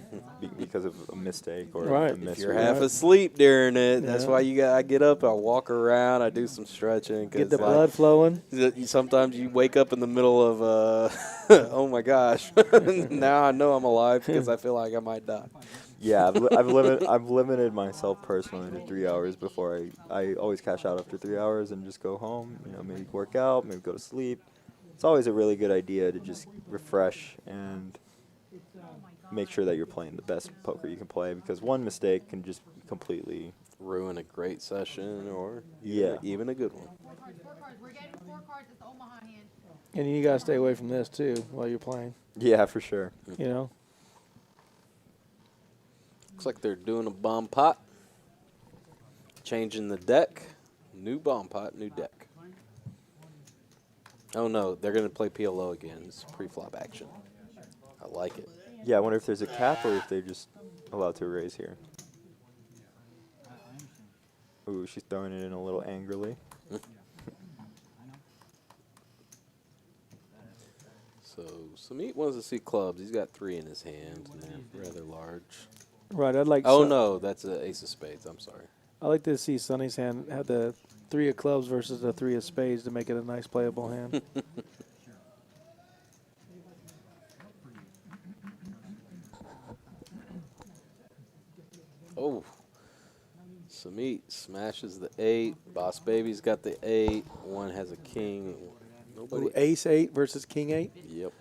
because of a mistake or Right. a If miss. If you're half asleep during it, that's why I get up, I walk around, I do some stretching. Get the blood flowing. Sometimes you wake up in the middle of, oh my gosh, now I know I'm alive because I feel like I might die. Yeah, I've limited myself personally to 3 hours before I always cash out after 3 hours and just go home. Maybe work out, maybe go to sleep. It's always a really good idea to just refresh and make sure that you're playing the best poker you can play, because one mistake can just completely Ruin a great session or Yeah. even a good one. 4 cards. We're getting 4 cards. It's the Omaha hand. And you got to stay away from this, too, while you're playing. Yeah, for sure. You know? Looks like they're doing a bomb pot. Changing the deck. New bomb pot, new deck. Oh no, they're going to play PLO again. It's pre-flop action. I like it. Yeah, I wonder if there's a cap or if they're just allowed to raise here. Ooh, she's throwing it in a little angrily. So Samit wants to see clubs. He's got 3 in his hand, and they're rather large. Right, I'd like Oh no, that's an ace of spades. I'm sorry. I like to see Sonny's hand have the 3 of clubs versus the 3 of spades to make it a nice playable hand. Oh, Samit smashes the 8. Boss Baby's got the 8. One has a king. Nobody. Ooh, ace 8 versus king 8. Yep.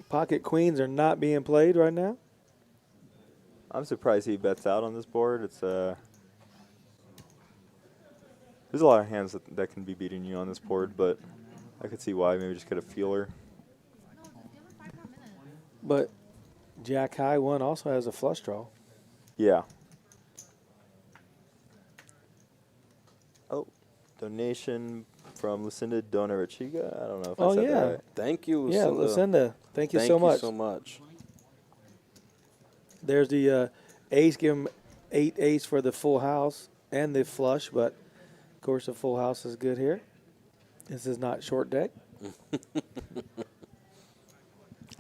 Pocket queens are not being played right now. I'm surprised he bets out on this board. It's there's a lot of hands that can be beating you on this board, but I could see why. Maybe just get a feeler. But Jack High 1 also has a flush draw. Yeah. donation from Lucinda Donarachiga. I don't know if Oh, I said yeah. that right. Thank you, Yeah, Lucinda. Lucinda, thank you Thank so you much. so much. There's the ace. Give him 8 ace for the full house and the flush, but of course the full house is good here. This is not short deck.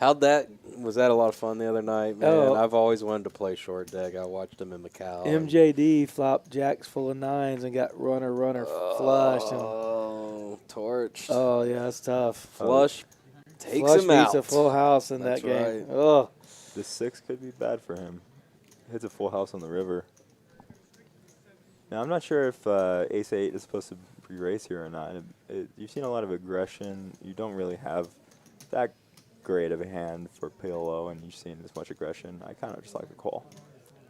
Was that a lot of fun the other night, man? Oh. I've always wanted to play short deck. I watched him in Macau. and- MJD flopped jacks full of nines and got runner flushed. And, Oh, torched. oh, yeah, that's tough. Flush takes Flush him beats out. a full house in That's that game. right. Oh, This 6 could be bad for him. Hits a full house on the river. Now, I'm not sure if ace-8 is supposed to re-raise here or not. You've seen a lot of aggression. You don't really have that great of a hand for pale-low, and you've seen this much aggression. I kind of just like the call.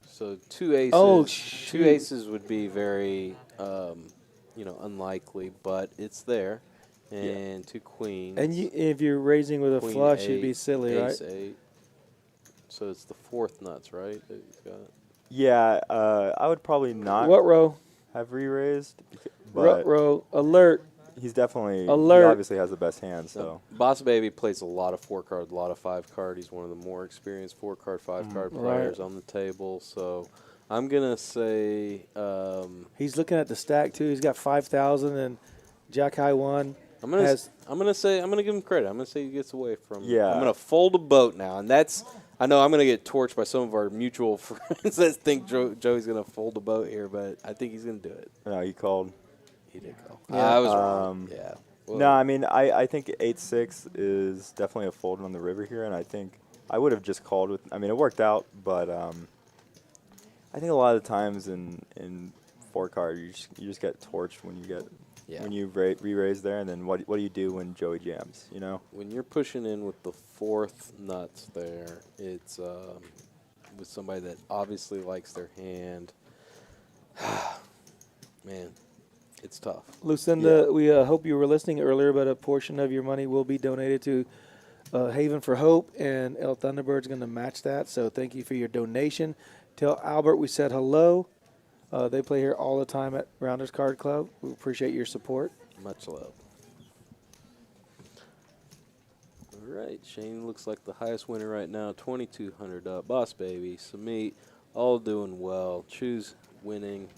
So 2 aces. Oh, 2 shoot. aces would be very, unlikely, but it's there. And 2 queens. and if you're raising with a Queen flush, you'd be 8, silly, right? ace 8. So it's the 4th nuts, right? That he's got. Yeah, I would probably not What row? have re-raised, Rut but row. Alert. he's definitely, Alert. he obviously has the best hand, so. Boss Baby plays a lot of 4-card, a lot of 5-card. He's one of the more experienced 4-card, 5-card players on the table. So I'm going to say He's looking at the stack, too. He's got 5,000 and Jack High 1. I'm gonna give him credit. I'm gonna say he gets away from. Yeah. I'm gonna fold a boat now, and I know I'm gonna get torched by some of our mutual friends that think Joey's gonna fold a boat here, but I think he's gonna do it. No, he called. He did go. Yeah. I was wrong. Yeah. Well, No, I mean, I think 8-6 is definitely a fold on the river here, and I think I would have just called with. I mean, it worked out, but I think a lot of the times in 4-card, you just get torched when you get when you re-raise there, and then what do you do when Joey jams? You know. when you're pushing in with the 4th nuts there, it's with somebody that obviously likes their hand. Man, it's tough. Lucinda, we hope you were listening earlier, but a portion of your money will be donated to Haven for Hope, and El Thunderbird's going to match that. So thank you for your donation. Tell Albert we said hello. They play here all the time at Rounders Card Club. We appreciate your support. Much love. All right, Shane looks like the highest winner right now, 2,200 up. Boss Baby, Samit, all doing well. Choose winning.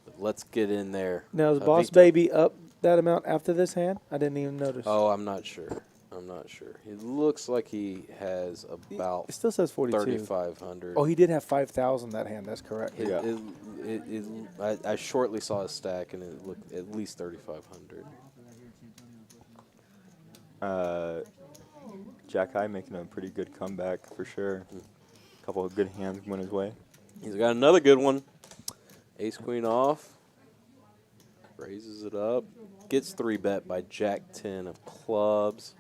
But let's get in there. Now, is Boss Vito. Baby up that amount after this hand? I didn't even notice. Oh, I'm not sure. It looks like he has about It still says 42. 3,500. Oh, he did have 5,000 that hand. That's correct. Yeah. I shortly saw a stack, and it looked at least 3,500. Jack High making a pretty good comeback for sure. A couple of good hands went his way. He's got another good one. Ace Queen off. Raises it up. Gets 3-bet by Jack 10 of clubs.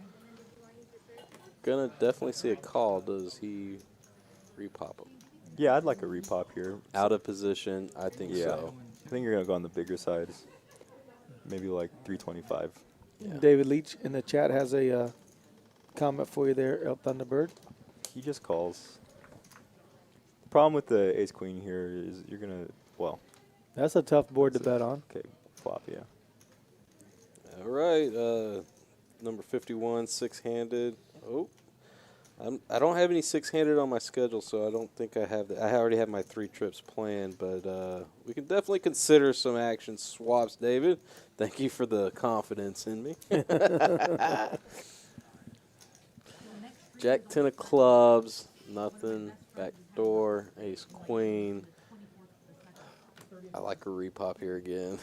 Gonna definitely see a call. Does he repop him? Yeah, I'd like a repop here. Out of position, I think so. I think you're gonna go on the bigger sides. Maybe like 325. Yeah. David Leach in the chat has a comment for you there, El Thunderbird. He just calls. The problem with the ace queen here is you're gonna That's a tough board to bet on. okay flop, yeah. All right, number 51, 6-handed. Oh, I don't have any 6-handed on my schedule, so I don't think I have that. I already have my 3 trips planned, but we can definitely consider some action swaps, David. Thank you for the confidence in me. Jack 10 of clubs, nothing. Back door, ace queen. I like a repop here again.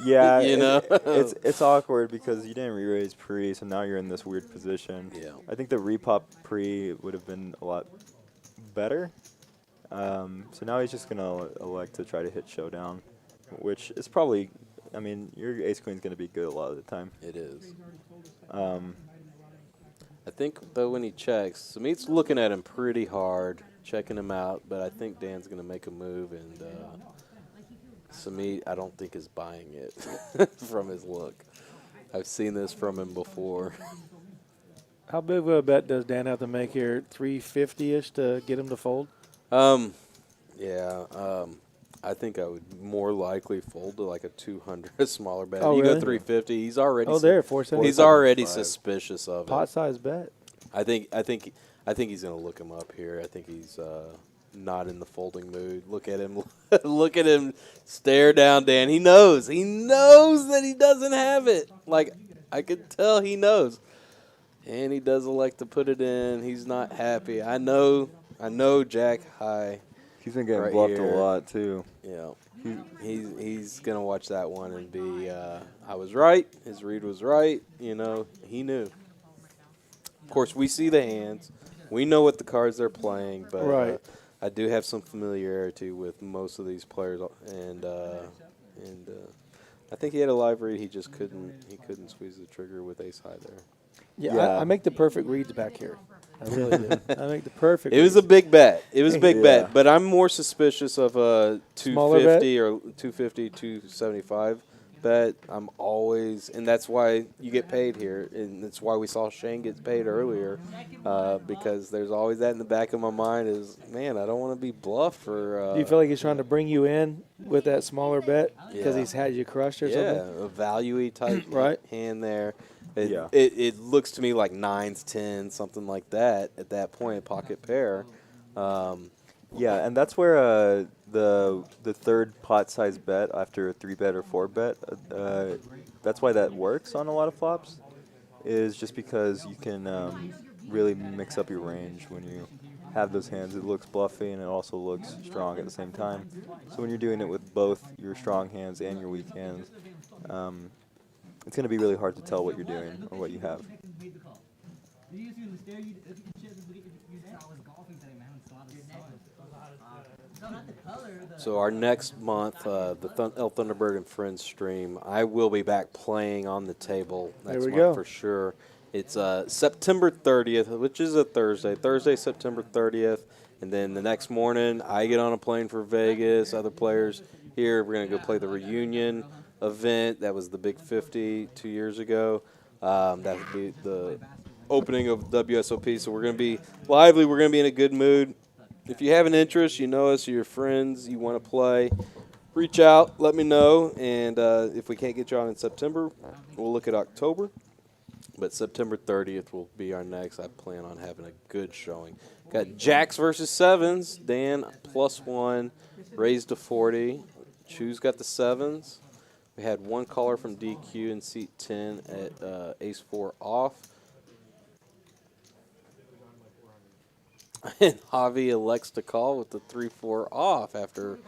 Yeah, You know? it's awkward because you didn't re-raise pre, so now you're in this weird position. Yeah. I think the repop pre would have been a lot better. So now he's just gonna elect to try to hit showdown, which is probably, I mean, your ace queen's gonna be good a lot of the time. It is. I think, though, when he checks, Samit's looking at him pretty hard, checking him out, but I think Dan's going to make a move, and Samit, I don't think, is buying it from his look. I've seen this from him before. How big of a bet does Dan have to make here? 350-ish to get him to fold? Yeah. I think I would more likely fold to like a 200, a smaller bet. Oh, You really? go 350. He's already. Oh, there, 475. He's already suspicious of Pot it. size bet. I think he's gonna look him up here. I think he's not in the folding mood. Look at him. Look at him stare down, Dan. He knows. He knows that he doesn't have it. Like I could tell he knows. And he does elect to put it in. He's not happy. I know Jack high. He's been getting Right bluffed here. a lot too. Yeah. He's gonna watch that one and be I was right. His read was right. You know, he knew. Of course, we see the hands. We know what the cards they're playing, but Right. I do have some familiarity with most of these players, and I think he had a live read. He just couldn't squeeze the trigger with ace high there. Yeah. I make the perfect reads back here. I really do. I make the perfect It was a reads. big bet. It was a big Yeah. bet, but I'm more suspicious of a Smaller bet? 250 or 250, 275 bet. I'm always, and that's why you get paid here, and that's why we saw Shane get paid earlier, because there's always that in the back of my mind is, man, I don't want to be bluffed for. Do you feel like he's trying to bring you in with that smaller bet because Yeah. he's had you crushed or yeah, something? a value-y type Right. hand there. It, Yeah. it looks to me like 9s, 10s, something like that at that point, pocket pair. Yeah, and that's where the third pot size bet after a 3-bet or 4-bet, that's why that works on a lot of flops, is just because you can really mix up your range when you have those hands. It looks bluffy and it also looks strong at the same time. So when you're doing it with both your strong hands and your weak hands, it's going to be really hard to tell what you're doing or what you have. So our next month, the El Thunderbird and Friends stream, I will be back playing on the table next we month go. for sure. It's September 30th, which is a Thursday, September 30th. And then the next morning, I get on a plane for Vegas. Other players here, we're going to go play the reunion event. That was the Big 50 2 years ago. That would be the opening of WSOP. So we're going to be lively. We're going to be in a good mood. If you have an interest, you know us, you're friends, you want to play, reach out, let me know. And if we can't get you on in September, we'll look at October. But September 30th will be our next. I plan on having a good showing. Got Jacks versus Sevens. Dan +1, raised to 40. Chu's got the Sevens. We had one caller from DQ in seat 10 at ace-4 off. And Javi elects to call with the 3-4 off after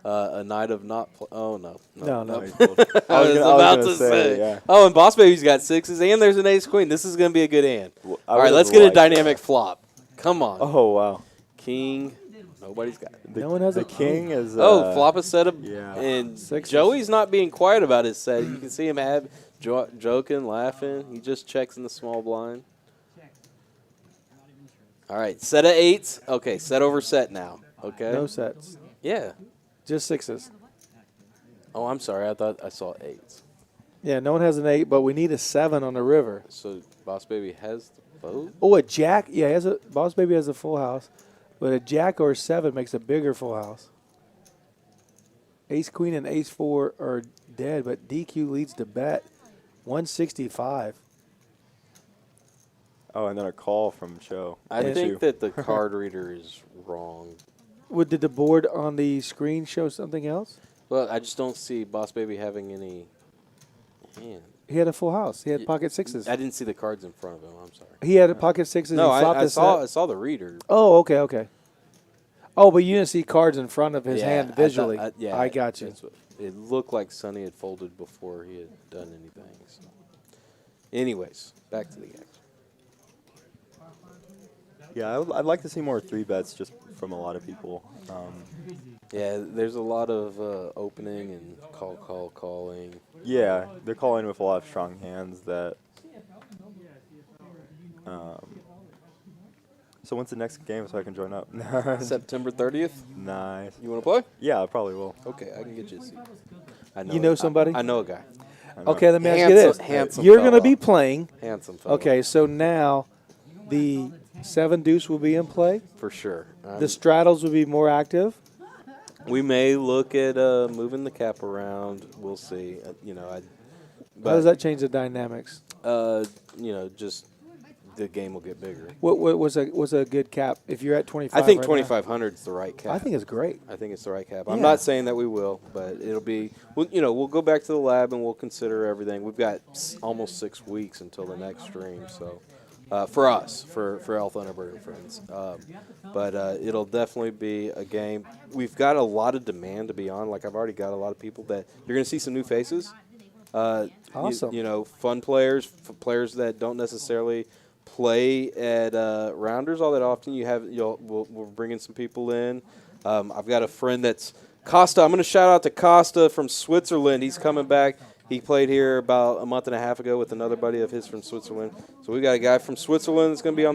a night of not No. I I was was about gonna to say, say. yeah. Oh, and Boss Baby's got 6s, and there's an ace-queen. This is going to be a good hand. Well, I All right, would've let's get a liked dynamic that. flop. Come on. Oh, wow. King. Nobody's got it. No one has the a king is. Oh, flop a set of. yeah. And Sixes. Joey's not being quiet about his set. You can see him joking, laughing. He just checks in the small blind. All right, set of 8s. Okay, set over set now. Okay. No sets. Yeah. Just 6s. Oh, I'm sorry. I thought I saw 8s. Yeah, no one has an 8, but we need a 7 on the river. So Boss Baby has the boat. Oh, a jack. Yeah, he has a Boss Baby has a full house, but a jack or a 7 makes a bigger full house. Ace Queen and Ace 4 are dead, but DQ leads the bet, 165. Oh, and then a call from Cho. I Yeah. think that the card reader is wrong. Did the board on the screen show something else? Well, I just don't see Boss Baby having any hand. He had a full house. He had Yeah, pocket 6s. I didn't see the cards in front of him. I'm sorry. He had a pocket 6s. No, he flopped I a saw set. the reader. Oh, okay. Oh, but you didn't see cards in front of his hand visually. I got you. that's what- it looked like Sonny had folded before he had done anything. So. Anyways, back to the game. Yeah, I'd like to see more 3-bets just from a lot of people. Yeah, there's a lot of opening and calling. Yeah, they're calling with a lot of strong hands that. So when's the next game so I can join up? September 30th. Nice. You want to play? Yeah, I probably will. Okay, I can get you a seat. You know somebody? I know a guy. Okay, let me ask you this. Handsome You're going to fella. be playing. Handsome fella. Okay, so now the 7 deuce will be in play. For sure. The straddles will be more active. We may look at moving the cap around. We'll see. How does that change the dynamics? Just the game will get bigger. What was a good cap if you're at 25? I think right 2,500 is the right cap. now? I think it's great. I think it's the right cap. I'm Yeah. not saying that we will, but it'll be. We'll go back to the lab and we'll consider everything. We've got almost 6 weeks until the next stream, so for us, for El Thunderbird and friends. But it'll definitely be a game. We've got a lot of demand to be on. Like I've already got a lot of people that you're going to see some new faces. Awesome. Fun players, players that don't necessarily play at Rounders all that often. We're bringing some people in. I've got a friend that's Costa. I'm going to shout out to Costa from Switzerland. He's coming back. He played here about a month and a half ago with another buddy of his from Switzerland. So we got a guy from Switzerland that's going to be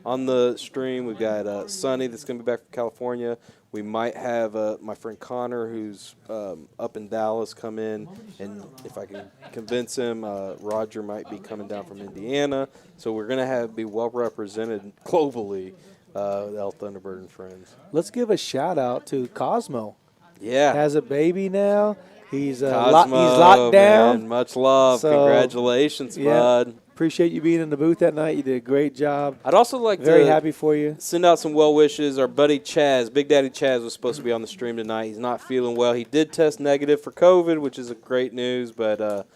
on the stream. We've got Sonny that's going to be back from California. We might have my friend Connor, who's up in Dallas, come in, and if I can convince him, Roger might be coming down from Indiana. So we're going to be well represented globally, El Thunderbird and friends. Let's give a shout out to Cosmo. Yeah, Has a baby now. He's Cosmo, he's locked down. Man, much love. So, Congratulations, yeah. bud. Appreciate you being in the booth that night. You did a great job. I'd also like Very to happy for you. send out some well wishes. Our buddy Chaz, Big Daddy Chaz, was supposed to be on the stream tonight. He's not feeling well. He did test negative for COVID, which is a great news. But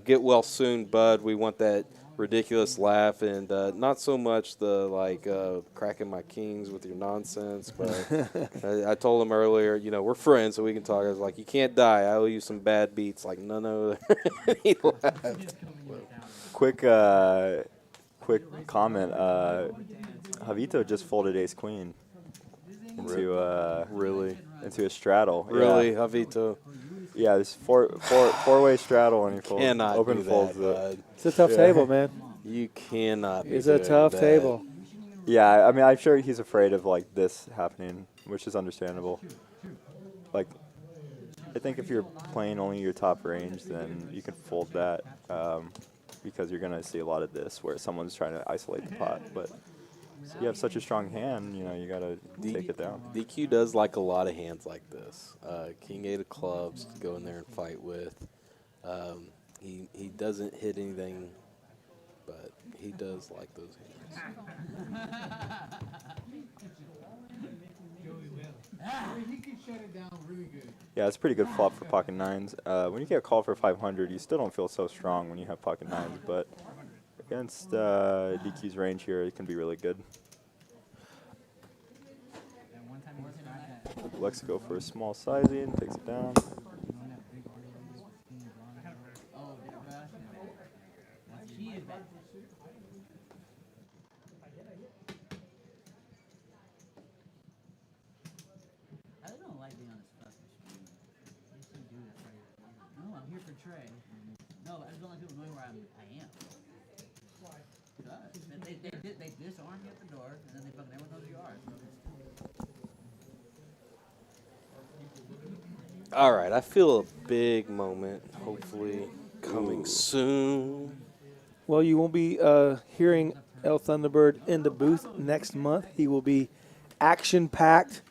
get well soon, bud. We want that ridiculous laugh and not so much the cracking my kings with your nonsense. But I told him earlier, we're friends, so we can talk. I was like, you can't die. I owe you some bad beats. Like, no. He laughed. Quick comment. Javito just folded ace queen into Really? into a straddle. Really, Yeah, Javito? yeah, this four-way straddle, and he folds, Cannot open do that, folds it. bud. It's a tough table, man. You cannot be It's a doing tough that. table. Yeah, I mean, I'm sure he's afraid of this happening, which is understandable. Like, I think if you're playing only your top range, then you can fold that because you're gonna see a lot of this where someone's trying to isolate the pot. But you have such a strong hand, you gotta take it down. DQ does like a lot of hands like this. King 8 of clubs to go in there and fight with. He doesn't hit anything, but he does like those hands. He can shut it down really good. Yeah, it's a pretty good flop for pocket nines. When you get called for 500, you still don't feel so strong when you have pocket nines, but against DQ's range here, it can be really good. Lets go for a small sizing, takes it down. I don't like being on this fucking stream. I used to do this right. No, I'm here for Trey. No, I just don't like people knowing where I am. They disarm you at the door, and then they fucking everyone knows you are. All right, I feel a big moment, hopefully coming soon. Well, you won't be hearing El Thunderbird in the booth next month. He will be action-packed,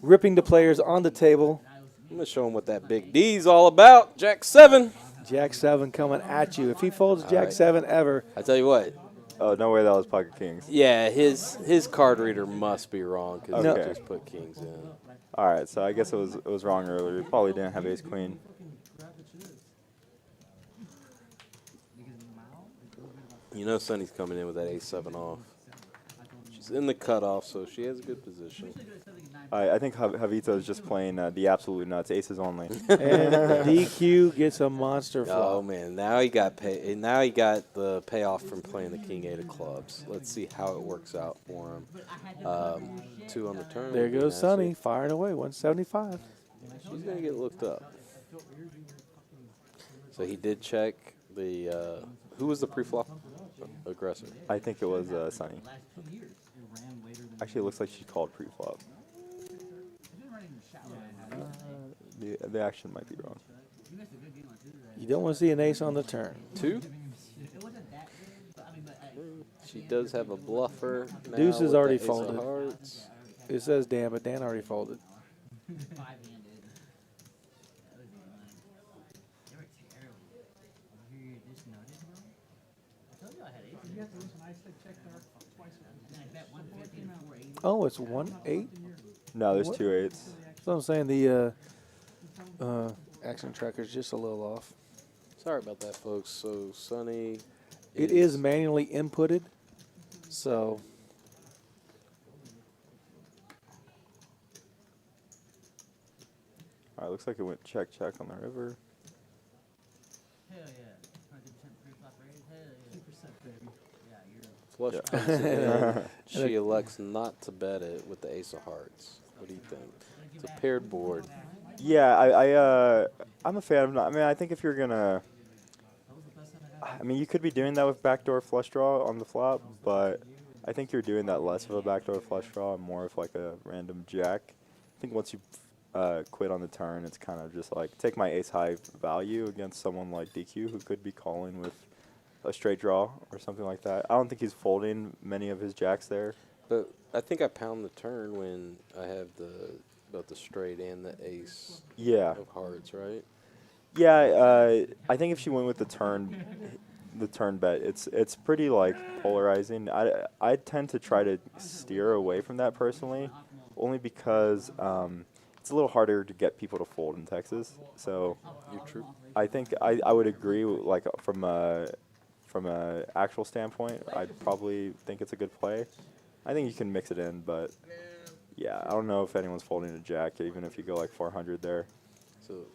ripping the players on the table. I'm going to show him what that big D's all about. Jack 7. Jack 7 coming at you. If he folds Jack right. 7 ever, I tell you what. Oh, no way that was pocket kings. Yeah, his card reader must be wrong because Okay. he just put kings in. All right, so I guess it was wrong earlier. He probably didn't have ace queen. Sonny's coming in with that A7 off. She's in the cutoff, so she has a good position. I think Javito is just playing the absolute nuts, aces only. and DQ gets a monster flop. Oh man, now he got Now he got the payoff from playing the King 8 of clubs. Let's see how it works out for him. 2 on the turn. There would be goes nasty. Sonny, firing away, 175. She's gonna get looked up. So he did check the. Who was the pre-flop aggressor? I think it was Sunny. Actually, it looks like she called pre-flop. The action might be wrong. You don't want to see an ace on the turn. 2. She does have a bluffer. Now Deuce is with already the ace of folded. hearts. It says Dan, but Dan already folded. 5-handed. That would be mine. They were terrible. You just noticed, bro? I told you I had aces. You have to listen. I said check there twice. And I bet 150 and 480. Oh, it's 1-8. No, there's What? 2 8s. That's what I'm saying. The action tracker's just a little off. Sorry about that, folks. So Sonny. It is manually inputted, so All right, looks like it went check on the river. Hell yeah. 100% pre-flop raise. Hell yeah. 2%, baby. Yeah, you're Flush Yeah. comes in. She elects not to bet it with the ace of hearts. What do you think? It's a paired board. Yeah, I'm a fan of. I mean, I think if you're gonna, I mean, you could be doing that with backdoor flush draw on the flop, but I think you're doing that less of a backdoor flush draw and more of like a random jack. I think once you quit on the turn, it's kind of just like take my ace high value against someone like DQ who could be calling with a straight draw or something like that. I don't think he's folding many of his jacks there. But I think I pound the turn when I have both the straight and the ace Yeah. of hearts, right? Yeah, I think if she went with the turn bet, it's pretty like polarizing. I tend to try to steer away from that personally, only because it's a little harder to get people to fold in Texas. So You're true. I think I would agree. Like from a actual standpoint, I'd probably think it's a good play. I think you can mix it in, but yeah, I don't know if anyone's folding a jack, even if you go like 400 there. So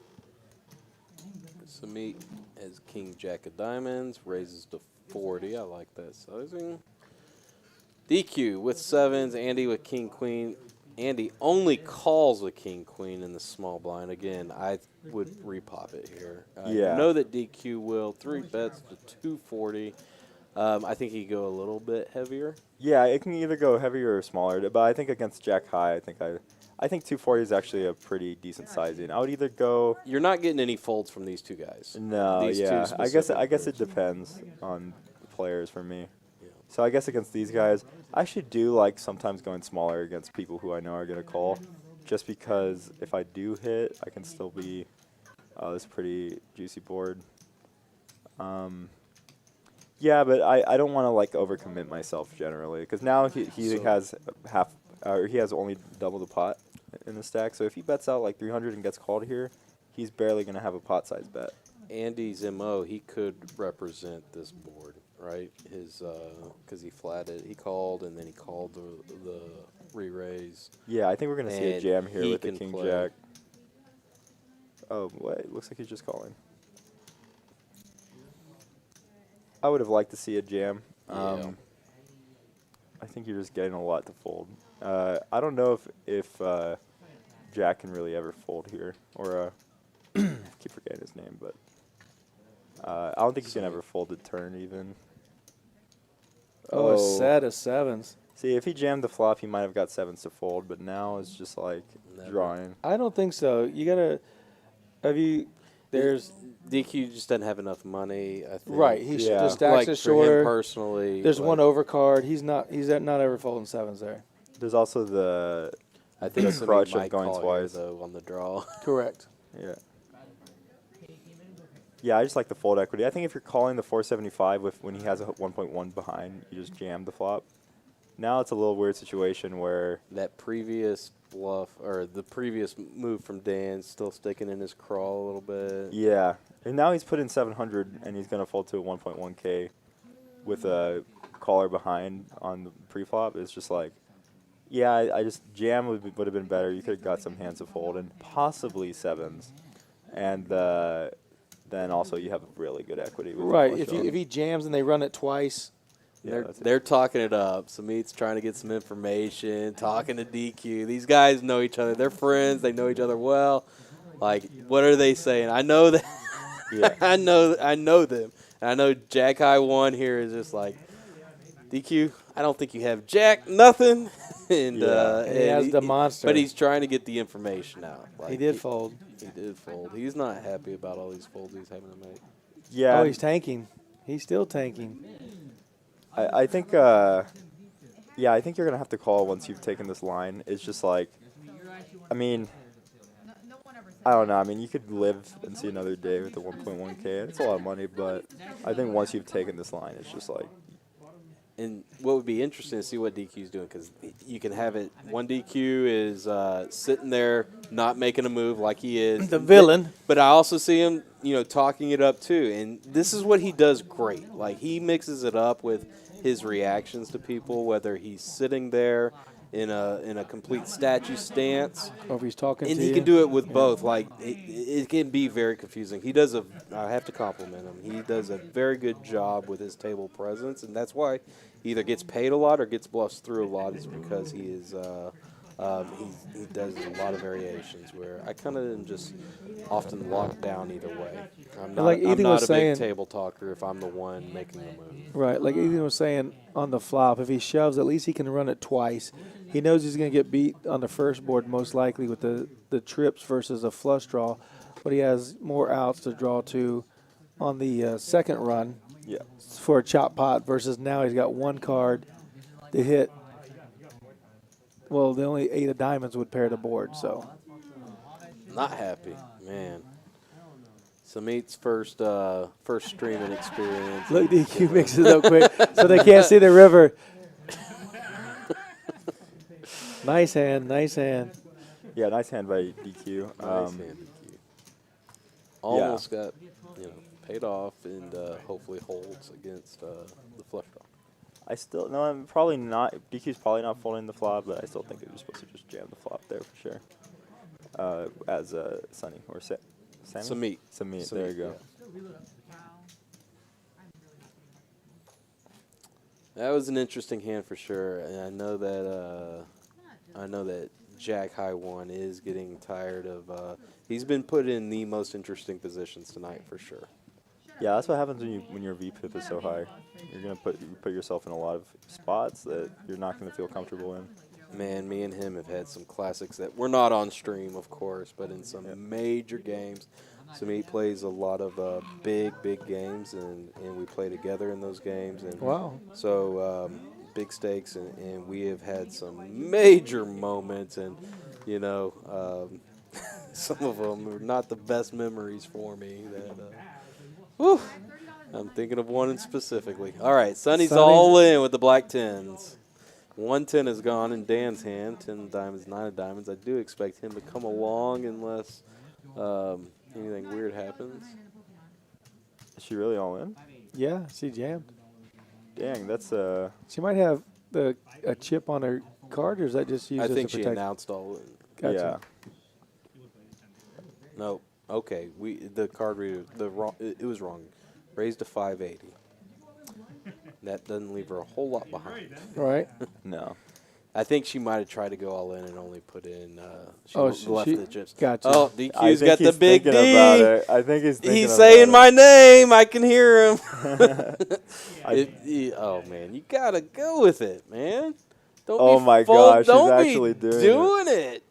Samit has king jack of diamonds, raises to 40. I like that sizing. DQ with sevens, Andy with king queen. Andy only calls a king queen in the small blind. Again, I would repop it here. I Yeah. know that DQ will 3 bets to 240. I think he could go a little bit heavier. Yeah, it can either go heavier or smaller, but I think against jack high, I think 240 is actually a pretty decent sizing. I would either go. You're not getting any folds from these two guys. No, These two yeah. I guess specific it depends on the players for me. Yeah. So I guess against these guys, I should do like sometimes going smaller against people who I know are gonna call, just because if I do hit, I can still be this pretty juicy board. Yeah, but I don't want to like overcommit myself generally, because now he So- has he has only double the pot in the stack. So if he bets out like 300 and gets called here, he's barely gonna have a pot size bet. Andy's MO, he could represent this board, right? His because he flatted, he called, and then he called the re-raise. Yeah, I think we're gonna see a And jam here he with the can king play. jack. Oh wait, looks like he's just calling. I would have liked to see a jam. Yeah. I think you're just getting a lot to fold. I don't know if Jack can really ever fold here, or I keep forgetting his name, but I don't think he can ever fold the turn even. a set of sevens. See, if he jammed the flop, he might have got sevens to fold, but now it's just like Never. drawing. I don't think so. You gotta. There's DQ just doesn't have enough money. I think. right. He Yeah. the stacks Like is for him shorter. personally. There's like, one overcard. He's not ever folding sevens there. There's also the I think Samit crutch of might going call twice. here, though on the draw. Correct. yeah. Yeah, I just like the fold equity. I think if you're calling the 475 when he has a 1.1 behind, you just jam the flop. Now it's a little weird situation where That previous bluff or the previous move from Dan still sticking in his crawl a little bit. yeah, and now he's put in 700 and he's gonna fold to a 1.1k with a caller behind on the pre-flop. It's just like, yeah, I just jam would have been better. You could have got some hands to fold and possibly sevens, and then also you have really good equity. With the Right. flush draw. If he jams and they run it twice, Yeah, that's it. They're talking it up. Samit's trying to get some information, talking to DQ. These guys know each other. They're friends. They know each other well. Like, what are they saying? I know that. Yeah. I know them. And I know Jack High 1 here is just like, DQ, I don't think you have Jack nothing. and Yeah. And he has the monster. But he's trying to get the information out. Like, he did fold. He did fold. He's not happy about all these folds he's having to make. Yeah, Oh, he's tanking. He's still tanking. I think Yeah, I think you're gonna have to call once you've taken this line. It's just like, I mean, I don't know. I mean, you could live and see another day with the 1.1K. It's a lot of money, but I think once you've taken this line, it's just like, And what would be interesting to see what DQ's doing, because you can have it. One DQ is sitting there not making a move like he is. The villain. But I also see him, talking it up too. And this is what he does great. Like, he mixes it up with his reactions to people, whether he's sitting there in a complete statue stance, Or if he's talking and to he you. can do it with both. Like, it can be very confusing. He does I have to compliment him. He does a very good job with his table presence, and that's why he either gets paid a lot or gets bluffed through a lot, is because he is he does a lot of variations where I kind of am just often locked down either way. I'm not, like I'm Ethan not was a saying- big table talker if I'm the one making the move. Right, like Ethan was saying on the flop, if he shoves, at least he can run it twice. He knows he's going to get beat on the first board most likely with the trips versus a flush draw, but he has more outs to draw to on the second run yeah. for a chop pot versus now he's got one card to hit. Well, the only 8 of diamonds would pair the board, so. Not happy, man. Samit's first streaming experience. Look, DQ mixes it up quick so they can't see the river. Nice hand, nice hand. Yeah, nice hand by DQ. Nice hand, DQ. Almost got paid off, and hopefully holds against the flush draw. I'm probably not. DQ's probably not folding the flop, but I still think they're supposed to just jam the flop there for sure. As Sunny or Sammy? Samit. There you go. That was an interesting hand for sure, and I know that Jack High One is getting tired of. He's been put in the most interesting positions tonight for sure. Yeah, that's what happens when your VPIP is so high. You're gonna put yourself in a lot of spots that you're not gonna feel comfortable in. Man, me and him have had some classics that we're not on stream, of course, but in some major games. Samit plays a lot of big games, and we play together in those games. And Wow. So big stakes, and we have had some major moments, and some of them are not the best memories for me. Whew, I'm thinking of one specifically. All right, Sonny's all in with the black tens. 110 is gone in Dan's hand. 10 of diamonds, 9 of diamonds. I do expect him to come along unless anything weird happens. Is she really all in? Yeah, she jammed. Dang, that's She might have a chip on her card, or is that just used I as think a she protection? announced all in. Gotcha. yeah. No, okay. The card reader, it was wrong. Raised to 580. That doesn't leave her a whole lot behind. Right. No. I think she might have tried to go all in and only put in. Left she the chips. gotcha. Oh, I DQ's think got the he's big thinking D. about it. I think he's thinking He's about saying it. my name. I can hear him. I- Oh man, you gotta go with it, man. Don't Oh be my full- gosh, he's don't actually be doing it.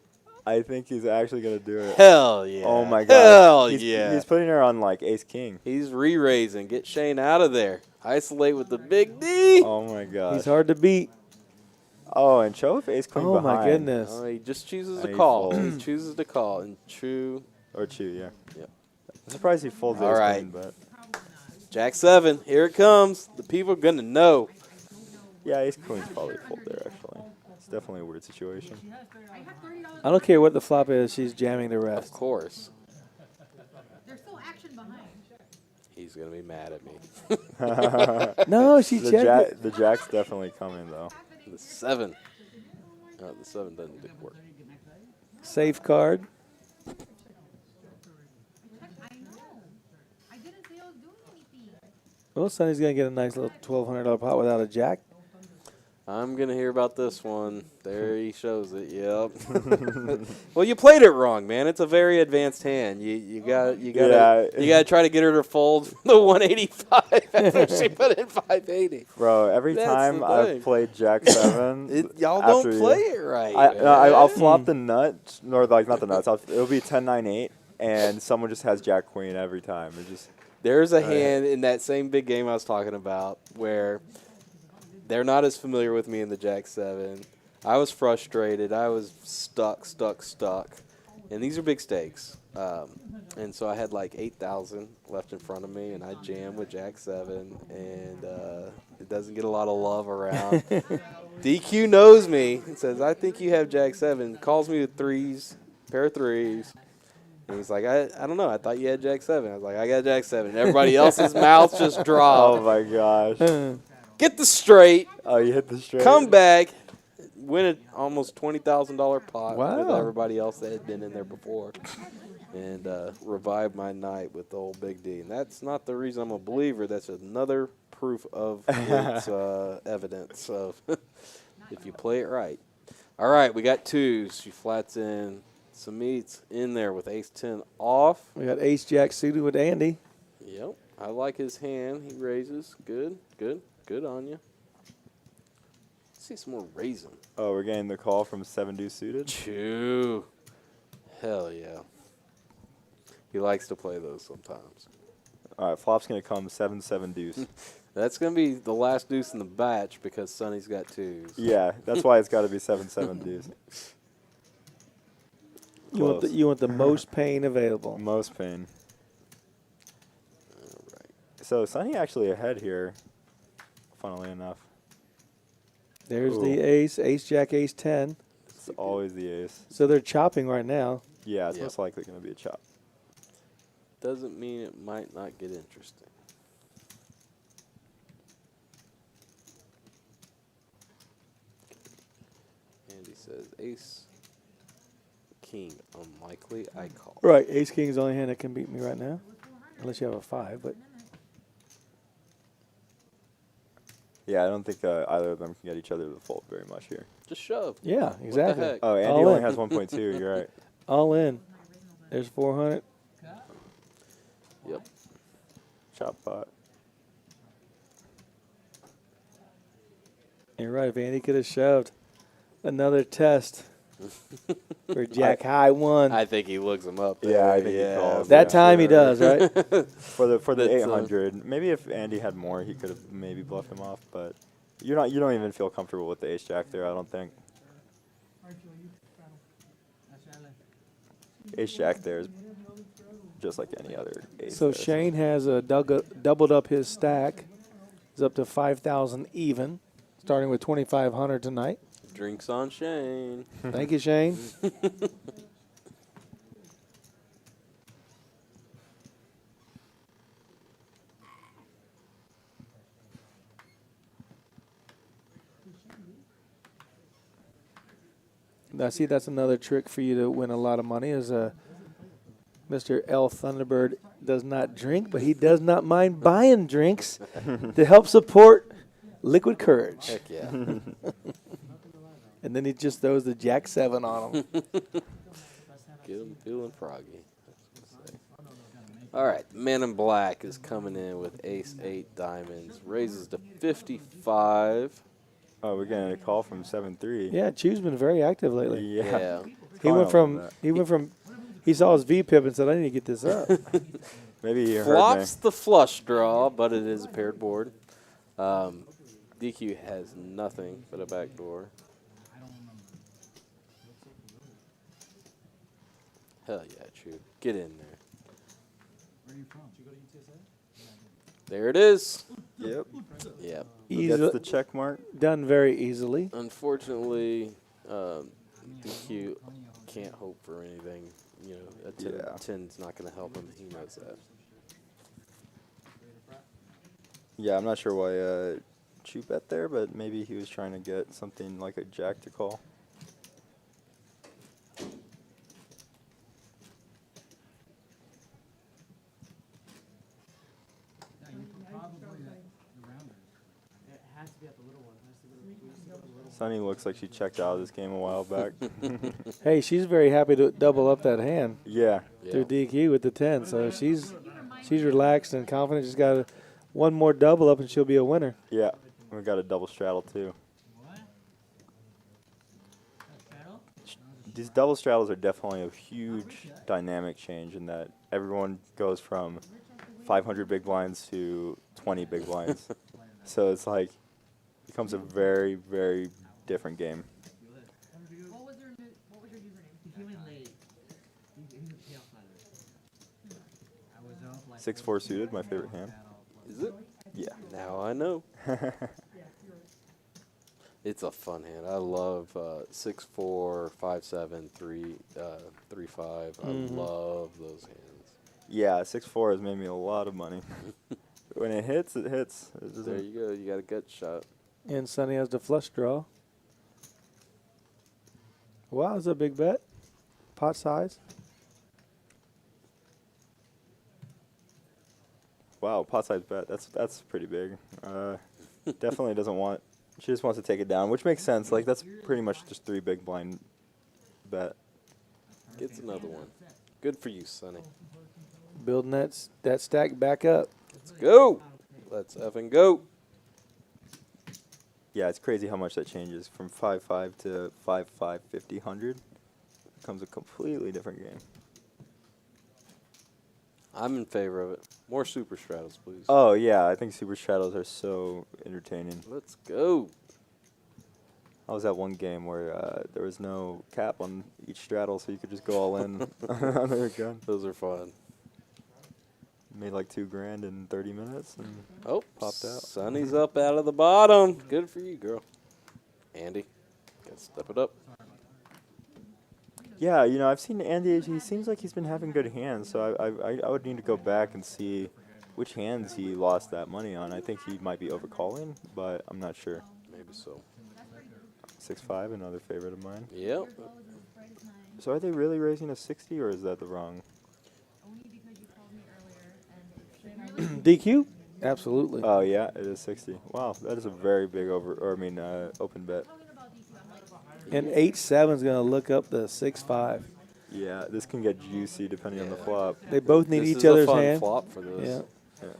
I think he's actually gonna do it. Hell yeah. Oh my god. Hell he's, yeah. He's putting her on like ace king. He's re-raising. Get Shane out of there. Isolate with the big D. Oh my god. He's hard to beat. Oh, and show if ace queen Oh behind. my goodness. Oh, he just chooses And to he call. folds. He chooses to call and chew. Or chew, yeah. Yep. I'm surprised he folds All ace right. queen, but Jack 7. Here it comes. The people are gonna know. yeah, ace queen's probably fold there actually. It's definitely a weird situation. I don't care what the flop is. She's jamming the Of rest. course. There's still action behind. He's gonna be mad at me. No, she checked it. The jack's definitely coming though. The 7. No, the 7 doesn't work. Safe card. I know. I didn't say I was doing anything. Well, Sonny's going to get a nice little $1,200 pot without a jack. I'm gonna hear about this one. There he shows it. Yep. Well, you played it wrong, man. It's a very advanced hand. You gotta try to get her to fold the 185 after she put in 580. Bro, every That's time the I've thing. played Jack 7, Y'all after don't you- play it right. I'll man. flop the nut, or like not the nuts. It'll be 10-9-8, and someone just has Jack Queen every time. It just There's a Oh, yeah. hand in that same big game I was talking about where they're not as familiar with me in the Jack 7. I was frustrated. I was stuck. And these are big stakes. And so I had like 8,000 left in front of me, and I jammed with Jack 7, and it doesn't get a lot of love around. DQ knows me and says, I think you have Jack 7. Calls me with pair of threes. And he's like, I don't know. I thought you had Jack 7. I was like, I got Jack 7. And everybody else's mouths just dropped. Oh my gosh. Get the straight. Oh, you hit the straight. Come back. Win an almost $20,000 pot with Wow. everybody else that had been in there before. And revive my night with the old Big D. And that's not the reason I'm a believer. That's another proof of its evidence of if you play it right. All right, we got twos. She flats in. Samit's in there with ace-10 off. We got ace jack suited with Andy. Yep, I like his hand. He raises. Good on you. See some more raising. Oh, we're getting the call from 7 deuce suited. Chew. Hell yeah. He likes to play those sometimes. All right, flop's gonna come 7-7 deuce. That's going to be the last deuce in the batch because Sonny's got twos. Yeah, that's why it's got to be 7-7 deuce. You want the most pain available. Most pain. All right. So Sonny actually ahead here, funnily enough. There's Ooh. the ace jack, ace 10. It's always the ace. So they're chopping right now. Yeah, it's Yep. most likely going to be a chop. Doesn't mean it might not get interesting. Andy says ace, king, unlikely. I call. Right, ace king is the only hand that can beat me right now. Unless you have a 5, but Yeah, I don't think either of them can get each other to fold very much here. Just shove. yeah, exactly. heck? Oh, Andy All only in. has 1.2. You're right. All in. There's 400. Yep. Chop pot. You're right. If Andy could have shoved another test for Jack High 1. I think he looks him up. Yeah, there. I think he calls. That Yeah, time he sure. does, right? For the That's, 800. Maybe if Andy had more, he could have maybe bluffed him off. But you don't even feel comfortable with the ace jack there. I don't think. Ace jack there is just like any other ace. So there, Shane has doubled up his stack. He's up to 5,000 even, starting with 2,500 tonight. Drinks on Shane. Thank you, Shane. I see that's another trick for you to win a lot of money is Mr. L. Thunderbird does not drink, but he does not mind buying drinks to help support Liquid Courage. Heck yeah. And then he just throws the Jack 7 on him. Get him feeling froggy. That's what I say. All right, Man in Black is coming in with ace-8 diamonds. Raises to 55. Oh, we're getting a call from 7-3. Yeah, Chew's been very active lately. Yeah. He went from he saw his V-pip and said, I need to get this up. Maybe you heard Flops me. the flush draw, but it is a paired board. DQ has nothing but a backdoor. Hell yeah, Chew. Get in there. Where are you from? There it is. Yep. Yep. That's the check mark. Done very easily. Unfortunately, DQ can't hope for anything. You know, a 10, Yeah. 10's not going to help him. He knows that. Yeah, I'm not sure why Chew bet there, but maybe he was trying to get something like a jack to call. Yeah, you could probably the rounders. It has to be at the little one. It has to be the little one. Sonny looks like she checked out of this game a while back. Hey, she's very happy to double up that hand Yeah. through DQ with the 10. So she's relaxed and confident. She's got one more double up and she'll be a winner. Yeah. We got a double straddle too. What? Straddle? These double straddles are definitely a huge dynamic change in that everyone goes from 500 big blinds to 20 big blinds. So it's like becomes a very, very different game. What was your username? He came in late. He's a payoff fighter. I was up like 6-4 suited, my favorite hand. Is it? Yeah. Now I know. It's a fun hand. I love 6-4, 5-7, 3-5. I love those hands. Yeah, 6-4 has made me a lot of money. When it hits, it hits. It There doesn't- you go. You got a gut shot. And Sonny has the flush draw. Wow, that's a big bet. Pot size. Wow, pot size bet. That's pretty big. Definitely doesn't want. She just wants to take it down, which makes sense. Like that's pretty much just 3 big blind bet. Gets another one. Good for you, Sonny. Building that stack back up. Let's go. Let's effing go. Yeah, it's crazy how much that changes from 5-5 to 5-5 50 100. Becomes a completely different game. I'm in favor of it. More super straddles, please. Oh yeah, I think super straddles are so entertaining. Let's go. I was at one game where there was no cap on each straddle, so you could just go all in on their gun. Those are fun. Made like $2,000 in 30 minutes. And Oh, Popped out. Sonny's up out of the bottom. Good for you, girl. Andy, gotta step it up. yeah, you know, I've seen Andy. He seems like he's been having good hands, so I would need to go back and see which hands he lost that money on. I think he might be overcalling, but I'm not sure. Maybe so. 6-5, another favorite of mine. Yep. So are they really raising a 60, or is that the wrong? Only because you called me earlier and DQ? Absolutely. Oh yeah, it is 60. Wow, that is a very big open bet. talking about DQ. I'm like, And 8-7 is going to look up the 6-5. Yeah, this can get juicy depending on the flop. They both need This each is a other's fun hand. flop for this. Yeah. Yeah.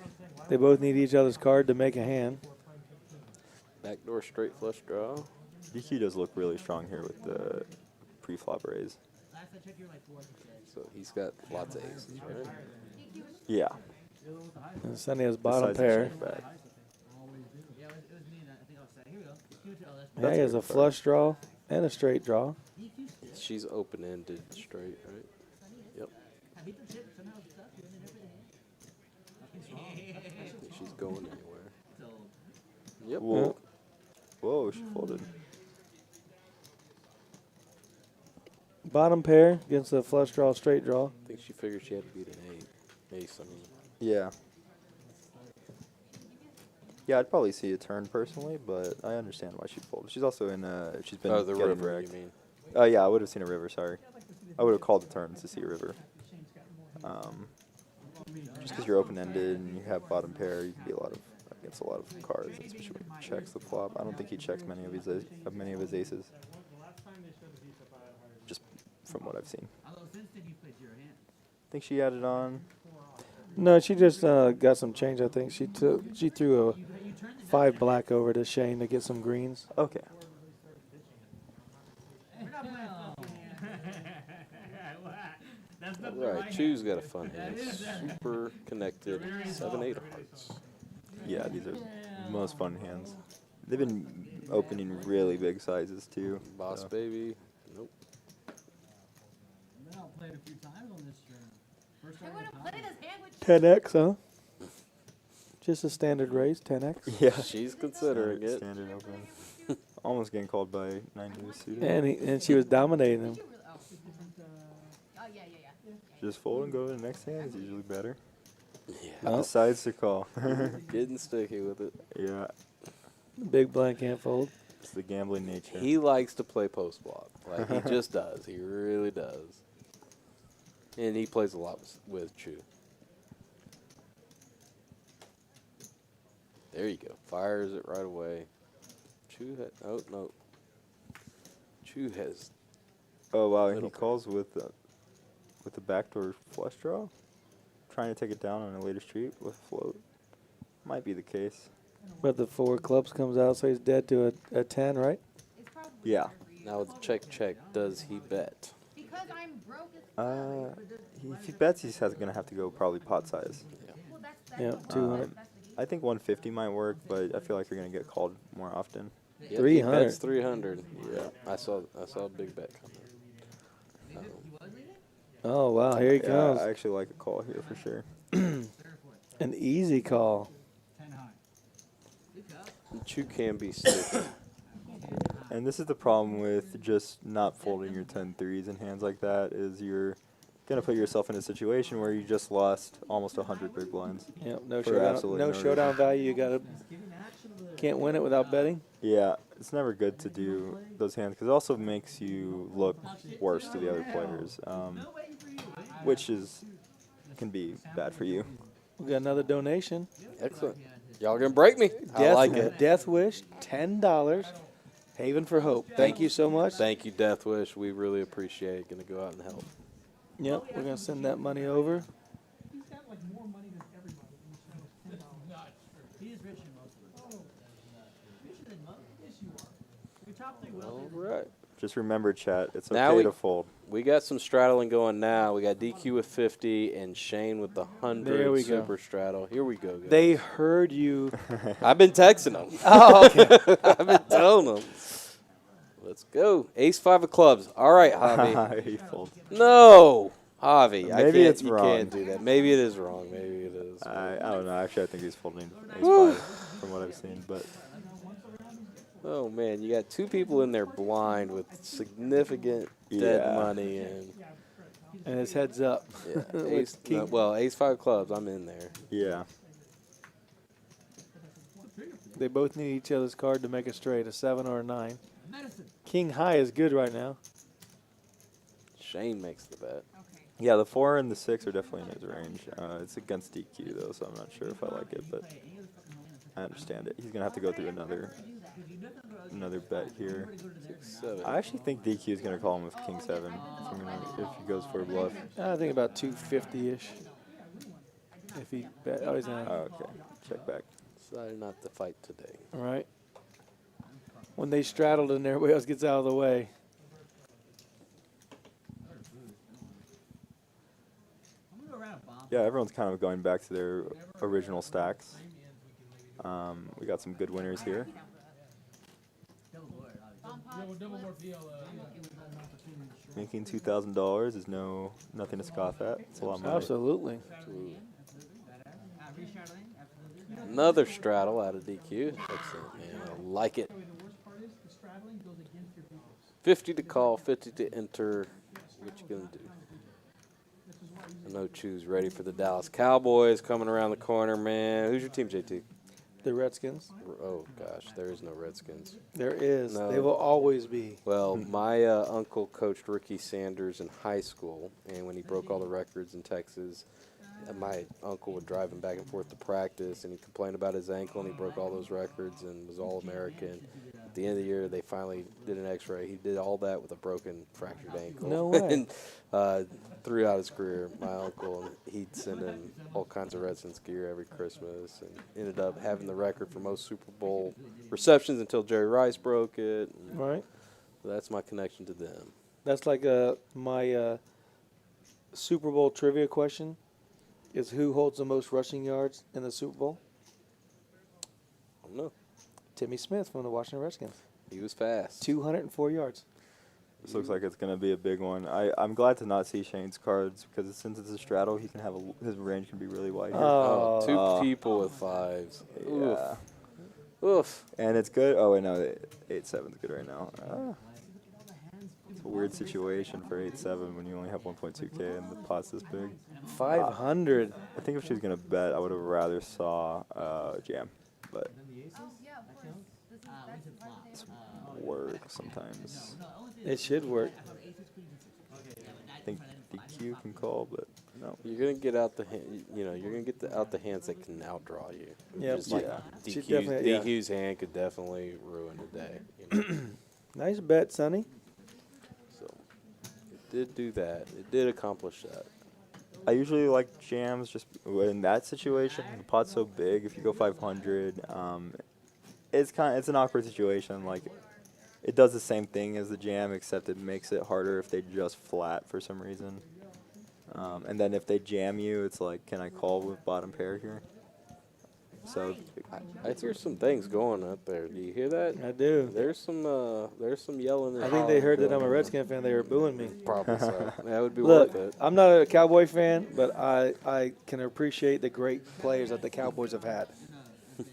They both need each other's card to make a hand. Backdoor straight flush draw. DQ does look really strong here with the pre-flop raise. last I checked, you're like 4%. So he's got lots of aces, right? Yeah. And Sonny has bottom Besides the pair. check back. Yeah, it was me, and I think I was saying, here we go. Oh, that's Yeah, he has a flush draw and a straight draw. She's open-ended straight, right? Yep. I beat the chip, somehow it's stuck, and then everything. I think she's going anywhere. So, Yep. Whoa. Whoa, she folded. Bottom pair against a flush draw, straight draw. I think she figured she had to beat an ace. I mean. Yeah. Yeah, I'd probably see a turn personally, but I understand why she folded. She's also in she's been Oh, the getting river, wrecked. you mean? Oh yeah, I would have seen a river. Sorry, I would have called the turns to see a river. Just because you're open-ended and you have bottom pair, you can be against a lot of cards, especially when he checks the flop. I don't think he checks many of his aces. Just from what I've seen. although since then you played your hand. I think she added on. No, she just got some change. I think she threw a 5 black over to Shane to get some greens. Okay. That's All right, Chew's got a fun hand. Super connected. 7-8 of hearts. Yeah, these are the most fun hands. They've been opening really big sizes too. Boss so. baby. Nope. Been outplayed a few times on this stream. First I time would have played his hand with 10x, huh? Just a standard raise, 10x. Yeah. She's considering it. Standard open. Almost getting called by 9 deuce suited. And she was dominating him. Oh, yeah. Just fold and go to the next hand is usually better. Yeah. Oh. Decides to call. Getting sticky with it. Yeah, Big blind can't fold. it's the gambling nature. He likes to play post flop. Like, he just does. He really does. And he plays a lot with Chew. There you go. Fires it right away. Chew had. Oh, no. Chew has. Oh wow, and Middle he calls with the backdoor flush draw, trying to take it down on a later street with float. Might be the case. But the 4 clubs comes out, so he's dead to a 10, right? It's probably Yeah. better for you. Now with check, does he bet? Because I'm broke as If he bets, he's gonna have to go probably pot size. well, that's Yeah, the 200. That's the game. I think 150 might work, but I feel like you're gonna get called more often. Yep, he 300. bets 300. Yeah, I saw a big bet coming. Oh, wow. Here he Yeah, comes. I actually like a call here for sure. An easy call. Chu can be stupid. And this is the problem with just not folding your 10-3s in hands like that, is you're going to put yourself in a situation where you just lost almost 100 big blinds. Yep, no For showdown. absolutely No no showdown reason. value. You got to. Can't win it without betting. Yeah, it's never good to do those hands because it also makes you look worse to the other players, which can be bad for you. We got another donation. Excellent. Y'all gonna break me. I like it. Death Wish, $10. Haven for Hope. Thank you so much. Thank you, Death Wish. We really appreciate it. Gonna go out and help. Yep, we're gonna send that money over. He is richer than most of us. Richer than most? Yes, you are. Your top 3 All wealthiest. right. Just remember, chat, it's Now okay we- to fold. We got some straddling going now. We got DQ with 50 and Shane with the 100 There we go. super straddle. Here we go, guys. They heard you. I've been texting them. Oh, okay. I've been telling them. Let's go. Ace 5 of clubs. All right, Javi. He folds. No, Javi. I Maybe can't, it's you wrong. can't do that. Maybe it is wrong. Maybe it is. I don't know. Actually, I think he's folding ace 5 from what I've seen. But Oh man, you got 2 people in there blind with significant dead Yeah. money and And his head's up. yeah, With ace. king. No, well, Ace 5 clubs. I'm in there. yeah, They both need each other's card to make a straight, a 7 or a 9. Medicine. King high is good right now. Shane makes the bet. yeah. The 4 and the 6 are definitely in his range. It's against DQ though, so I'm not sure if I like it, but I understand it. He's gonna have to go through another bet here. 7. I actually think DQ is gonna call him with King 7 if he goes for a bluff. I think about 250-ish. If he bet, oh, he's gonna. Oh, okay, check back. Decided not to fight today. All right. When they straddled and everybody else gets out of the way. I'm gonna go around a bomb. Yeah, everyone's kind of going back to their original stacks. We got some good winners here. Double board, obviously. Making $2,000 is nothing to scoff at. It's a lot of money. Absolutely. Restraddling, absolutely. Another straddle out of DQ. Excellent, man. I like it. 50 to call, 50 to enter. What you gonna do? I know Chu's ready for the Dallas Cowboys coming around the corner, man. Who's your team, JT? The Redskins. Oh gosh, there is no Redskins. There is. No. They will always be. Well, my uncle coached Ricky Sanders in high school, and when he broke all the records in Texas, my uncle would drive him back and forth to practice, and he complained about his ankle, and he broke all those records and was All-American. At the end of the year, they finally did an X-ray. He did all that with a broken, fractured ankle. No way. And throughout his career, my uncle, he'd send him all kinds of Redskins gear every Christmas, and ended up having the record for most Super Bowl receptions until Jerry Rice broke it. And Right. so that's my connection to them. That's like my Super Bowl trivia question is who holds the most rushing yards in the Super Bowl? I don't know. Timmy Smith from the Washington Redskins. He was fast. 204 yards. This looks like it's going to be a big one. I'm glad to not see Shane's cards because since it's a straddle, he can have his range can be really wide here. Oh, two Oh. people with 5s. Yeah. Oof. And it's good. Oh, wait, no. 8-7 is good right now. It's a weird situation for 8-7 when you only have 1.2K and the pot's this big. 500. I think if she was going to bet, I would have rather saw jam. But work sometimes. It should work. I think DQ can call, but no. You're gonna get out the you're gonna get out the hands that can outdraw you. Yep. Just like Yeah. Should definitely- yeah. DQ's hand could definitely ruin the day. You know? Nice bet, Sonny. So it did do that. It did accomplish that. I usually like jams just in that situation. The pot's so big. If you go 500, it's an awkward situation. Like it does the same thing as the jam, except it makes it harder if they just flat for some reason. And then if they jam you, it's like, can I call with bottom pair here? So I hear some things going up there. Do you hear that? I do. There's some yelling. And I think they heard that I'm a hollering Redskin fan. They were booing me. going on. Probably so. That would be Look, worth it. I'm not a Cowboy fan, but I can appreciate the great players that the Cowboys have had. the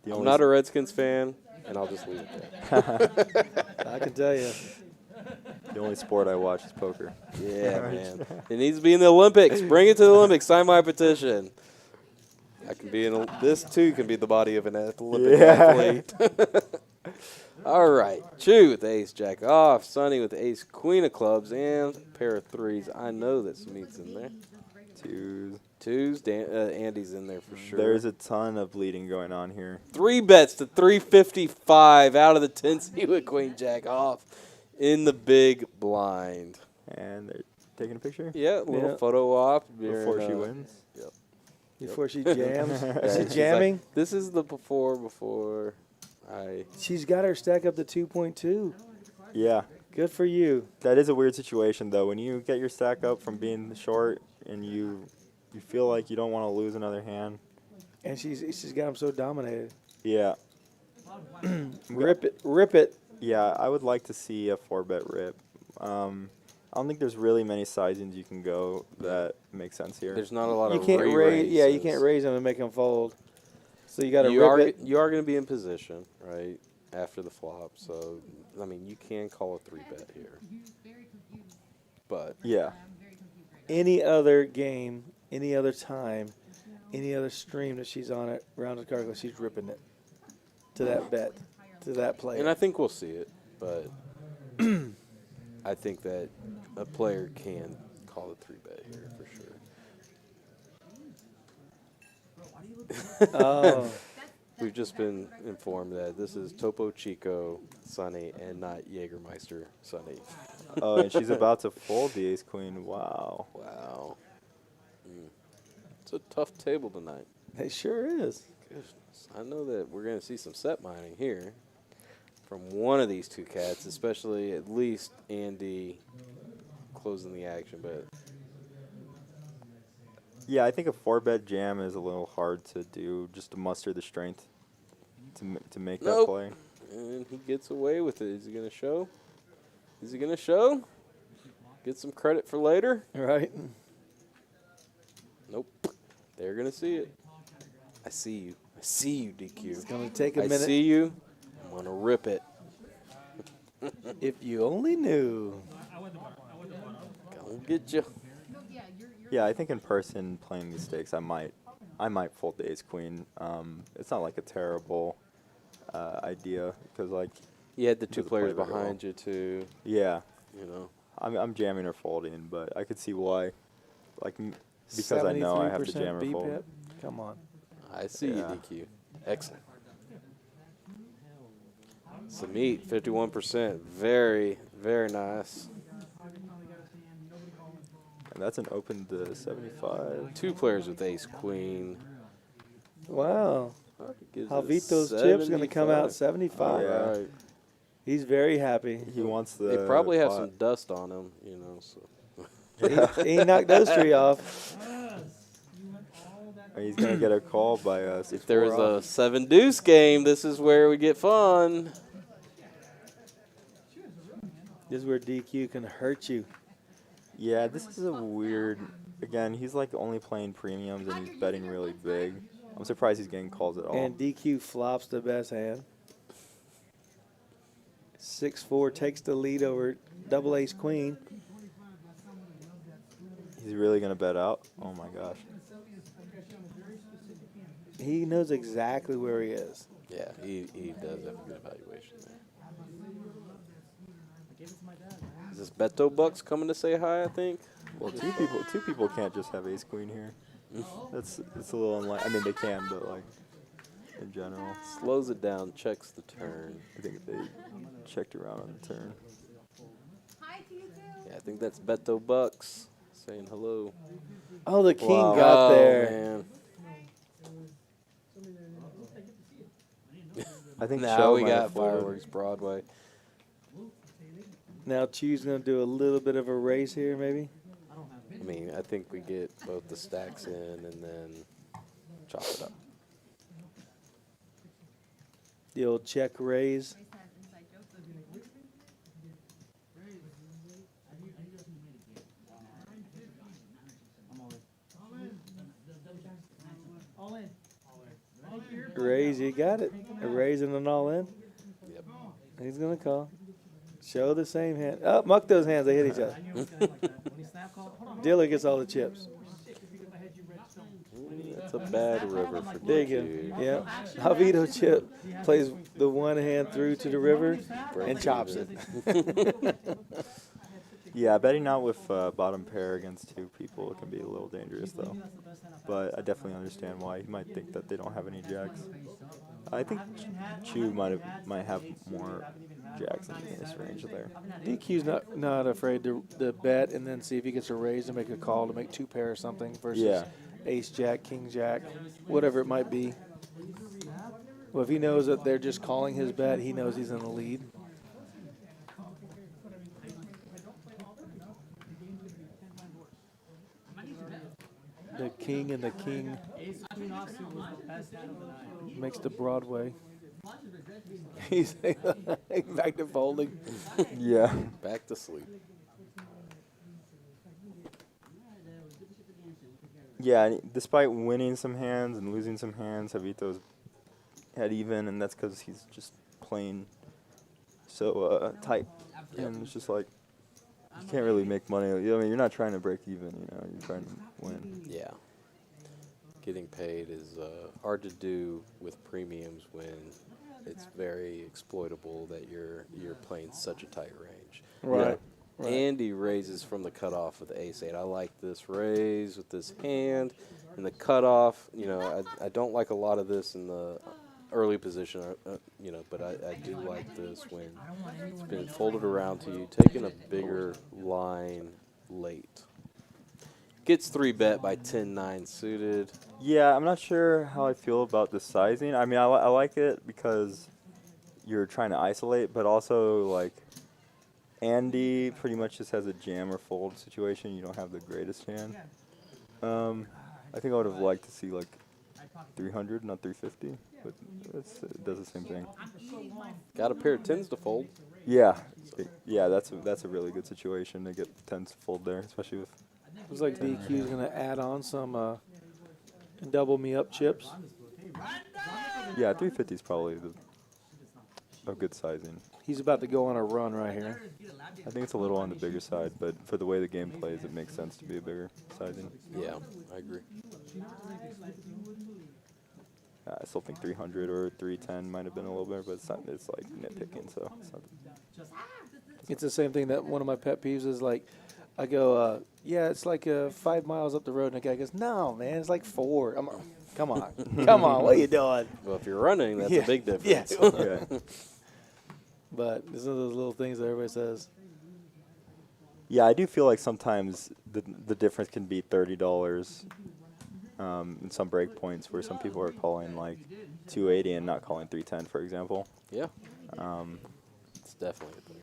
I'm only not a Redskins fan, and I'll just leave it there. I can tell you. the only sport I watch is poker. Yeah, man. It needs to be in the Olympics. Bring it to the Olympics. Sign my petition. I can be in. This too can be the body of an Olympic athlete. All right, Chew with the ace jack off, Sonny with the ace queen of clubs, and a pair of threes. I know that Smeet's in there. Twos. Andy's in there for sure. There's a ton of bleeding going on here. 3 bets to 355 out of the 10C with queen jack off in the big blind. And they're taking a picture Yeah, a little Yeah. photo op before she wins. Before she jams. And Is she she's jamming? like, this is the before I. She's got her stack up to 2.2. Yeah, Good for you. that is a weird situation though. When you get your stack up from being short and you feel like you don't want to lose another hand. And she's got him so dominated. Yeah, Rip it. yeah. I would like to see a 4-bet rip. I don't think there's really many sizings you can go that make sense here. There's not a lot You of can't raise. Yeah, you re-raises. can't raise him and make him fold. So you got to You are rip it. you are going to be in position right after the flop. So I mean, you can call a 3-bet here, but Yeah, Any other game, any other time, any other stream that she's on at Rounded Cargo, she's ripping it to that bet, to that player. and I think we'll see it. But I think that a player can call a 3-bet here for sure. Oh, We've just been informed that this is Topo Chico Sonny and not Jägermeister Sonny. oh, and she's about to fold the ace queen. Wow. Wow. It's a tough table tonight. it sure is. Goodness. I know that we're going to see some set mining here from one of these two cats, especially at least Andy closing the action. But Yeah, I think a 4-bet jam is a little hard to do just to muster the strength to make that Nope. play. and he gets away with it. Is he going to show? Is he going to show? Get some credit for later? Right? Nope. They're going to see it. I see you. I see you, DQ. It's going to take a I minute. see you. I'm going to rip it. If you only knew. Gonna get you. Yeah, I think in person playing these stakes, I might fold the ace queen. It's not like a terrible idea because like You had the two Doesn't play players very well. behind you, too. yeah, You know. I'm jamming or folding, but I could see why. Like because I know I have to 73% jam or fold. BPEP? Come on. I see you, Yeah. DQ. Excellent. Samit, 51%. Very, very nice. And that's an open to 75. Two players with ace queen. Wow. Gives it Javito's chip's going to come out 75. Yeah. Right. He's very happy. He wants the. They probably have pot. some dust on him, you know. So He knocked those three off. He's gonna get a call by us. if there was a 7 deuce game, this is where we get fun. This is where DQ can hurt you. Yeah, this is a weird. Again, he's like only playing premiums and he's betting really big. I'm surprised he's getting calls at all. And DQ flops the best hand. 6-4 takes the lead over double ace queen. He's really gonna bet out. Oh my gosh. He knows exactly where he is. Yeah, he does have a good evaluation there. Is this Beto Bucks coming to say hi, I think? Well, two people can't just have ace queen here. It's a little unlike. I mean, they can, but like in general, Slows it down, checks the turn. I think they checked around on the turn. Hi to you too. Yeah, I think that's Beto Bucks saying hello. Oh, the king Wow. got Oh, there. man. I think Now Shell we might got have folded. Fireworks Broadway. Now Chu's going to do a little bit of a race here, maybe. I mean, I think we get both the stacks in and then chop it up. The old check raise. Race has inside jokes. All in. Raise, you got it. A raise and an all in. Yep. He's gonna call. Show the same hand. Oh, muck those hands. They hit each other. I knew it was gonna like that. When he snap called, hold on. Dealer gets all the chips. That's a bad river for Dig him. Yeah. Alvito chip plays the one hand through to the river and chops it. Yeah, betting out with bottom pair against two people can be a little dangerous though. But I definitely understand why he might think that they don't have any jacks. I think Chu might have more jacks in his range there. DQ's not afraid to bet and then see if he gets a raise to make a call to make two pair or something versus Yeah. ace jack, king jack, whatever it might be. Well, if he knows that they're just calling his bet, he knows he's in the lead. The king and the king Ace queen offsuit was the best hand of the night. makes the Broadway. He's back to folding. Yeah. Back to sleep. Yeah, and despite winning some hands and losing some hands, Javito's had even, and that's because he's just playing so tight. And it's just like, you can't really make money. I mean, you're not trying to break even, you're trying to win. Yeah. Getting paid is hard to do with premiums when it's very exploitable that you're playing such a tight range. Right. Andy raises from the cutoff with ace-8. I like this raise with this hand. And the cutoff, I don't like a lot of this in the early position, but I do like this when it's been folded around to you, taking a bigger line late. Gets 3-bet by 10-9 suited. Yeah, I'm not sure how I feel about the sizing. I mean, I like it because you're trying to isolate, but also, like, Andy pretty much just has a jam or fold situation. You don't have the greatest hand. I think I would have liked to see, like, 300, not 350, but it does the same thing. Got a pair of 10s to fold. Yeah, that's a really good situation to get 10s to fold there, especially with. Looks like DQ's going to add on some double me up chips. Yeah, 350 is probably a good sizing. He's about to go on a run right here. I think it's a little on the bigger side, but for the way the game plays, it makes sense to be a bigger sizing. Yeah, I agree. I still think 300 or 310 might have been a little better, but it's not. It's like nitpicking, so it's not. It's the same thing that one of my pet peeves is like, I go, yeah, it's like 5 miles up the road, and the guy goes, no, man, it's like 4. I'm, come on, come on, what are you doing? Well, if you're running, that's a big difference. Yeah. Yeah. But these are those little things that everybody says. Yeah, I do feel like sometimes the difference can be $30 in some break points where some people are calling like 280 and not calling 310, for example. Yeah. It's definitely a thing.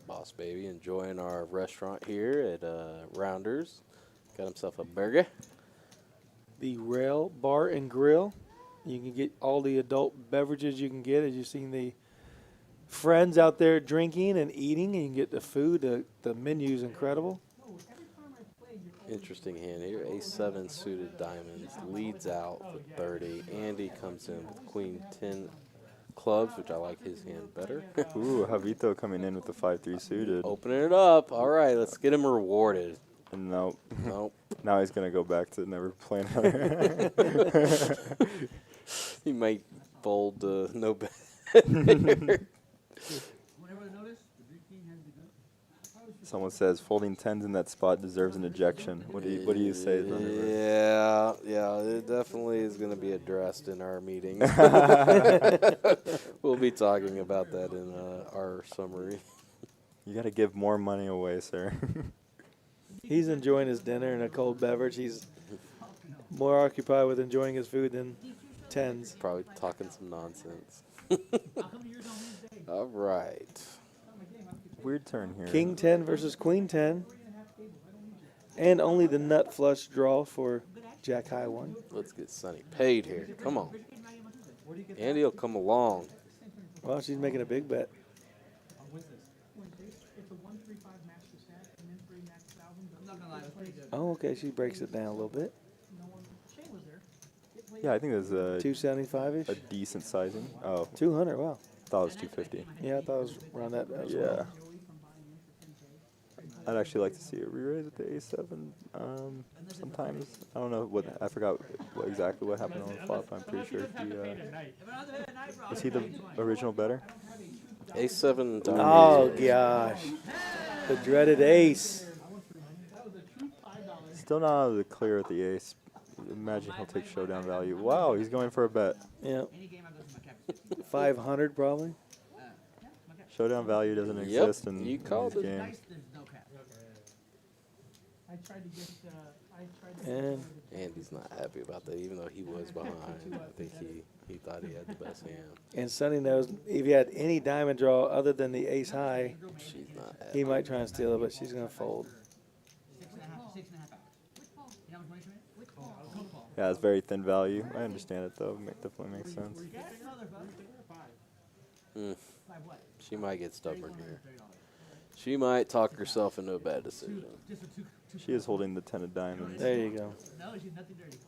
Boss baby enjoying our restaurant here at Rounders. Got himself a burger. The Rail Bar and Grill. You can get all the adult beverages you can get. As you've seen the friends out there drinking and eating, and you can get the food. The menu's incredible. Interesting hand here. A7 suited diamonds. Leads out for 30. Andy comes in with queen 10 clubs, which I like his hand better. Ooh, Javito coming in with the 5-3 suited. Opening it up. All right, let's get him rewarded. And nope. Nope. Now he's going to go back to never playing another. He might fold no bet. Someone says folding 10s in that spot deserves an ejection. What do you say? Yeah, it definitely is going to be addressed in our meeting. We'll be talking about that in our summary. You got to give more money away, sir. He's enjoying his dinner and a cold beverage. He's more occupied with enjoying his food than tens. Probably talking some nonsense. All right. Weird turn here. King 10 versus Queen 10. And only the nut flush draw for Jack high one. Let's get Sonny paid here. Come on. Andy will come along. Well, she's making a big bet. I'm not gonna lie, it was pretty good. Oh, okay. She breaks it down a little bit. Yeah, I think it was a 275 ish. decent sizing. Oh, 200. Wow. thought it was 250. Yeah, I thought it was around that. As Yeah. well. I'd actually like to see a re-raise with the A7. Sometimes I don't know what I forgot exactly what happened on the flop. I'm pretty sure is he the original better? A7. Oh gosh, the dreaded ace. Still not out of the clear at the ace. Imagine he'll take showdown value. Wow, he's going for a bet. Yeah, Any game I go to my cap. 500 probably. Showdown value doesn't Yep, exist in you called these it. games. Dice, there's no cap. And Andy's not happy about that, even though he was behind. I think he thought he had the best hand. and Sonny knows if he had any diamond draw other than the ace high, She's not happy. he might try and steal it, but she's gonna fold. 6.5 hours. You know how much money she made? Cold call. Yeah, it's very thin value. I understand it though. Definitely makes sense. By what? She might get stubborn here. She might talk herself into a bad decision. Just for two. She is holding the 10 of diamonds. There you go. No, she's nothing dirty.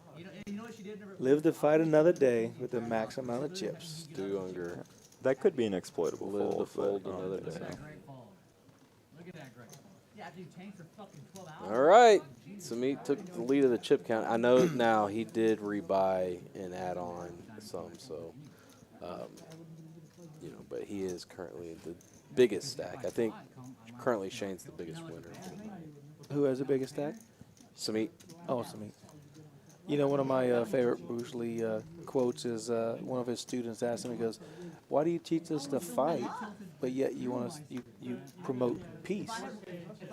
You know what she did? Never. Live to fight another day with the max amount of chips. Stu Unger. That could be an exploitable Live to fold, fold but I don't another think day. so. Great fold. Look at that, Greg. Yeah, after you tank for fucking 12 hours. All right. Samit took the lead of the chip count. I know now he did rebuy and add on some, so, but he is currently the biggest stack. I think currently Shane's the biggest winner. Who has the biggest stack? Samit. Oh, it's me. You know, one of my favorite Bruce Lee quotes is one of his students asked him, he goes, "Why do you teach us to fight, but yet you want us you promote peace?"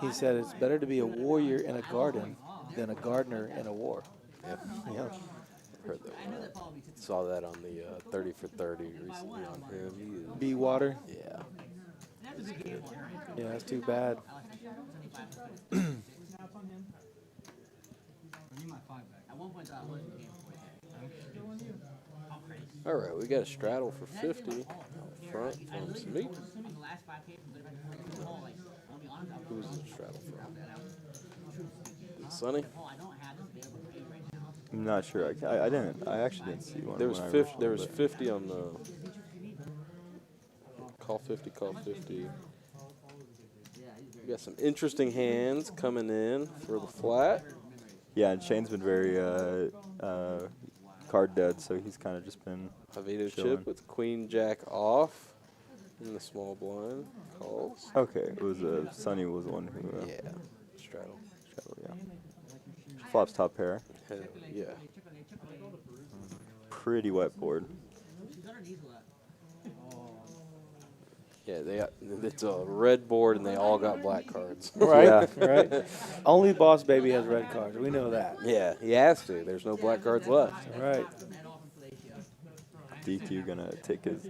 He said, "It's better to be a warrior in a garden than a gardener in a war." Yep. Yeah. Heard that one. Saw that on the 30 for 30 recently on him. Be water. Yeah. Yeah, that's too bad. At one point, I wasn't the game All right, we got a straddle for 50 up front from Samit. Assuming the last 5K from the hole, like, I'll be honest, I Who's the straddle from? Sonny? I don't have this big of a range now. I'm not sure. I actually didn't see one. There was when I 50. rolled There was it. 50 on the call 50. Call 50. We got some interesting hands coming in for the flat. Yeah, and Shane's been very card dead, so he's kind of just been Avito chilling. chip with Queen Jack off in the small blind calls. Okay, it was Sonny was the one who Yeah, straddle. yeah. Flops top pair. Hell yeah. Pretty wet board. Yeah, it's a red board and they all got black cards. Right? Yeah. Right? Only Boss Baby has red cards. We know that. Yeah, he has to. There's no black cards left. Right. DQ gonna take his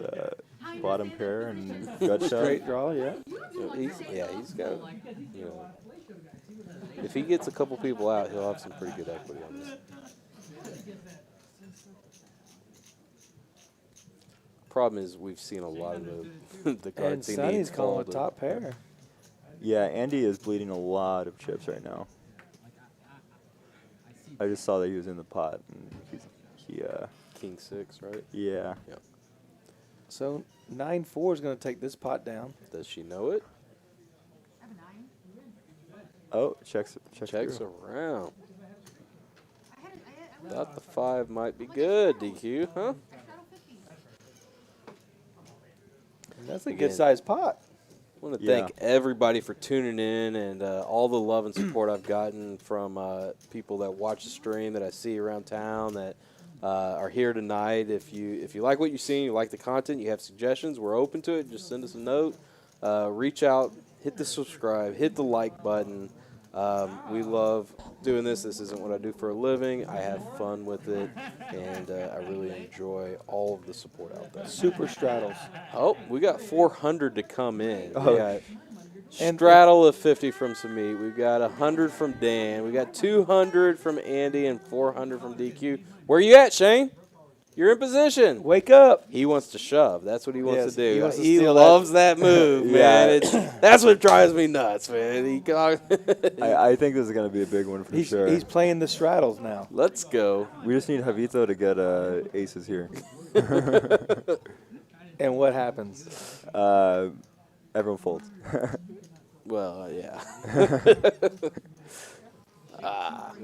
bottom pair and gut shot. Straight draw, yeah. He's got, if he gets a couple people out, he'll have some pretty good equity on this. Problem is, we've seen a lot of the And cards he Sonny's needs calling a folded. top pair. Yeah, Andy is bleeding a lot of chips right now. I just saw that he was in the pot, and King 6, right? yeah. Yep. So 9-4 is going to take this pot down. Does she know it? Oh, checks Checks through. around. I Thought the 5 might be good, DQ, huh? And that's a Again. good sized pot. I want to Yeah. thank everybody for tuning in and all the love and support I've gotten from people that watch the stream, that I see around town, that are here tonight. If you like what you've seen, you like the content, you have suggestions, we're open to it. Just send us a note. Reach out, hit the subscribe, hit the like button. We love doing this. This isn't what I do for a living. I have fun with it, and I really enjoy all of the support out there. Super straddles. Oh, we got 400 to come in. Oh. We got And Straddle of 50 from Samit. We've got 100 from Dan. We got 200 from Andy and 400 from DQ. Where you at, Shane? You're in position. wake up. He wants to shove. That's what he wants Yes, to do. he wants to He steal loves that move, man. Yeah. That's what drives me nuts, man. I think this is going to be a big one for sure. He's playing the straddles now. Let's go. We just need Javito to get aces here. And what happens? Everyone folds. Well, yeah.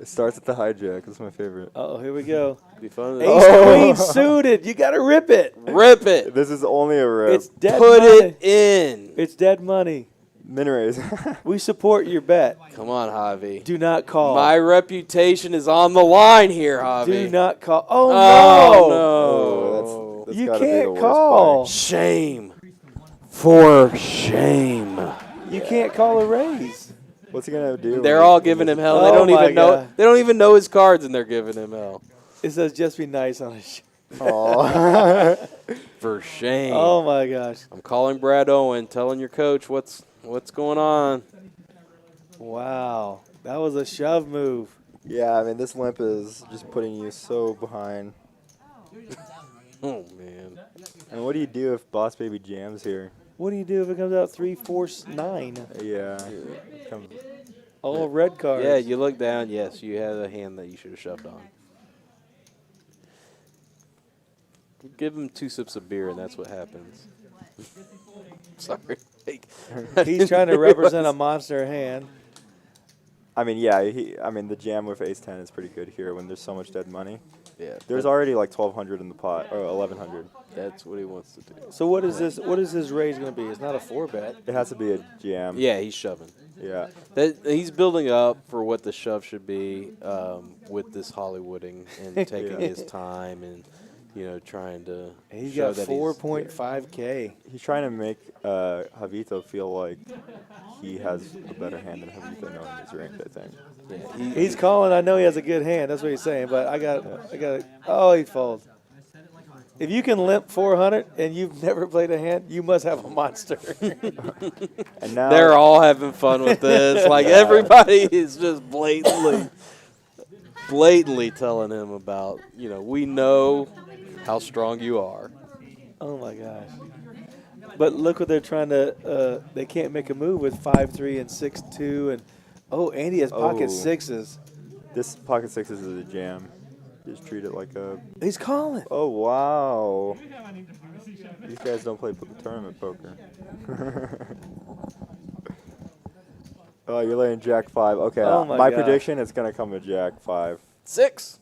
It starts at the hijack. That's my favorite. Oh, here we go. Be fun. Ace queen suited. You got to rip it. Rip it. This is only a rip. It's dead Put money. it in. It's dead money. Min raise. We support your bet. Come on, Javi. Do not call. My reputation is on the line here, Javi. Do not call. Oh, Oh, no. Oh, that's You gotta be the can't worst call. Shame. For shame. You can't call a raise. play. What's he gonna do? They're all giving him hell. They Oh don't my even know. God. They don't even know his cards, and they're giving him hell. It says just be nice on his Aw. For shame. Oh, my gosh. I'm calling Brad Owen, telling your coach what's going on. Wow. That was a shove move. Yeah, I mean, this limp is just putting you so behind. Oh man. And what do you do if Boss Baby jams here? What do you do if it comes out 3, 4, 9? Yeah. Comes, All red cards. Yeah, you look down. Yes, you have a hand that you should have shoved on. Give him 2 sips of beer, and that's what happens. Sorry. He's trying to represent a monster hand. I mean, yeah. I mean, the jam with Ace 10 is pretty good here when there's so much dead money. Yeah, There's already like 1,200 in the pot, or 1,100. that's what he wants to do. So what is this? What is his raise going to be? It's not a 4-bet. It has to be a jam. Yeah, he's shoving. Yeah. He's building up for what the shove should be with this Hollywooding and taking Yeah. his time and trying to. He's show got that 4.5K. He's trying to make Javito feel like he has a better hand than Javito knowing his range, I think. Yeah, He's calling. I know he has a good hand. That's what he's saying. But I got. Oh, he folds. If you can limp 400 and you've never played a hand, you must have a monster. And now they're all having fun with this. Like everybody is just blatantly telling him about. We know how strong you are. Oh my gosh. But look what they're trying to. They can't make a move with 5-3 and 6-2 and. Oh, Andy has pocket Oh. sixes. this pocket sixes is a jam. Just treat it like a. He's calling. Oh wow! These guys don't play tournament poker. Oh, you're laying Jack 5. Okay, Oh my my gosh. prediction is gonna come with Jack 5. 6.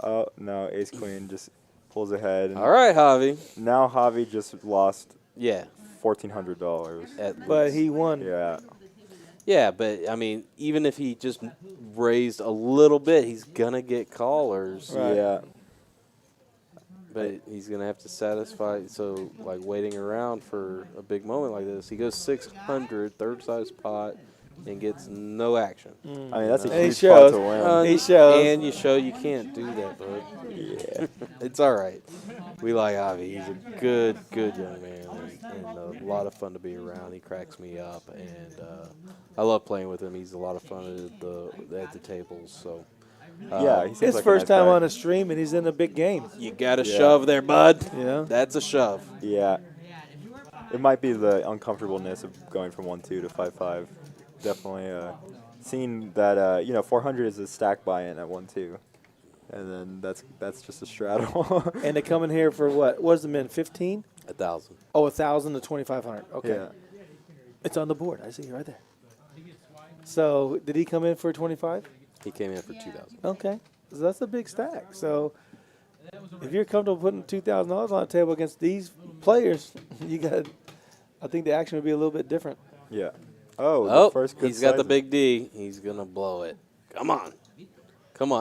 Oh no, Ace Queen just pulls ahead. All right, Javi. Now Javi just lost Yeah. $1,400. But he won. Yeah. Yeah, but I mean, even if he just raised a little bit, he's gonna get callers. Right. Yeah. But he's gonna have to satisfy. So, like waiting around for a big moment like this, he goes 600, third size pot, and gets no action. I mean, that's a And he huge spot shows. to win. He shows. And you show you can't do that, bud. Yeah. It's all right. We like Avi. He's a good young man, and a lot of fun to be around. He cracks me up, and I love playing with him. He's a lot of fun at the tables. So Yeah, he seems His like a first nice time guy. on a stream, and he's in a big game. you got to Yeah. shove there, bud. You know? That's a shove. Yeah. It might be the uncomfortableness of going from 1-2 to 5-5. Definitely seeing that 400 is a stack buy-in at 1-2, and then that's just a straddle. And they come in here for what? What's the min? 15? 1,000. Oh, 1,000 to 2,500. Okay. Yeah. It's on the board. I see it right there. So did he come in for 25? He came in for 2,000. Okay. So that's a big stack. So if you're comfortable putting $2,000 on the table against these players, you got. I think the action would be a little bit different. Yeah. Oh, Oh, the first good he's got the sizes. big D. He's gonna blow it. Come on.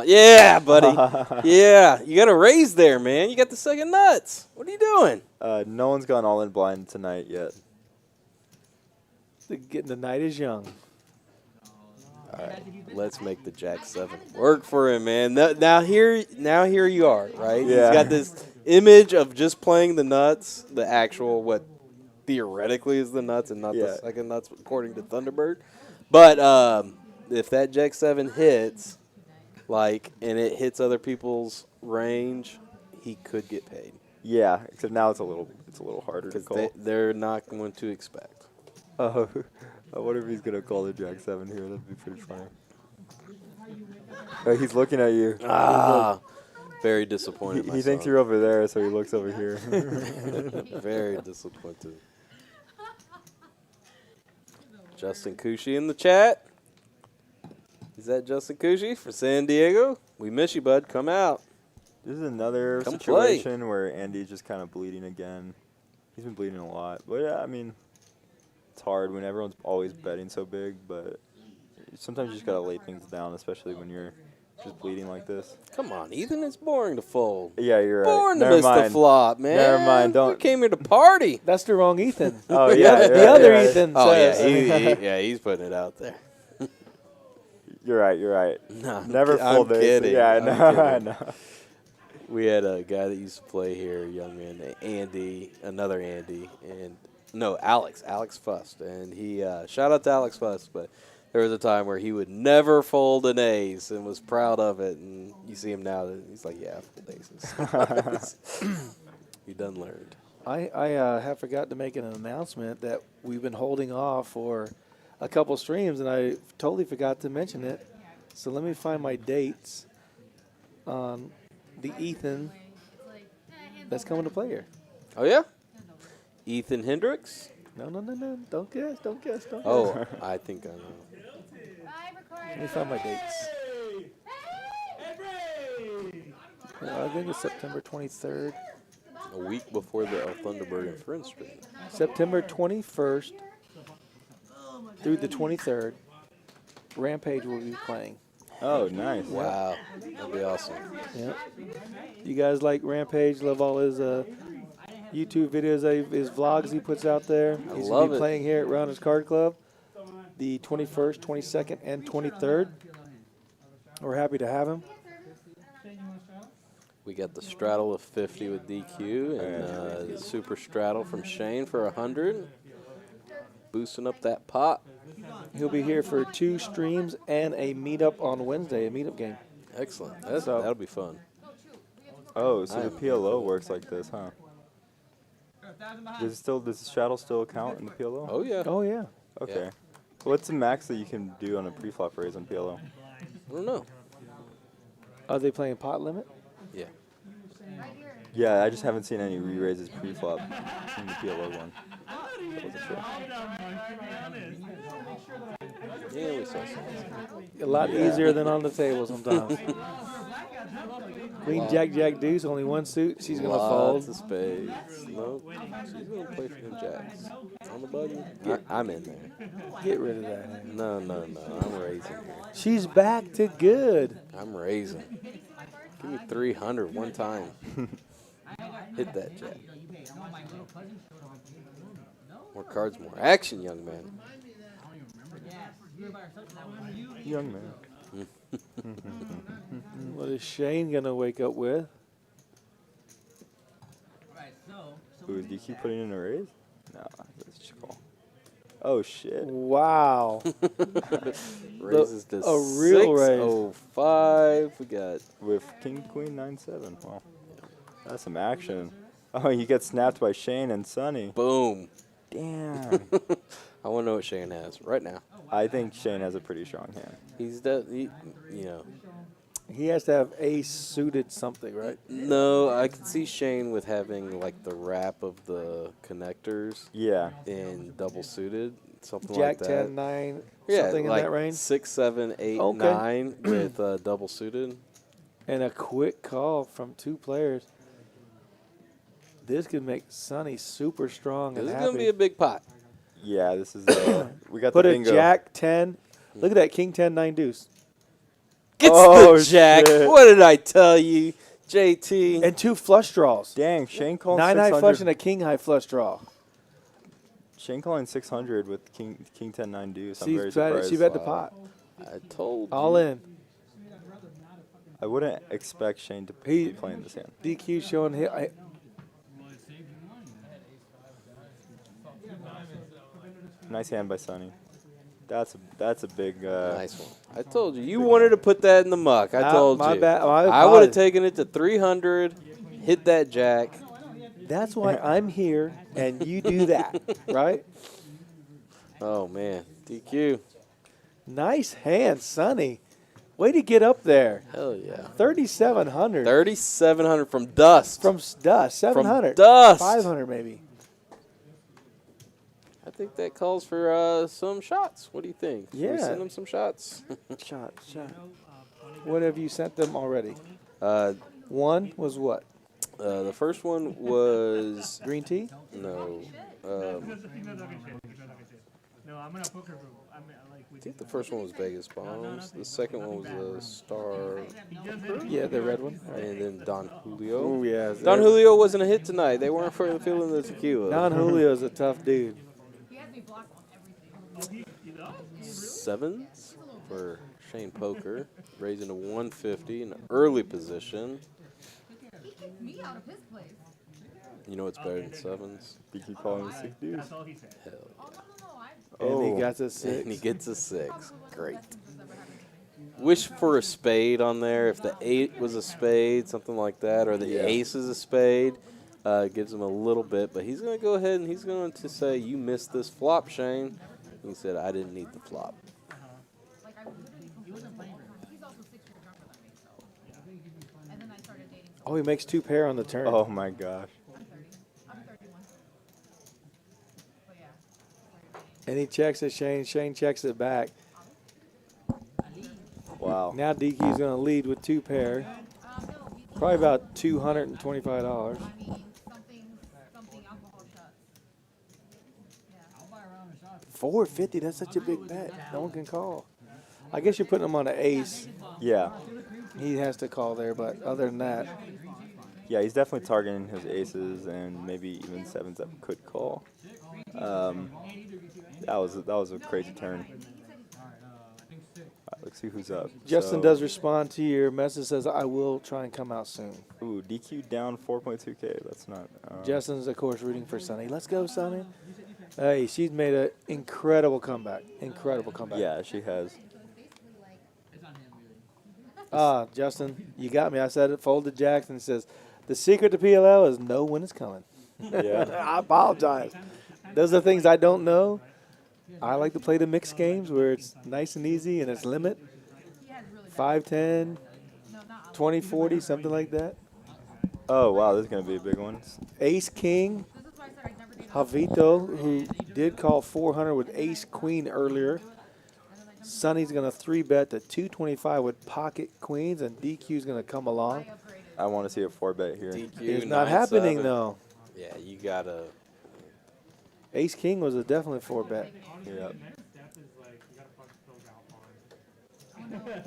Yeah, buddy. Yeah, you got to raise there, man. You got the second nuts. What are you doing? No one's gone all in blind tonight yet. Getting the night is young. All right, let's make the Jack 7 work for him, man. Now here you are, right? Yeah. He's got this image of just playing the nuts, the actual theoretically is the nuts and not Yeah. the second nuts according to Thunderbird. But if that Jack 7 hits, like, and it hits other people's range, he could get paid Yeah, except now it's a little harder to because call. they're not going to expect. Oh, I wonder if he's gonna call the Jack 7 here. That'd be pretty funny. Oh, he's looking at you. Ah, very disappointed. He thinks you're over there, so he looks over here. Very disappointed. Justin Cushi in the chat. Is that Justin Cushi for San Diego? We miss you, bud. Come out. This is another Come play. situation where Andy's just kind of bleeding again. He's been bleeding a lot. But, yeah, I mean, it's hard when everyone's always betting so big. But sometimes you just got to lay things down, especially when you're just bleeding like this. Come on, Ethan. It's boring to fold. Yeah, you're right. Boring to Never miss mind. the flop, man. Never mind, We don't- came here to party. That's the wrong Ethan. Oh, yeah. The other Ethan Oh, says. yeah, he's putting it out there. You're right, you're right. No, Never I'm fold this. kidding. Yeah, I I'm know, kidding. I know. We had a guy that used to play here, a young man named Andy, another Andy, and no, Alex Fust. And he, shout out to Alex Fust, but there was a time where he would never fold an ace and was proud of it. And you see him now, he's like, yeah, I fold aces. You done learned. I have forgot to make an announcement that we've been holding off for a couple streams, and I totally forgot to mention it. So let me find my dates on the Ethan that's coming to play here. Oh, yeah? Ethan Hendricks? No. Don't guess. Don't Oh, guess. I think I know. Let me find my dates. I think it's September 23rd. A week before the Thunderbird and Friends stream. September 21st through the 23rd. Rampage will be playing. Oh, nice. Wow, that'd be awesome. Yep. You guys like Rampage? Love all his YouTube videos, his vlogs he puts out there. He's love gonna be it. playing here at Rounders Card Club the 21st, 22nd, and 23rd. We're happy to have him. We got the straddle of 50 with DQ and the super straddle from Shane for 100. Boosting up that pot. He'll be here for 2 streams and a meetup on Wednesday, a meetup game. Excellent. So- That'll be fun. Oh, so the PLO works like this, huh? Does the straddle still count in the PLO? Oh, yeah. Oh, yeah. Okay. Yeah. What's the max that you can do on a pre-flop raise on PLO? I don't know. Are they playing pot limit? Yeah. Yeah, I just haven't seen any re-raises pre-flop in the PLO one. I wasn't sure. Yeah, we saw something. A lot easier than on the table sometimes. Queen, Jack, Jack, Deuce, only one suit. She's going to Lots fold. of spades. Nope. She's going to play for them jacks. On the button? I'm in there. Get rid of that hand. No. I'm raising here. She's back to good. I'm raising. Give me 300 one time. Hit that jack. More cards, more action, young man. Young man. What is Shane going to wake up with? Ooh, is DQ putting in a raise? No, that's just call. Oh, shit. Wow. Raises to a real raise. 605. We got With King, Queen, 9-7. Wow. That's some action. Oh, you get snapped by Shane and Sonny. boom. Damn. I want to know what Shane has right now. I think Shane has a pretty strong hand. He has to have ace suited something, right? No, I could see Shane with having like the wrap of the connectors Yeah. in double suited, something Jack like that. 10, 9, Yeah, something like in that range. 6, 7, 8, Okay. 9 with double suited. And a quick call from 2 players. This could make Sonny super strong and This is happy. gonna be a big pot. Yeah, this is we got Put the a bingo. Jack 10. Look at that King 10, 9 deuce. Gets Oh, the jack. shit. What did I tell you, JT? And 2 flush draws. Dang, Shane called 9 high 600. flush and a King high flush draw. Shane calling 600 with King 10 9 deuce. I'm She's very bet, surprised. she bet the pot. I told All you. in. I wouldn't expect Shane to He- be playing this hand. DQ showing hit. Nice hand by Sonny. That's a big. Nice one. I told you. You wanted to put that in the muck. I told my you. bad. Oh, I would have taken it to 300, hit that jack. That's why I'm here, and you do that, right? Oh, man. DQ. Nice hand, Sonny. Way to get up there. Hell yeah. 3,700. 3,700 from dust. From dust. 700. From dust. 500 maybe. I think that calls for some shots. What do you think? Should we Yeah. send them some shots? Shot. What have you sent them already? uh, One was what? the first one was Green tea? no. No, I'm gonna poker room. I think the first one was Vegas Bombs. The second one was a Star, Yeah, the red one. and then Don Julio. Oh, yeah. Don Julio wasn't a hit tonight. They weren't feeling the tequila. Don Julio's a tough dude. He has me blocked on everything. Sevens for Shane Poker, raising to 150 in an early position. He kicked me out of his place. You know what's better than sevens? Think you call him 6 deuce? That's all he said. Hell Oh, no. And he Oh. got to yeah. 6. And he gets a 6. Great. Best thing that's ever happened to me. Wish for a spade on there. If the 8 was a spade, something like that, or the Yeah. ace is a spade, gives him a little bit. But he's going to go ahead and he's going to say, you missed this flop, Shane. He said, I didn't need the flop. Like, I literally wasn't playing for him. He's also 6 years younger than me, so. And then I started dating someone. Oh, he makes 2 pair on the turn. Oh my gosh. I'm 30. I'm 31. But yeah. I started dating. And he checks it, Shane. Shane checks it back. Wow. Now DQ's going to lead with 2 pair. No, he's Probably about $225. I mean, something alcohol shots. Yeah. I'll buy a round of shots. 450, that's such a big bet. No one can call. I guess you're putting him on an ace. Yeah. He has to call there, but other than that, Yeah, he's definitely targeting his aces and maybe even sevens that could call. That was a crazy turn. Alright, let's see who's up. Justin So- does respond to your message, says, I will try and come out soon. Ooh, DQ down 4.2K. That's not. Justin's, of course, rooting for Sonny. Let's go, Sonny. Hey, she's made an incredible comeback. Incredible comeback. Yeah, she has. It's on him, really. Justin, you got me. I said it, folded jacks, and it says, the secret to PLL is know when it's coming. Yeah. I apologize. Those are things I don't know. I like to play the mixed games where it's nice and easy and it's limit. He has really bad. 5, 10, No, not 20, 40, something like that. Oh wow, this is gonna be a big one. Ace King, This is why I said I'd never dated Javito, who did call 400 with Ace Queen earlier. Sonny's going to 3-bet to 225 with pocket queens, and DQ's going to come along. I upgraded. I want to see a 4-bet here. DQ, It's not happening, 9-7. though. Yeah, you got to. Ace King was a definitely 4-bet. Yeah. Step is like, you gotta fuck those out on.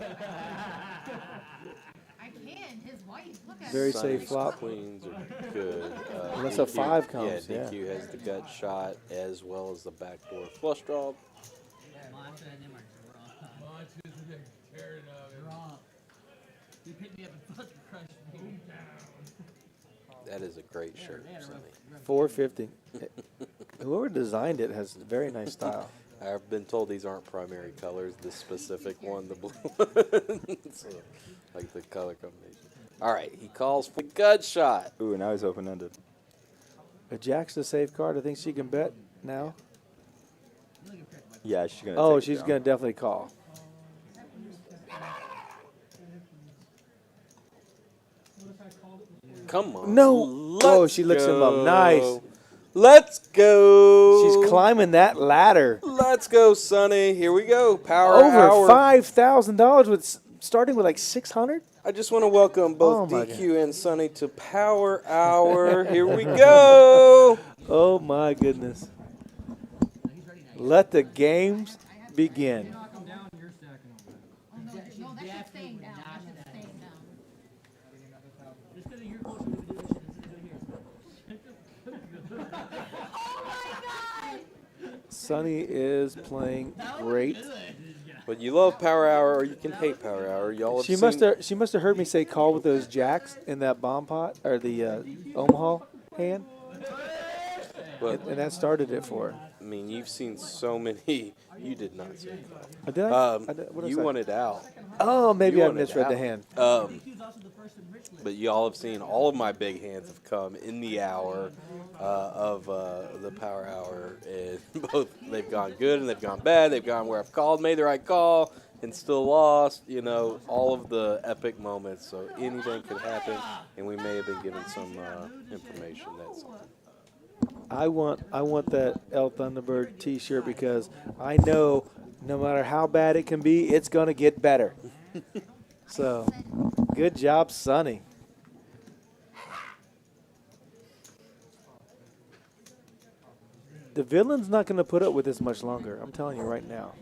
I can. His wife. Look at Very him. safe flop. Queens are good. Unless a 5 comes, Yeah, DQ has the gut shot as well as the backdoor flush draw. Monster and them are drunk. He picked me up and fucking crushed me. That is a great shirt, Sonny. 450. Whoever designed it has very nice style. I've been told these aren't primary colors. This specific one, the blue. So, like the color combination. All right, he calls for the gut shot. Ooh, now he's open-ended. But Jack's the safe card. I think she can bet now. Yeah, she's gonna. Oh, take it she's down. going to definitely call. Come on. No. Let's Oh, she looks him up. go. Nice. Let's go. She's climbing that ladder. Let's go, Sonny. Here we go. Power Over hour. $5,000 with starting with like 600. I just want to welcome both Oh, my DQ and Sonny to Power Hour. Here we go. Oh my goodness. Let the games begin. Knock him down, you're stacking him. Oh, no, no, that shit's staying down. That shit's staying down. Just because you're closer to the shit instead of here. Sonny is playing great. But you love Power Hour or you can hate Power Hour. Y'all have She seen must have heard me say call with those jacks in that bomb pot or the Omaha hand. But and that started it for her. I mean, you've seen so many. You did not see it. Did I? I did, what did I You say? wanted out. Oh, maybe You I wanted misread the out. hand. But y'all have seen all of my big hands have come in the hour of the power hour, and both they've gone good and they've gone bad. They've gone where I've called, made the right call, and still lost. You know, all of the epic moments. So anything could happen, and we may have been given some information that's. I want that El Thunderbird T-shirt because I know no matter how bad it can be, it's gonna get better. So, good job, Sonny. The villain's not gonna put up with this much longer. I'm telling you right now.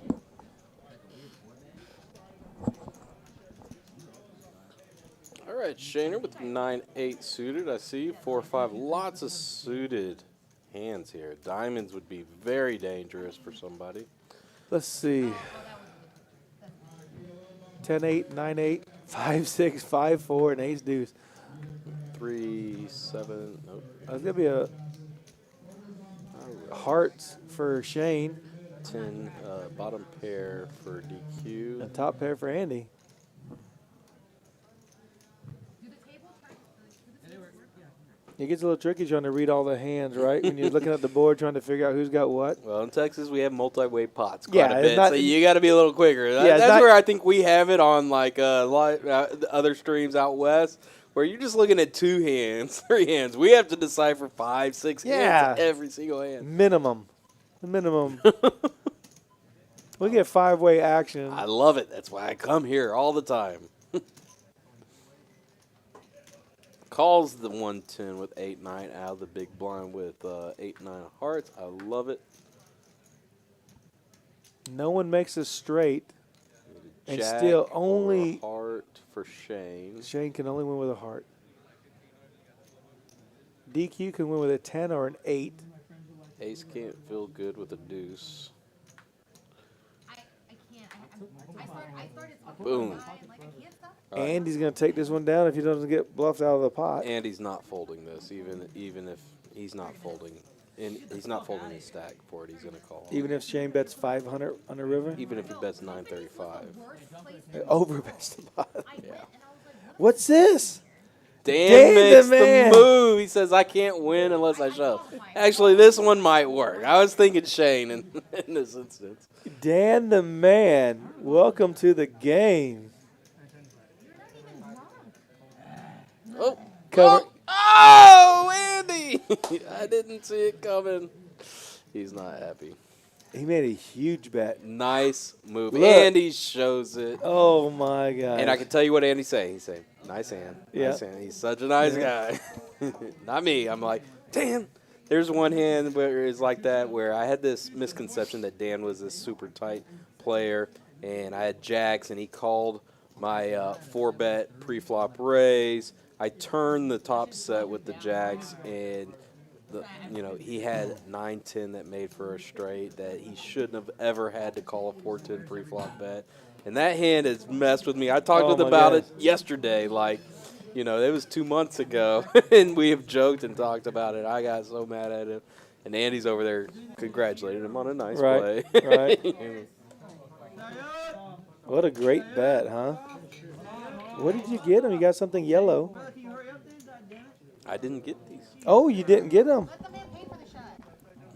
All right, Shaner with 9-8 suited. I see 4-5. Lots of suited hands here. Diamonds would be very dangerous for somebody. Let's see. 10-8, 9-8, 5-6, 5-4, and ace deuce. 3-7. Nope. That's gonna be a hearts for Shane 10. Bottom pair for DQ. and top pair for Andy. Do the tables It gets a little tricky trying to read all the hands, right? When you're looking at the board trying to figure out who's got what. Well, in Texas, we have multi-way pots quite Yeah, a it's bit, not- so you got to be a little quicker. Yeah, it's That's not- where I think we have it on like the other streams out west, where you're just looking at 2 hands, 3 hands. We have to decipher 5, 6 Yeah. hands every single hand. Minimum. The minimum. We get 5-way action. I love it. That's why I come here all the time. Calls the 110 with 8-9 out of the big blind with 8-9 hearts. I love it. No one makes us straight. And Jack still or only- a heart for Shane. Shane can only win with a heart. DQ can win with a 10 or an 8. Ace can't feel good with a deuce. I can't. I started talking Boom. about it, like I can't stop. All right. Andy's going to take this one down if he doesn't get bluffed out of the pot. Andy's not folding this, even if he's not folding. And he's not folding his stack for it. He's going to call. Even if Shane bets 500 on the river. Even if he bets 935. Worst place Over best of pot. I went Yeah. and I was like, What's this? Dan Dan the makes the man. move. He says, I can't win unless I shove. Actually, this one might work. I was thinking Shane in this instance. Dan the man. Welcome to the game. Oh, Cover. oh, Andy! I didn't see it coming. He's not happy. He made a huge bet. Nice move. Look. Andy shows it. Oh my God. And I can tell you what Andy's saying. He's saying, nice hand. Yeah. Nice hand. He's such a nice guy. Not me. I'm like, Dan. There's one hand where it's like that where I had this misconception that Dan was this super tight player, and I had jacks, and he called my 4-bet pre-flop raise. I turned the top set with the jacks, and he had 9-10 that made for a straight that he shouldn't have ever had to call a 4-10 pre-flop bet. And that hand has messed with me. I talked with him about it yesterday, like, it was 2 months ago, and we have joked and talked about it. I got so mad at him. And Andy's over there congratulating him on a nice play. Right. What a great bet, huh? What did you get him? You got something yellow. I didn't get these. Oh, you didn't get them. let the man pay for the shot.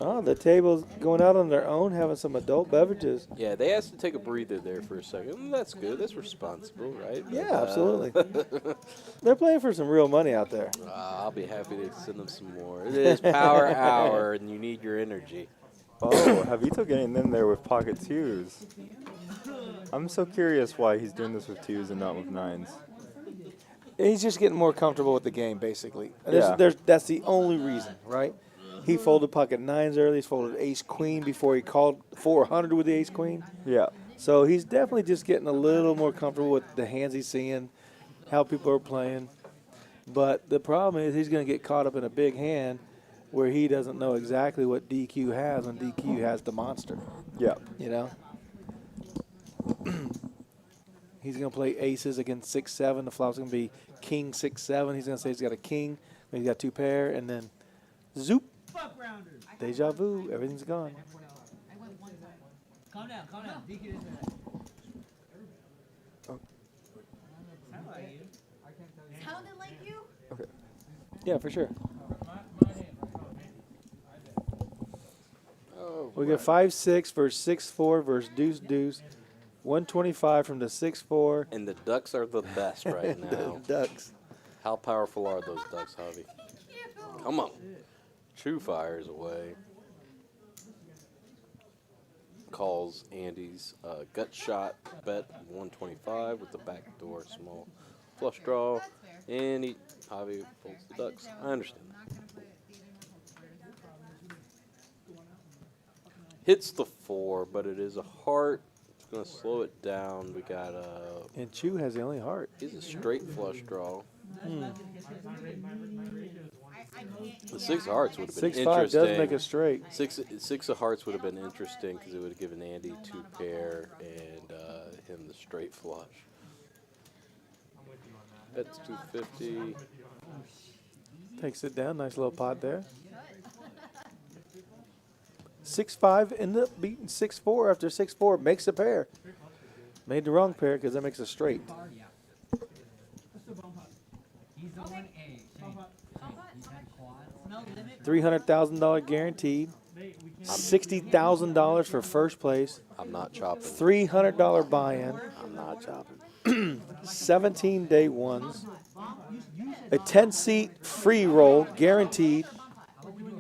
Oh, the table's going out on their own, having some adult beverages. Yeah, they asked to take a breather there for a second. That's good. That's responsible, right? Yeah, But, absolutely. They're playing for some real money out there. I'll be happy to send them some more. It is power hour, and you need your energy. Oh, Javito getting in there with pocket 2s. I'm so curious why he's doing this with 2s and not with 9s. He's just getting more comfortable with the game, basically. Yeah. That's the only reason, right? He folded pocket 9s early. He's folded ace queen before he called 400 with the ace queen. Yeah. So he's definitely just getting a little more comfortable with the hands he's seeing, how people are playing. But the problem is he's going to get caught up in a big hand where he doesn't know exactly what DQ has when DQ has the monster, Yeah. He's going to play aces against 6-7. The flop's going to be king 6-7. He's going to say he's got a king. He's got 2 pair, and then zoop. Fuck rounders. Deja vu. Everything's gone. I went one time. Calm down, calm down. DQ didn't say that. Sound like you. Sounded like you? Yeah, for sure. Oh, We got 5-6 versus 6-4 versus deuce deuce. 125 from the 6-4. and the ducks are the best right now. Ducks. How powerful are those ducks, Javi? Come on. True fires away. Calls Andy's gut shot bet 125 with the backdoor small flush draw. That's fair. And Javi folds the ducks. I understand. I'm not gonna put David in my Hits the 4, but it is a heart. It's going to slow it down. We got And Chu has the only heart. he's a straight flush draw. The 6 of hearts would have been 6-5 interesting. does make a straight. Six of hearts would have been interesting because it would have given Andy 2 pair and him the straight flush. That's 250. Takes it down. Nice little pot there. 6-5 ended up beating 6-4 after 6-4 makes a pair. Made the wrong pair because that makes a straight. He's the one A. He's had quads. No limit. $300,000 guaranteed. $60,000 for first place. I'm not chopping. $300 buy-in. I'm not chopping. 17 day ones. A 10-seat free roll guaranteed.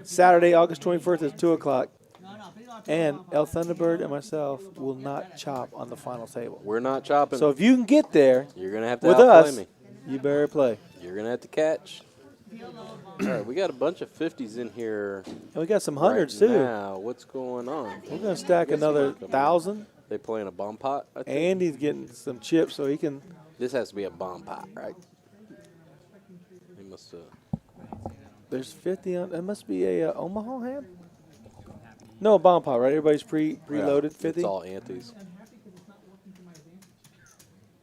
Saturday, August 21st at 2 o'clock. And El Thunderbird and myself will not chop on the final table. We're not chopping. So if you can get there You're going to have to with outplay us, me. you better play. You're going to have to catch. All right, we got a bunch of 50s in here. And we got some hundreds right too. Now, what's going on? We're gonna stack another 1,000. They playing a bomb pot? I think. Andy's getting some chips so he can. This has to be a bomb pot, right? He must have. There's 50 on. That must be a Omaha hand. No, bomb pot, right? Everybody's preloaded. 50. It's all antes.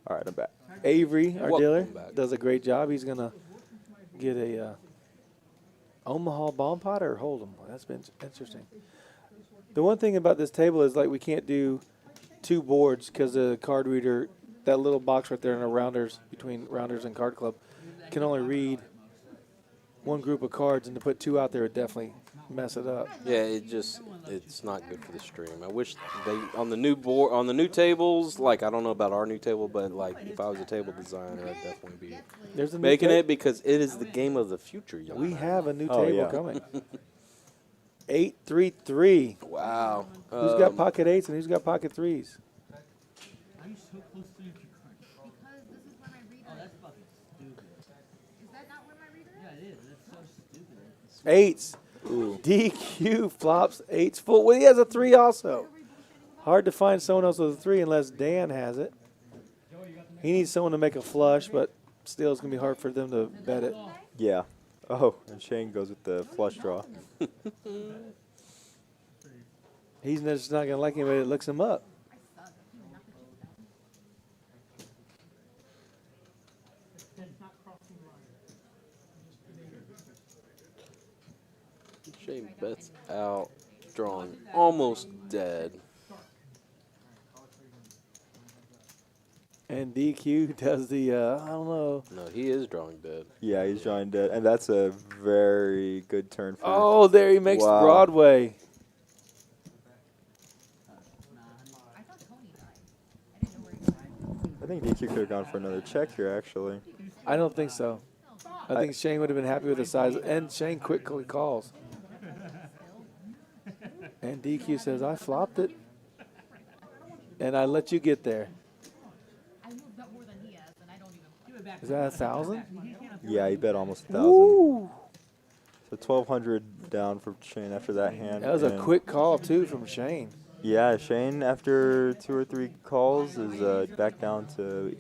All right, I'm back. Avery, our Welcome dealer, back. does a great job. He's gonna get a Omaha bomb pot or Hold'em. That's been interesting. The one thing about this table is like we can't do 2 boards because the card reader, that little box right there in the rounders between rounders and card club, can only read 1 group of cards, and to put 2 out there would definitely mess it up. Yeah, it's not good for the stream. I wish they on the new board on the new tables. Like I don't know about our new table, but like if I was a table designer, I'd definitely be There's a new making ta- it because it is the game of the future. Young We man. have a new Oh, table yeah. coming. 8-3-3. Wow. Who's got pocket 8s and who's got pocket 3s? Why are you so close to your crunch? Because this is where my reader Oh, is. that's fucking stupid. Is that not where my reader is? Yeah, it is. That's so stupid. 8s. DQ flops 8s full. Well, he has a 3 also. Hard to find someone else with a 3 unless Dan has it. He needs someone to make a flush, but still it's going to be hard for them to bet it. Yeah. Oh, and Shane goes with the flush draw. He's just not going to like anybody that looks him up. Shane bets out, drawing almost dead. And DQ does the, I don't know. No, he is drawing dead. Yeah, he's drawing dead, and that's a very good turn for. Oh, there he makes Wow. Broadway. I thought Tony died. I didn't know where he died. I think DQ could have gone for another check here, actually. I don't think so. I think Shane would have been happy with the size. And Shane quickly calls. And DQ says, I flopped it. And I let you get there. I moved up more than he has, and I don't even. Give it back. Is that 1,000? Yeah, he bet almost 1,000. Woo! So 1,200 down for Shane after that hand. That was a and quick call, too, from Shane. Yeah, Shane, after 2 or 3 calls, is back down to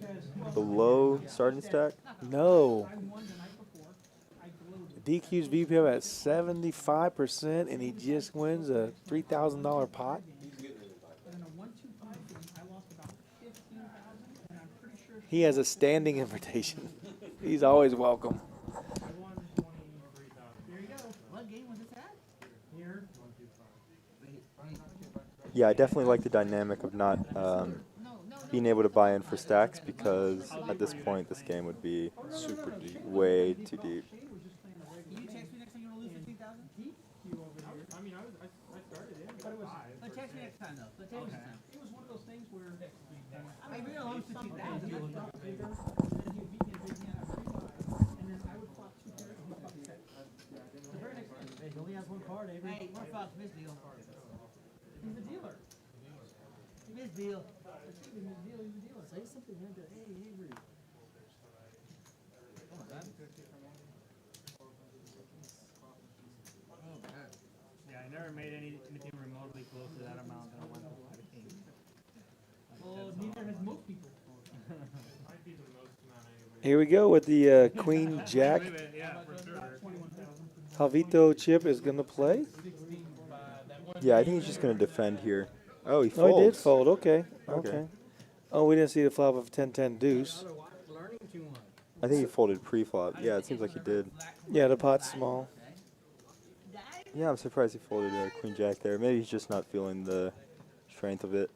below starting stack. No. DQ's VPO at 75%, and he just wins a $3,000 pot. He has a standing invitation. He's always welcome. What game was this at? Yeah, I definitely like the dynamic of not being able to buy in for stacks, because at this point this game would be Super deep. way too deep. Can you text me next time you want to lose 15,000? I mean, I started it, but it was 5. But text me next time though. But text me next time. It was one of those things where I mean, we don't lose 15,000. and then I would flop 2 pairs and he flopped 10. The very next time. Hey, he only has one card, Avery. Hey, more Fox Miss deal. He's a dealer. Miss deal. He's a dealer. Say something, man. Hey, Avery. Yeah, I never made anything remotely close to that amount that I went with the king. Well, neither has most people. Might be the most amount anyway. Here we go with the Queen Jack. Yeah, for sure. Javito Chip is going to play. Yeah, I think he's just gonna defend here. Oh, he Oh, folds. he did fold. Okay. Okay. Okay. Oh, we didn't see the flop of 10-10 deuce. Learning too much. I think he folded pre-flop. Yeah, it seems like he did. Yeah, the pot's small. Yeah, I'm surprised he folded Queen Jack there. Maybe he's just not feeling the strength of it.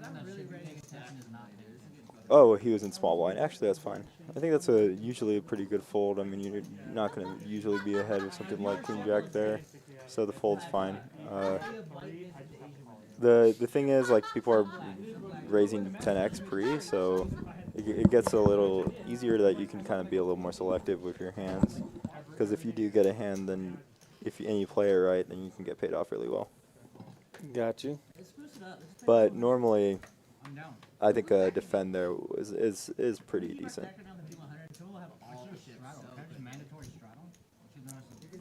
I'm really paying attention is not his. Oh, he was in small blind. Actually, that's fine. I think that's usually a pretty good fold. I mean, you're not going to usually be ahead with something like Queen Jack there, so the fold's fine. The thing is, like, people are raising 10x pre, so it gets a little easier that you can kind of be a little more selective with your hands. Because if you do get a hand, then and you play it right, then you can get paid off really well. Got you. Let's spruce it up. Let's But normally, I'm down. I think a defend there is pretty decent.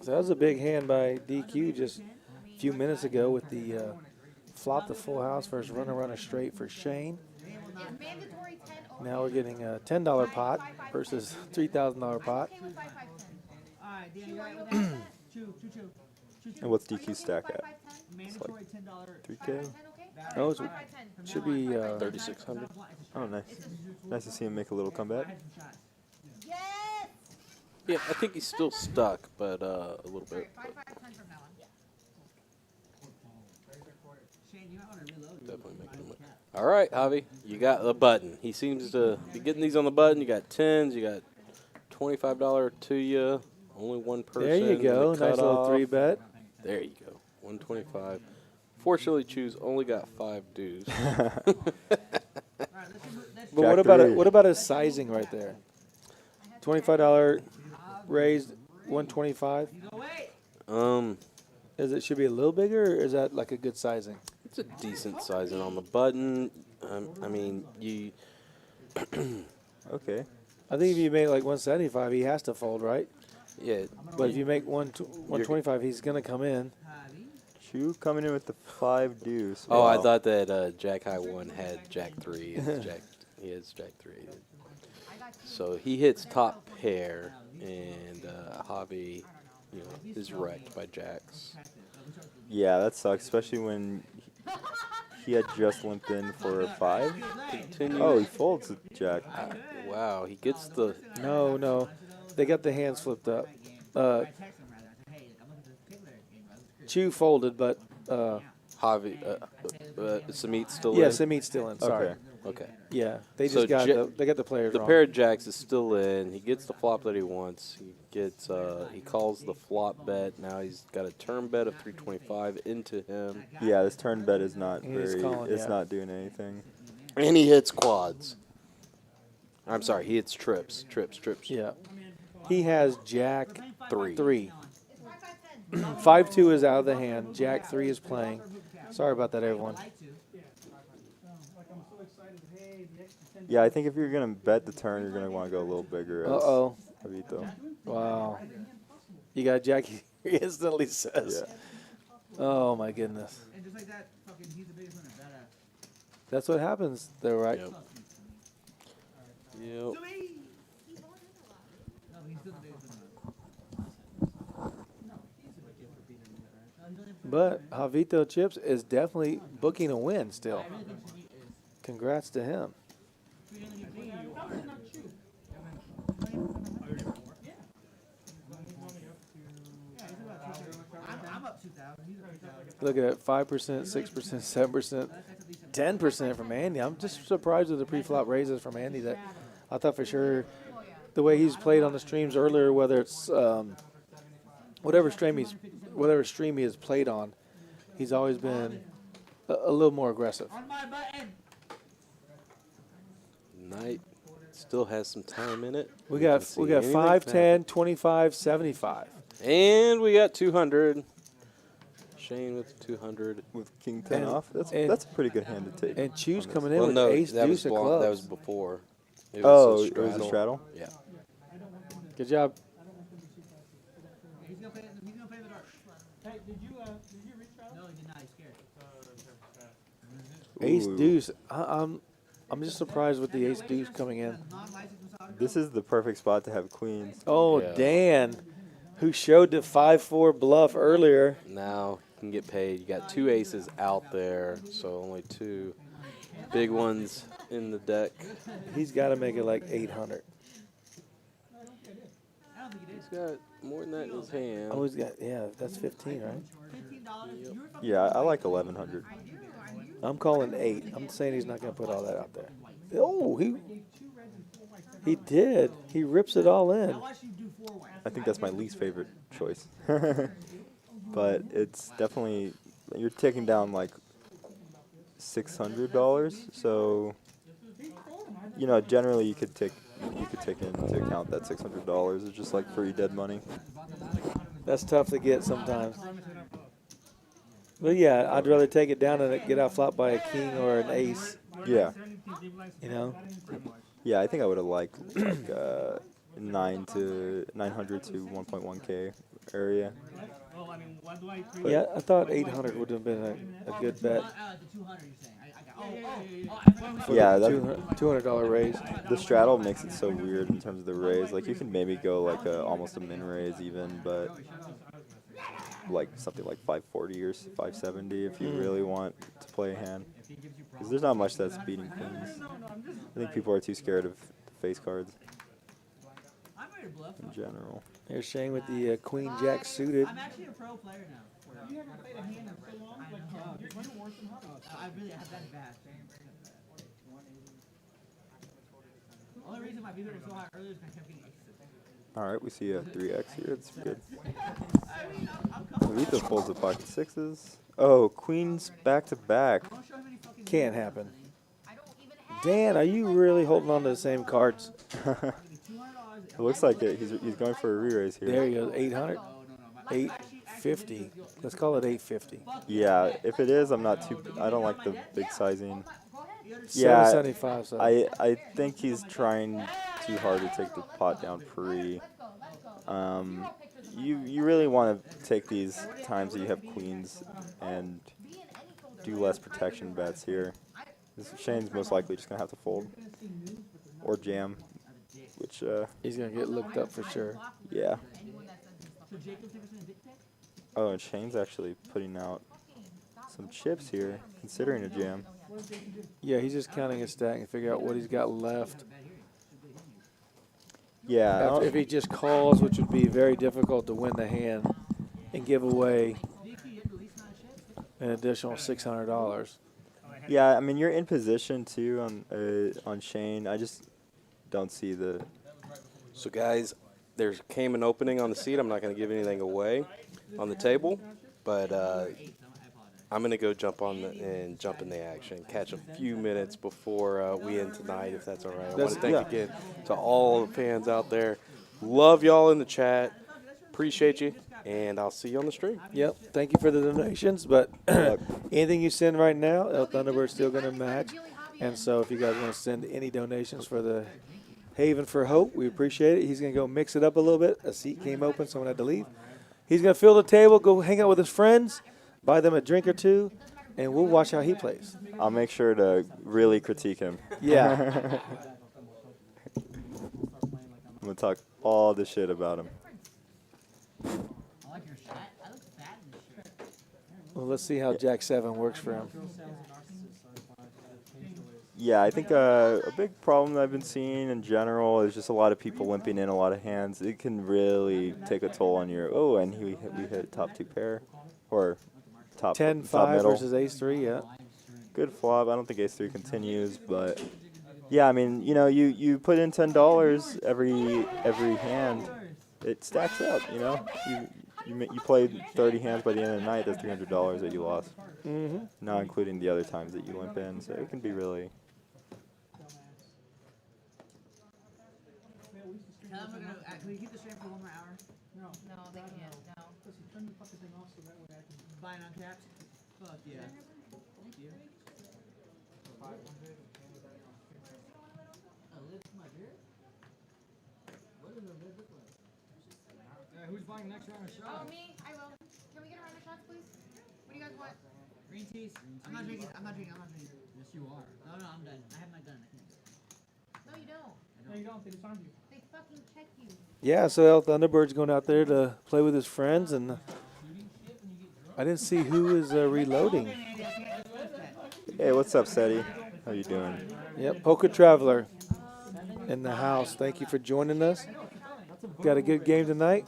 So that was a big hand by DQ just a few minutes ago with the flop the full house versus run a straight for Shane. Mandatory 10 Now we're getting a $10 pot versus $3,000 pot. okay with 5-5-10. Alright, Dan, you alright with that? Chew. And what's DQ stack at? Mandatory $10. 3K? 5-5-10, okay? Oh, it's, 5-5-10. should be 3,600. Oh, nice. Nice to see him make a little comeback. Yes! Yeah, I think he's still stuck, but a little Sorry, bit. 5-5-10 from now on. Shane, you might want to reload. Definitely making him. All right, Javi, you got the button. He seems to be getting these on the button. You got 10s, you got $25 to you. Only one person. there you go. in the Nice little cutoff. 3-bet. There you go. 125. Fortunately, Choose only got 5 dues. But Jack three. what about his sizing right there? $25 raised 125. Is it should be a little bigger, or is that like a good sizing? It's a decent sizing on the button. I mean, you. Okay. I think if you make like 175, he has to fold, right? Yeah. But if you make 125, he's gonna come in. Chew coming in with the 5 deuce. Oh, I Wow. thought that Jack High 1 had Jack 3. He has Jack 3. So he hits top pair, and Javi, is wrecked by Jacks. Yeah, that sucks, especially when he had just limped in for a 5. Continue. Oh, he folds the Jack. Wow, he gets the. No, they got the hands flipped up. Chew folded, but Javi. Samit's still yeah, in. Samit's still in. Sorry. Okay. Okay. Yeah, they So just got Ja- they got the players The wrong. pair of Jacks is still in. He gets the flop that he wants. He gets. He calls the flop bet. Now he's got a turn bet of 325 into him, Yeah, this turn bet is not He is very. calling, It's yeah. not doing anything. and he hits quads. I'm sorry, he hits trips. Yeah, he has Jack 3. 3. It's 5-5-10. 5-2 is out of the hand. Jack 3 is playing. Sorry about that, everyone. Like, I'm so excited. Hey, the extra 10. Yeah, I think if you're gonna bet the turn, you're gonna want to go a little bigger. Uh oh. Javito. Wow. You got Jack. He instantly says. Yeah. Oh my goodness. And just like that, fucking, he's the biggest winner. That's what happens, though, right? Yep. Yep. No, but he's still the biggest winner. But Javito Chips is definitely booking a win still. Congrats to him. up 2,000. He's up 2,000. Look at that, 5%, 6%, 7%, 10% from Andy. I'm just surprised with the pre-flop raises from Andy. That I thought for sure the way he's played on the streams earlier, whether it's whatever stream he has played on, he's always been a little more aggressive. On my button. Knight still has some time in it. We can got see 5, anything can 10, 25, 75. happen. And we got 200. Shane with 200. With king 10 And- off, that's and- a pretty good hand to take. And Chu's on this. coming in Well, with no, ace, that was deuce of clubs. that was before. It Oh, was a it was a straddle? Yeah. Good job. He's gonna play the dark. Hey, did you reach out? No, he did not. He's scared. Ace, Ooh. deuce. I'm just surprised with the ace, deuce coming in. Non-licensed massage. This is the perfect spot to have queens. Oh, Yeah. Dan, who showed the 5-4 bluff earlier. Now you can get paid. You got 2 aces out there, so only 2 big ones in the deck. He's got to make it like 800. I don't think it is. He's got more than that in his hand. Oh, he's got, yeah, that's 15, right? $15. You were fucking Yeah, I like 1100. I'm calling 8. I'm saying he's not going to put all that out there. Oh, he did. He rips it all in. I watched you do 4 white. I think that's my least favorite choice. But it's definitely, you're taking down like $600. So, you know, generally you could take into account that $600 is just like free dead money. That's tough to get sometimes. But yeah, I'd rather take it down and get out flop by a king or an ace. Yeah. You know? Yeah, I think I would have liked like 900 to 1.1K area. Well, I mean, what do I Yeah, I thought 800 would have been a good bet. The 200 you're saying. Yeah, that, $200 raise. the straddle makes it so weird in terms of the raise. Like you can maybe go like almost a min raise even, but like something like 540 or 570 if you really want to play a hand. Because there's not much that's beating queens. I think people are too scared of the face cards I'm ready to bluff. in general. Here's Shane with the queen jack suited. I'm actually a pro player now. You haven't played a hand in so long. Like, you're worse than her. I really have that bad. The only reason my beat was so high earlier is because I kept getting aces. Alright, we see a 3x here. It's good. I mean, I'm comfortable. Lita folds the pocket sixes. Oh, queens back to back. Don't show him any fucking Can't happen. Dan, are you really holding on to the same cards? $200. It looks like it. He's going for a re-raise here. There you go, 800, 850. Let's call it 850. Yeah, if it is, I'm not too. I don't like the big sizing. Yeah, 775. So I think he's trying too hard to take the pot down pre. You really want to take these times that you have queens and do less protection bets here. Shane's most likely just gonna have to fold or jam, which he's gonna get looked up for sure. yeah. Oh, and Shane's actually putting out some chips here, considering a jam. Yeah, he's just counting his stack and figure out what he's got left. Yeah, If he just calls, which would be very difficult to win the hand and give away an additional $600. yeah. I mean, you're in position too on Shane. I just don't see the. So guys, there came an opening on the seat. I'm not going to give anything away on the table, but I'm going to go jump in the action, catch a few minutes before we end tonight, if that's all right. I want to thank again to all the fans out there. Love y'all in the chat. Appreciate you, and I'll see you on the stream. Yep. Thank you for the donations, but anything you send right now, El Thunderbird's still going to match. And so if you guys want to send any donations for the Haven for Hope, we appreciate it. He's going to go mix it up a little bit. A seat came open, someone had to leave. He's going to fill the table, go hang out with his friends, buy them a drink or two, and we'll watch how he plays. I'll make sure to really critique him. Yeah. I'm gonna talk all the shit about him. I like your shirt. I look fat in this shirt. Well, let's see how Jack 7 works for him. Yeah, I think a big problem that I've been seeing in general is just a lot of people limping in a lot of hands. It can really take a toll on your. Oh, and we hit top 2 pair. or top 10-5 top middle. versus ace-3, yeah. Good flop. I don't think ace-3 continues, but yeah, I mean, you know, you put in $10 every hand, it stacks up. You know, you played 30 hands by the end of the night. That's $300 that you lost, not including the other times that you limp in. So it can be really. Tell them we're gonna. Can we keep the stream for 1 more hour? No, they can't. No. Turn the fucking thing off so that way I can. Buy it on caps. Fuck yeah. Thank you. 500. A lid for my beer? What does a lid look like? Who's buying next round of Oh, shots? me? I will. Can we get a round of shots, please? What do you guys want? Green teas. I'm not drinking. I'm not drinking. I'm not drinking. Yes, you are. No, no, I'm done. I have my gun. I can't. No, you don't. No, you don't. They disarmed you. They fucking check you. Yeah, so El Thunderbird's going out there to play with his friends, and I didn't see who is reloading. Hey, what's up, Seti? How you doing? Yep, Poker Traveler in the house. Thank you for joining us. Got a good game tonight.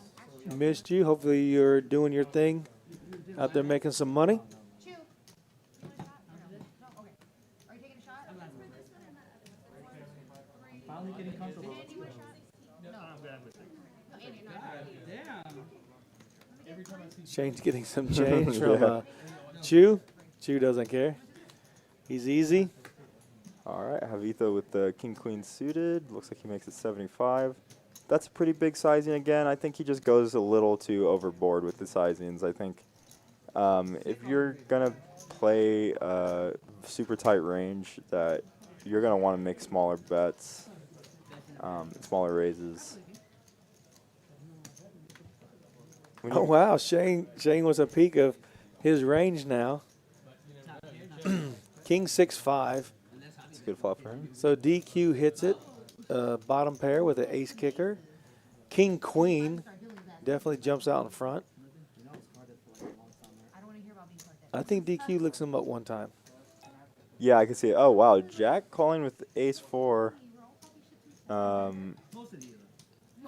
Missed you. Hopefully you're doing your thing out there making some money. Chew. You want a shot? No? Okay. Are you taking a shot? Finally getting comfortable. Andy, you want a shot? No. I'm good. No, Andy, no. Damn. Shane's getting some change from Yeah. Chew. Chew doesn't care. He's easy. All right, Javito with the king-queen suited. Looks like he makes it 75. That's a pretty big sizing again. I think he just goes a little too overboard with the sizings. I think if you're going to play a super tight range, that you're going to want to make smaller bets, smaller raises. When Oh you- wow, Shane was a peak of his range now. King 6-5. It's a good flop for him. So DQ hits it. Bottom pair with an ace kicker. King Queen definitely jumps out in front. I don't want to hear about being like that. I think DQ looks him up one time. Yeah, I can see it. Oh, wow. Jack calling with ace-4 on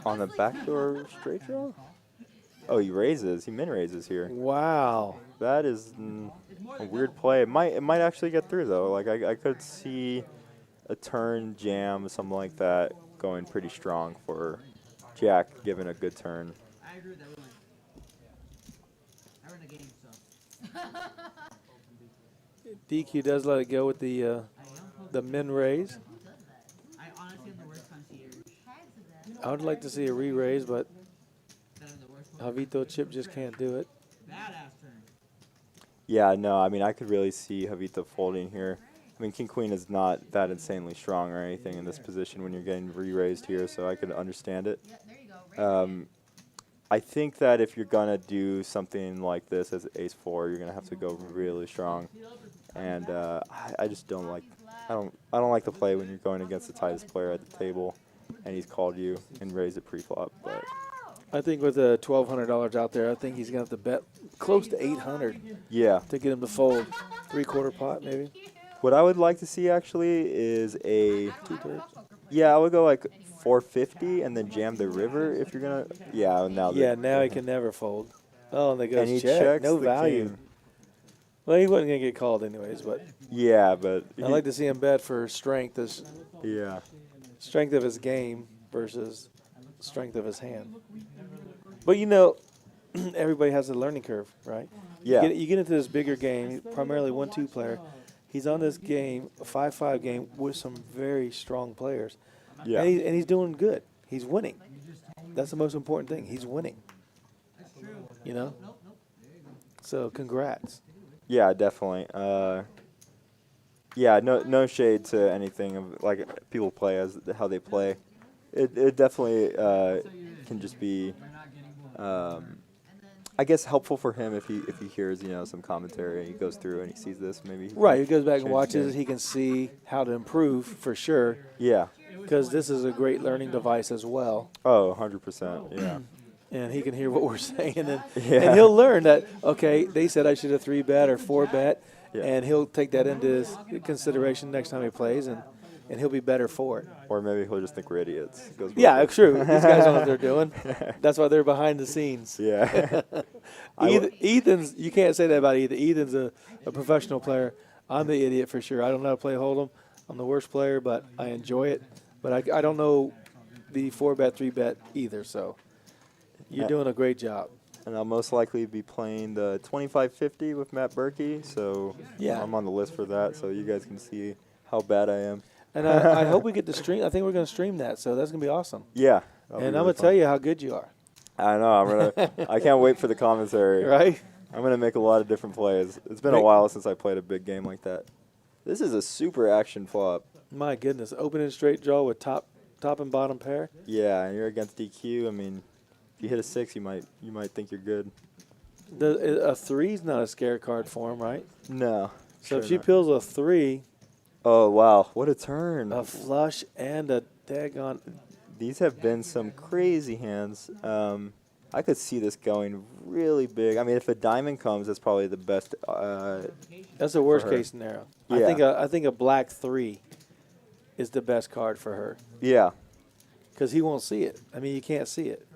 the backdoor straight draw? Oh, he raises. He min-raises here. Wow. That is a weird play. It might actually get through, though. Like, I could see a turn jam, something like that, going pretty strong for Jack, given a good turn. I agree with that. We win. I run the game, so. DQ does let it go with the min raise. I honestly am the worst concierge. I would like to see a re-raise, but That I'm the worst one. Javito Chip just can't do it. Badass turn. Yeah, no, I mean, I could really see Javito folding here. I mean, King-Queen is not that insanely strong or anything in this position when you're getting re-raised here, so I could understand it. Yeah, there you go. I think that if you're gonna do something like this as ace-4, you're gonna have to go really strong, and I just don't like. I don't like the play when you're going against the tightest player at the table, and he's called you and raised it pre-flop. But I think with the $1,200 out there, I think he's going to have to bet close to $800 yeah, to get him to fold. 3/4 pot, maybe. what I would like to see actually is a. I don't fuck poker players. Yeah, I would go like 450 and then jam the river if you're gonna. Yeah, now. Yeah, now he can never fold. Oh, and they And go he check. checks No the value. king. Well, he wasn't going to get called anyways, but Yeah, but I'd like to see him bet for strength, yeah, strength of his game versus strength of his hand. But you know, everybody has a learning curve, right? yeah, You get into this bigger game, primarily 1-2 player. He's on this game, a 5-5 game with some very strong players, yeah. and he's doing good. He's winning. That's the most important thing. He's winning. That's true. You know. Nope, nope. There you go. So congrats. Yeah, definitely. Yeah, no shade to anything of like people play as how they play. It definitely can just be, I guess, helpful for him if he hears some commentary and he goes through and he sees this maybe. Right. He goes back and change watches. his game. He can see how to improve for sure, Yeah. because this is a great learning device as well. Oh, 100%. Yeah. And he can hear what we're saying, and Yeah. he'll learn that, okay, they said I should have 3-bet or 4-bet, Yeah. and he'll take that into his consideration next time he plays, and and he'll be better for it. Or maybe he'll just think we're idiots. Goes both Yeah, ways. true. These guys know what they're doing. That's why they're behind the scenes. Yeah. Ethan's, you can't say that about Ethan. Ethan's a professional player. I'm the idiot for sure. I don't know how to play Hold'em. I'm the worst player, but I enjoy it. But I don't know the 4-bet, 3-bet either, so you're doing a great job. And I'll most likely be playing the 2550 with Matt Berkey, so Yeah. I'm on the list for that, so you guys can see how bad I am. And I hope we get to stream. I think we're going to stream that, so that's going to be awesome. Yeah. And I'm going to tell you how good you are. I know. I can't wait for the commentary. Right? I'm gonna make a lot of different plays. It's been a while since I played a big game like that. This is a super action flop. My goodness. Opening straight draw with top and bottom pair. Yeah, and you're against DQ. I mean, if you hit a 6, you might think you're good. A 3's not a scare card for him, right? No. So if she peels a 3, Oh wow, what a turn! a flush, and a daggone. These have been some crazy hands. I could see this going really big. I mean, if a diamond comes, that's probably the best. That's the worst for her. case scenario. Yeah. I think a black 3 is the best card for her Yeah. because he won't see it. I mean, you can't see it.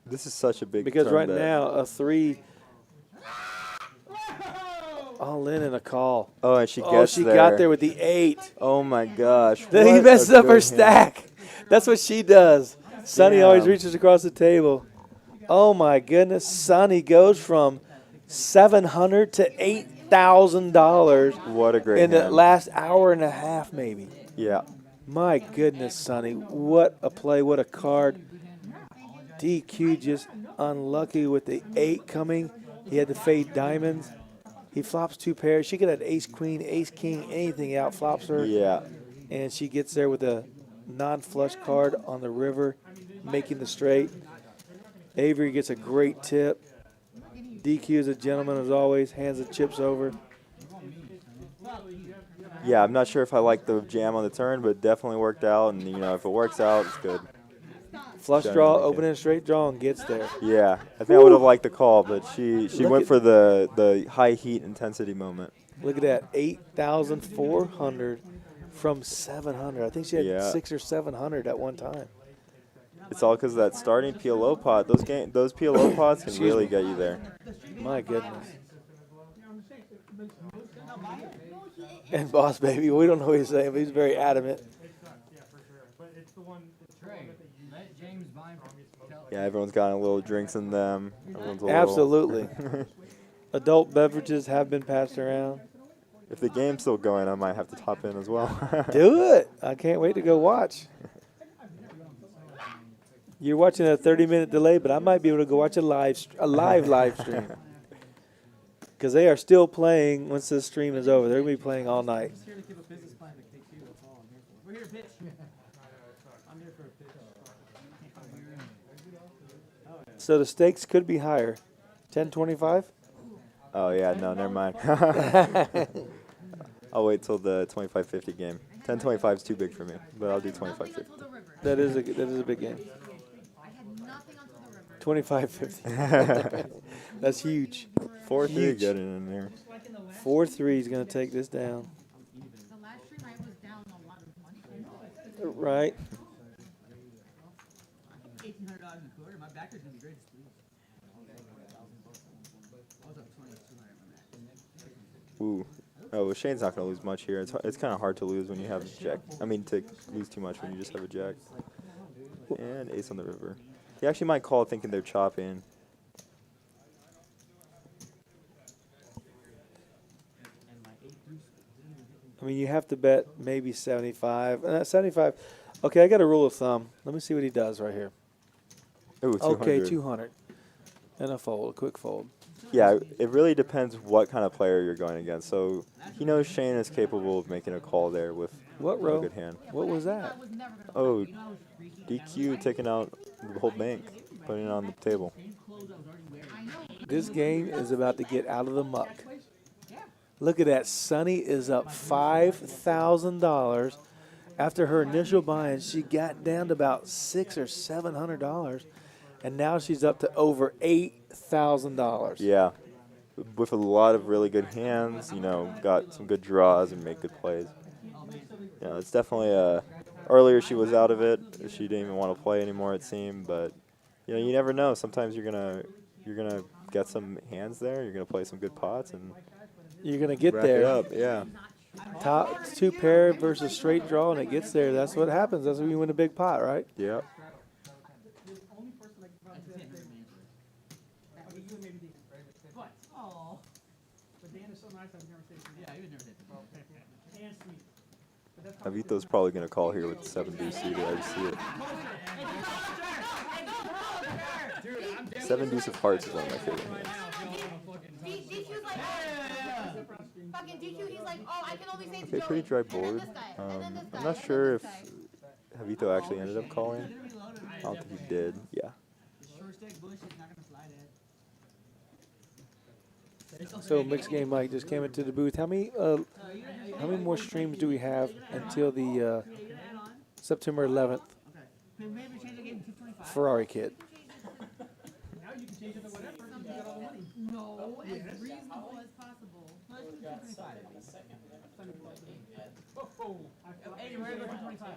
This is such a big Because turn right bet. now, a 3 all in and a call. Oh, and she gets Oh, she there. got there with the 8. Oh my gosh. Then he what messes a up her good hand. stack. That's what she does. Sonny always Damn. reaches across the table. Oh my goodness. Sonny goes from $700 to $8,000 What a great in the hand. last hour and a half, maybe. Yeah. My goodness, Sonny. What a play. What a card. DQ just unlucky with the 8 coming. He had to fade diamonds. He flops 2 pairs. She could have ace queen, ace king, anything out flops her. Yeah. And she gets there with a non-flush card on the river, making the straight. Avery gets a great tip. DQ is a gentleman as always, hands the chips over. Yeah, I'm not sure if I like the jam on the turn, but it definitely worked out. And, you know, if it works out, it's good. Flush Generally draw, good. opening straight draw, and gets there. Yeah. I think I would have liked the call, but she Look went at- for the high heat intensity moment. Look at that, 8,400 from 700. I think she had Yeah. 600 or 700 at one time. It's all because of that starting PLO pot. Those PLO pots can Excuse really me. get you there. My goodness. And Boss Baby, we don't know what he's saying, but he's very adamant. Trey, let James buy him. Yeah, everyone's got a little drinks in them. Everyone's a Absolutely. Adult beverages have been passed around. If the game's still going, I might have to top in as well. Do it. I can't wait to go watch. You're watching a 30-minute delay, but I might be able to go watch a live stream. Because they are still playing once this stream is over. They're going to be playing all night. Here to give a business plan to take two. That's all I'm here for. We're here to pitch. I'm here for a pitch. So the stakes could be higher. 10.25? Oh yeah, no, never mind. I'll wait till the 25-50 game. 10-25 is too big for me, but I'll do 25-50. That is a big game. I had nothing until the river. 25-50. That's huge. 4-3 Huge. getting in there. 4-3 is going to take this down. The last stream I was down a lot of money. Right. $1,800 in the quarter. My backer's gonna be great to squeeze. I was up 2,200 on that. Ooh. Oh, well, Shane's not going to lose much here. It's kind of hard to lose when you have a jack. I mean, to lose too much when you just have a jack. And ace on the river. He actually might call thinking they're chopping. I mean, you have to bet maybe 75. 75. Okay, I got a rule of thumb. Let me see what he does right here. Ooh, 200. Okay, 200. And a fold, a quick fold. Yeah, it really depends what kind of player you're going against. So he knows Shane is capable of making a call there with What a row? good hand. What was that? I was never gonna Oh, DQ taking out the whole bank, putting it on the table. This game is about to get out of the muck. Look at that. Sunny is up $5,000. After her initial buy-in, she got down to about $600 or $700, and now she's up to over $8,000. Yeah. with a lot of really good hands. You know, got some good draws and make good plays. You know, it's definitely earlier she was out of it. She didn't even want to play anymore, it seemed. But you know, you never know. Sometimes you're gonna get some hands there. You're gonna play some good pots and You're gonna get rack it there. up. Yeah. Top two pair versus straight draw, and it gets there. That's what happens. That's when you win a big pot, right? Yeah. Oh. But Dan is so nice, I've never said Yeah, he would never hit the and sweet. But that's Avito's probably gonna call here with the 7-deuce suited. I just see it. 7-deuce of hearts is one of my favorite hands. DQ's like, fucking DQ, he's like, oh, I can only say Okay, pretty dry board. I'm not sure if Javito actually ended up calling. I don't think he did. Yeah. short stack bush is not gonna slide it. So Mixed Game Mike just came into the booth. How many more streams do we have until the September 11th Maybe change the game to 225. Ferrari kit? now you can change it to whatever. You got all the money. No, as reasonable as possible. No, let's do 225. Oh, Hey, we're gonna go 225.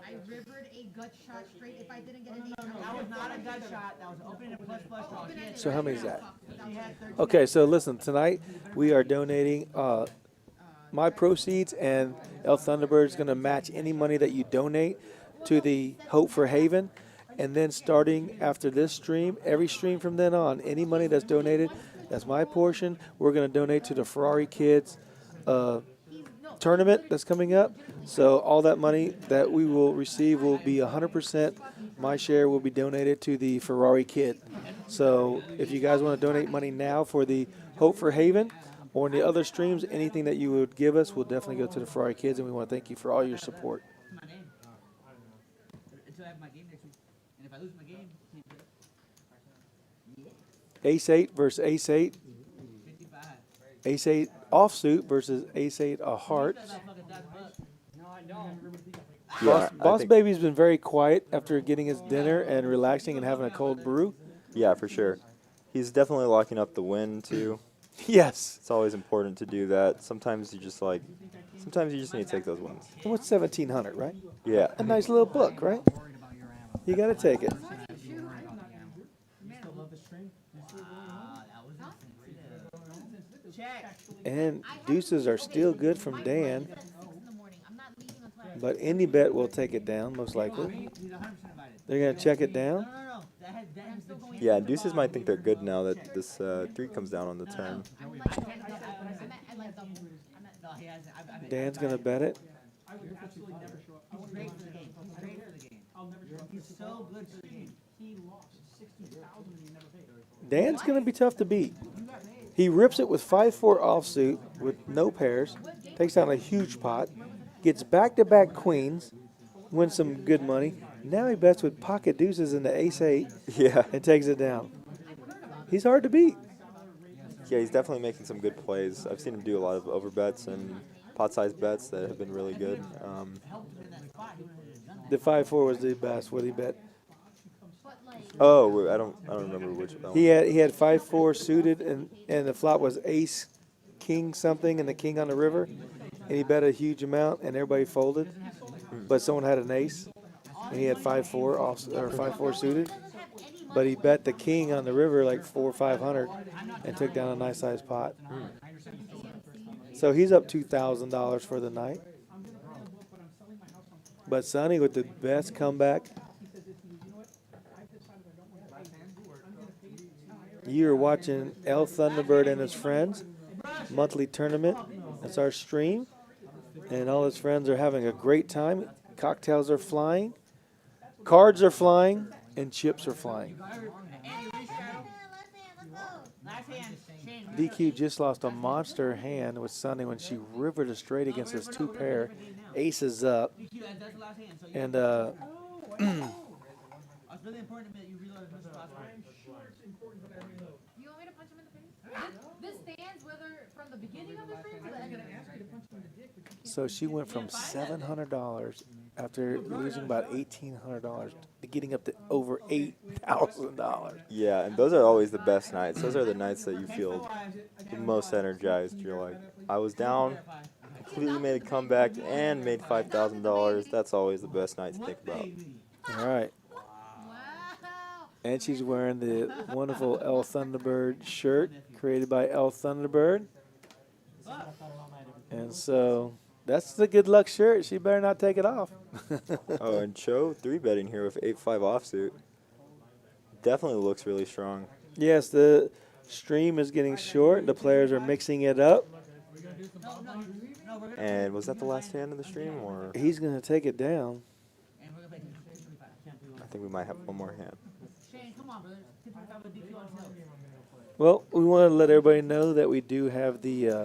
I rivered a gut shot straight if I didn't get any. That was not a gut shot. That was opening and plus flush draw. She had So how many is that? She had 13. Okay, so listen, tonight we are donating my proceeds, and El Thunderbird is going to match any money that you donate to the Hope for Haven. And then starting after this stream, every stream from then on, any money that's donated, that's my portion. We're going to donate to the Ferrari Kids tournament that's coming up. So all that money that we will receive will be 100%. My share will be donated to the Ferrari Kid. So if you guys want to donate money now for the Hope for Haven or in the other streams, anything that you would give us will definitely go to the Ferrari Kids, and we want to thank you for all your support. My name. Until I have my game next week. And if I lose my game, can't do it. Ace 8 versus Ace 8. 55. Ace 8 offsuit versus Ace 8 a heart. That's not fucking $1,000. no, I know. Yeah. Boss Baby's been very quiet after getting his dinner and relaxing and having a cold brew. Yeah, for sure. He's definitely locking up the win too. Yes. It's always important to do that. Sometimes you just need to take those wins. And what's 1,700, right? Yeah. A nice little book, right? You got to take it. Check. And deuces are still good from Dan, In the morning. I'm not leaving until I. but any bet will take it down, most likely. He's 100% invited. They're going to check it down. No. That has been changed. Yeah, deuces might think they're good now that this 3 comes down on the turn. I would like double. I like double. I'm at No, he hasn't. Dan's going to bet it. I would absolutely never show up. I He's would great never for the game. show up. He's great for the game. I'll never show up. He's so good for the game. He lost 60,000 and he never paid. Dan's going to be tough to beat. He rips it with 5-4 offsuit with no pairs, takes down a huge pot, gets back-to-back queens, wins some good money. Now he bets with pocket deuces in the Ace 8 Yeah. and takes it down. He's hard to beat. Yeah, he's definitely making some good plays. I've seen him do a lot of overbets and pot-sized bets that have been really good. The 5-4 was the best. What he bet? But like, Oh, I don't remember which. He had 5-4 suited, and the flop was Ace King something, and the King on the river, and he bet a huge amount, and everybody folded, but someone had an Ace, and he had 5-4 off or 5-4 suited, but he bet the King on the river like 400 or 500, and took down a nice sized pot. So he's up $2,000 for the night. But Sonny with the best comeback. You're watching El Thunderbird and his friends monthly tournament. That's our stream, and all his friends are having a great time. Cocktails are flying, cards are flying, and chips are flying. DQ just lost a monster hand with Sonny when she rivered a straight against his 2 pair. Aces up, and It's really important that you reload as much as possible. do you want me to punch him in the face? This stands whether from the beginning of the stream to the end of the stream. so she went from $700 after losing about $1,800 to getting up to over $8,000. Yeah, and those are always the best nights. Those are the nights that you feel the most energized. You're like, I was down, completely made a comeback, and made $5,000. That's always the best night to think about. All right. Wow. And she's wearing the wonderful L Thunderbird shirt created by L Thunderbird. And so that's the good luck shirt. She better not take it off. Oh, and Cho 3-betting here with 8-5 offsuit. Definitely looks really strong. Yes, the stream is getting short. The players are mixing it up. And was that the last hand of the stream, or He's going to take it down. I think we might have one more hand. Shane, come on, brother. 225 with DQ on tilt. Well, we want to let everybody know that we do have the All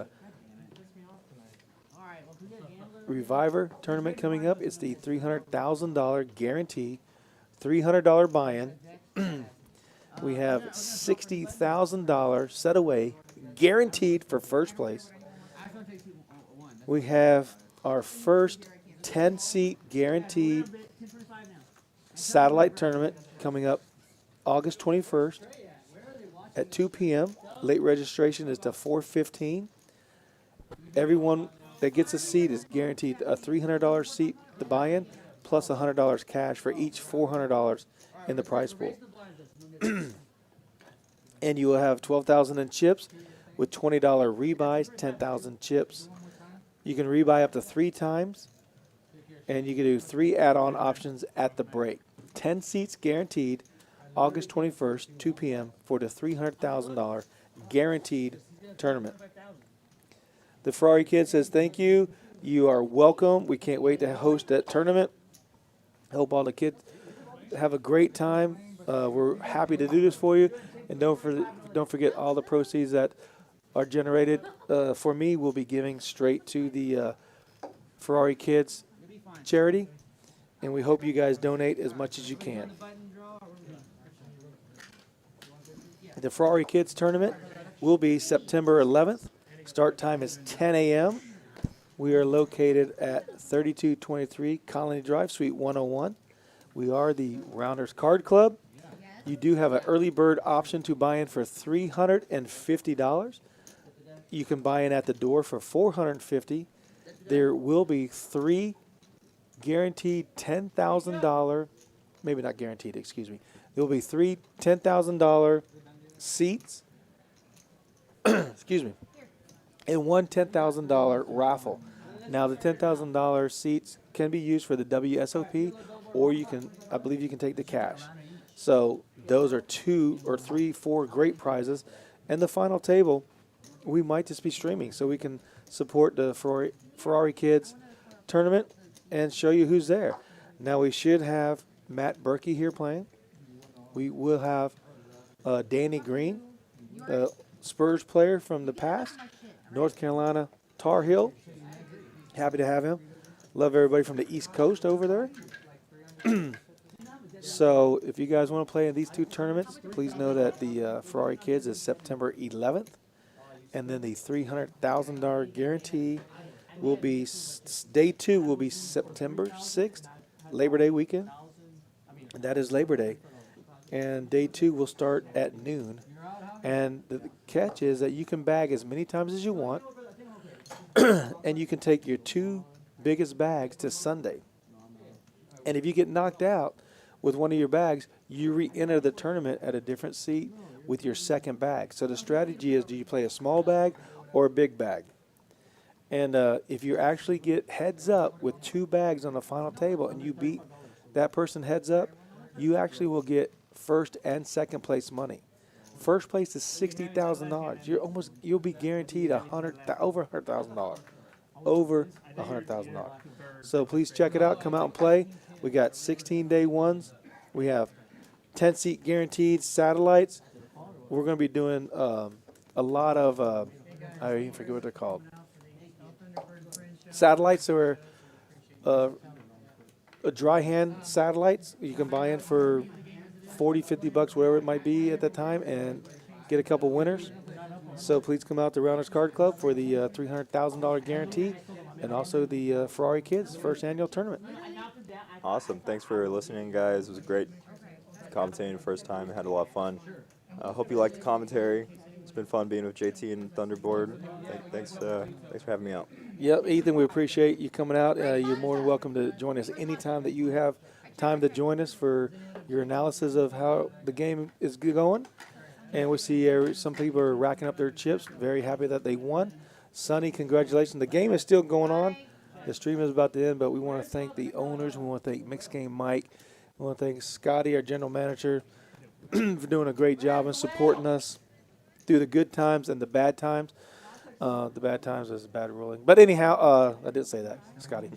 right, well, we get a gambler. Reviver tournament coming up. It's the $300,000 guarantee, $300 buy-in. We have $60,000 set away, guaranteed for first place. We have our first 10-seat guaranteed satellite tournament coming up August 21st at 2 p.m. Late registration is to 4:15. Everyone that gets a seat is guaranteed a $300 seat to buy in, plus $100 cash for each $400 in the prize pool. And you will have 12,000 in chips with $20 rebuys, 10,000 chips. You can rebuy up to 3 times, and you can do 3 add-on options at the break. 10 seats guaranteed, August 21st, 2 p.m. for the $300,000 guaranteed tournament. The Ferrari Kid says, thank you. You are welcome. We can't wait to host that tournament. I hope all the kids have a great time. We're happy to do this for you. And don't forget all the proceeds that are generated for me will be giving straight to the Ferrari Kids charity. And we hope you guys donate as much as you can. The Ferrari Kids tournament will be September 11th. Start time is 10 a.m. We are located at 3223 Colony Drive, Suite 101. We are the Rounders Card Club. You do have an early bird option to buy in for $350. You can buy in at the door for $450. There will be 3 guaranteed $10,000, maybe not guaranteed, excuse me. There will be 3 $10,000 seats, excuse me, and 1 $10,000 raffle. Now the $10,000 seats can be used for the WSOP, or you can, I believe you can take the cash. So those are 2 or 3, 4 great prizes. And the final table, we might just be streaming so we can support the Ferrari Kids tournament and show you who's there. Now we should have Matt Berkey here playing. We will have Danny Green, the Spurs player from the past, North Carolina Tar Heel. Happy to have him. Love everybody from the East Coast over there. So if you guys want to play in these 2 tournaments, please know that the Ferrari Kids is September 11th. And then the $300,000 guarantee will be, day 2 will be September 6th, Labor Day weekend. And that is Labor Day. And day 2 will start at noon. And the catch is that you can bag as many times as you want. And you can take your 2 biggest bags to Sunday. And if you get knocked out with one of your bags, you re-enter the tournament at a different seat with your second bag. So the strategy is, do you play a small bag or a big bag? And if you actually get heads up with 2 bags on the final table and you beat that person heads up, you actually will get first and second place money. First place is $60,000. You'll be guaranteed over $100,000. Over $100,000. So please check it out. Come out and play. We got 16-day ones. We have 10-seat guaranteed satellites. We're going to be doing a lot of, I even forget what they're called. Satellites are dry hand satellites. You can buy in for $40, $50, whatever it might be at that time, and get a couple winners. So please come out to Rounders Card Club for the $300,000 guarantee, and also the Ferrari Kids first annual tournament. Awesome. Thanks for listening, guys. It was great commentating the first time. I had a lot of fun. I hope you liked the commentary. It's been fun being with JT and Thunderboard. Thanks for having me out. Yep, Ethan, we appreciate you coming out. You're more than welcome to join us anytime that you have time to join us for your analysis of how the game is going. And we see some people are racking up their chips. Very happy that they won. Sonny, congratulations. The game is still going on. The stream is about to end, but we want to thank the owners. We want to thank Mixed Game Mike. We want to thank Scotty, our general manager, for doing a great job and supporting us through the good times and the bad times. The bad times is bad ruling. But anyhow, I did say that, Scotty.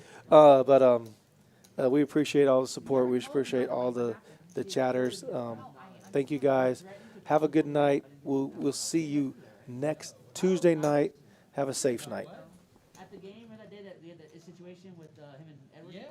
We appreciate all the support. We appreciate all the chatters. Thank you, guys. Have a good night. We'll see you next Tuesday night. Have a safe night. At the game, and I did that, we had the situation with him and Edward. Yeah.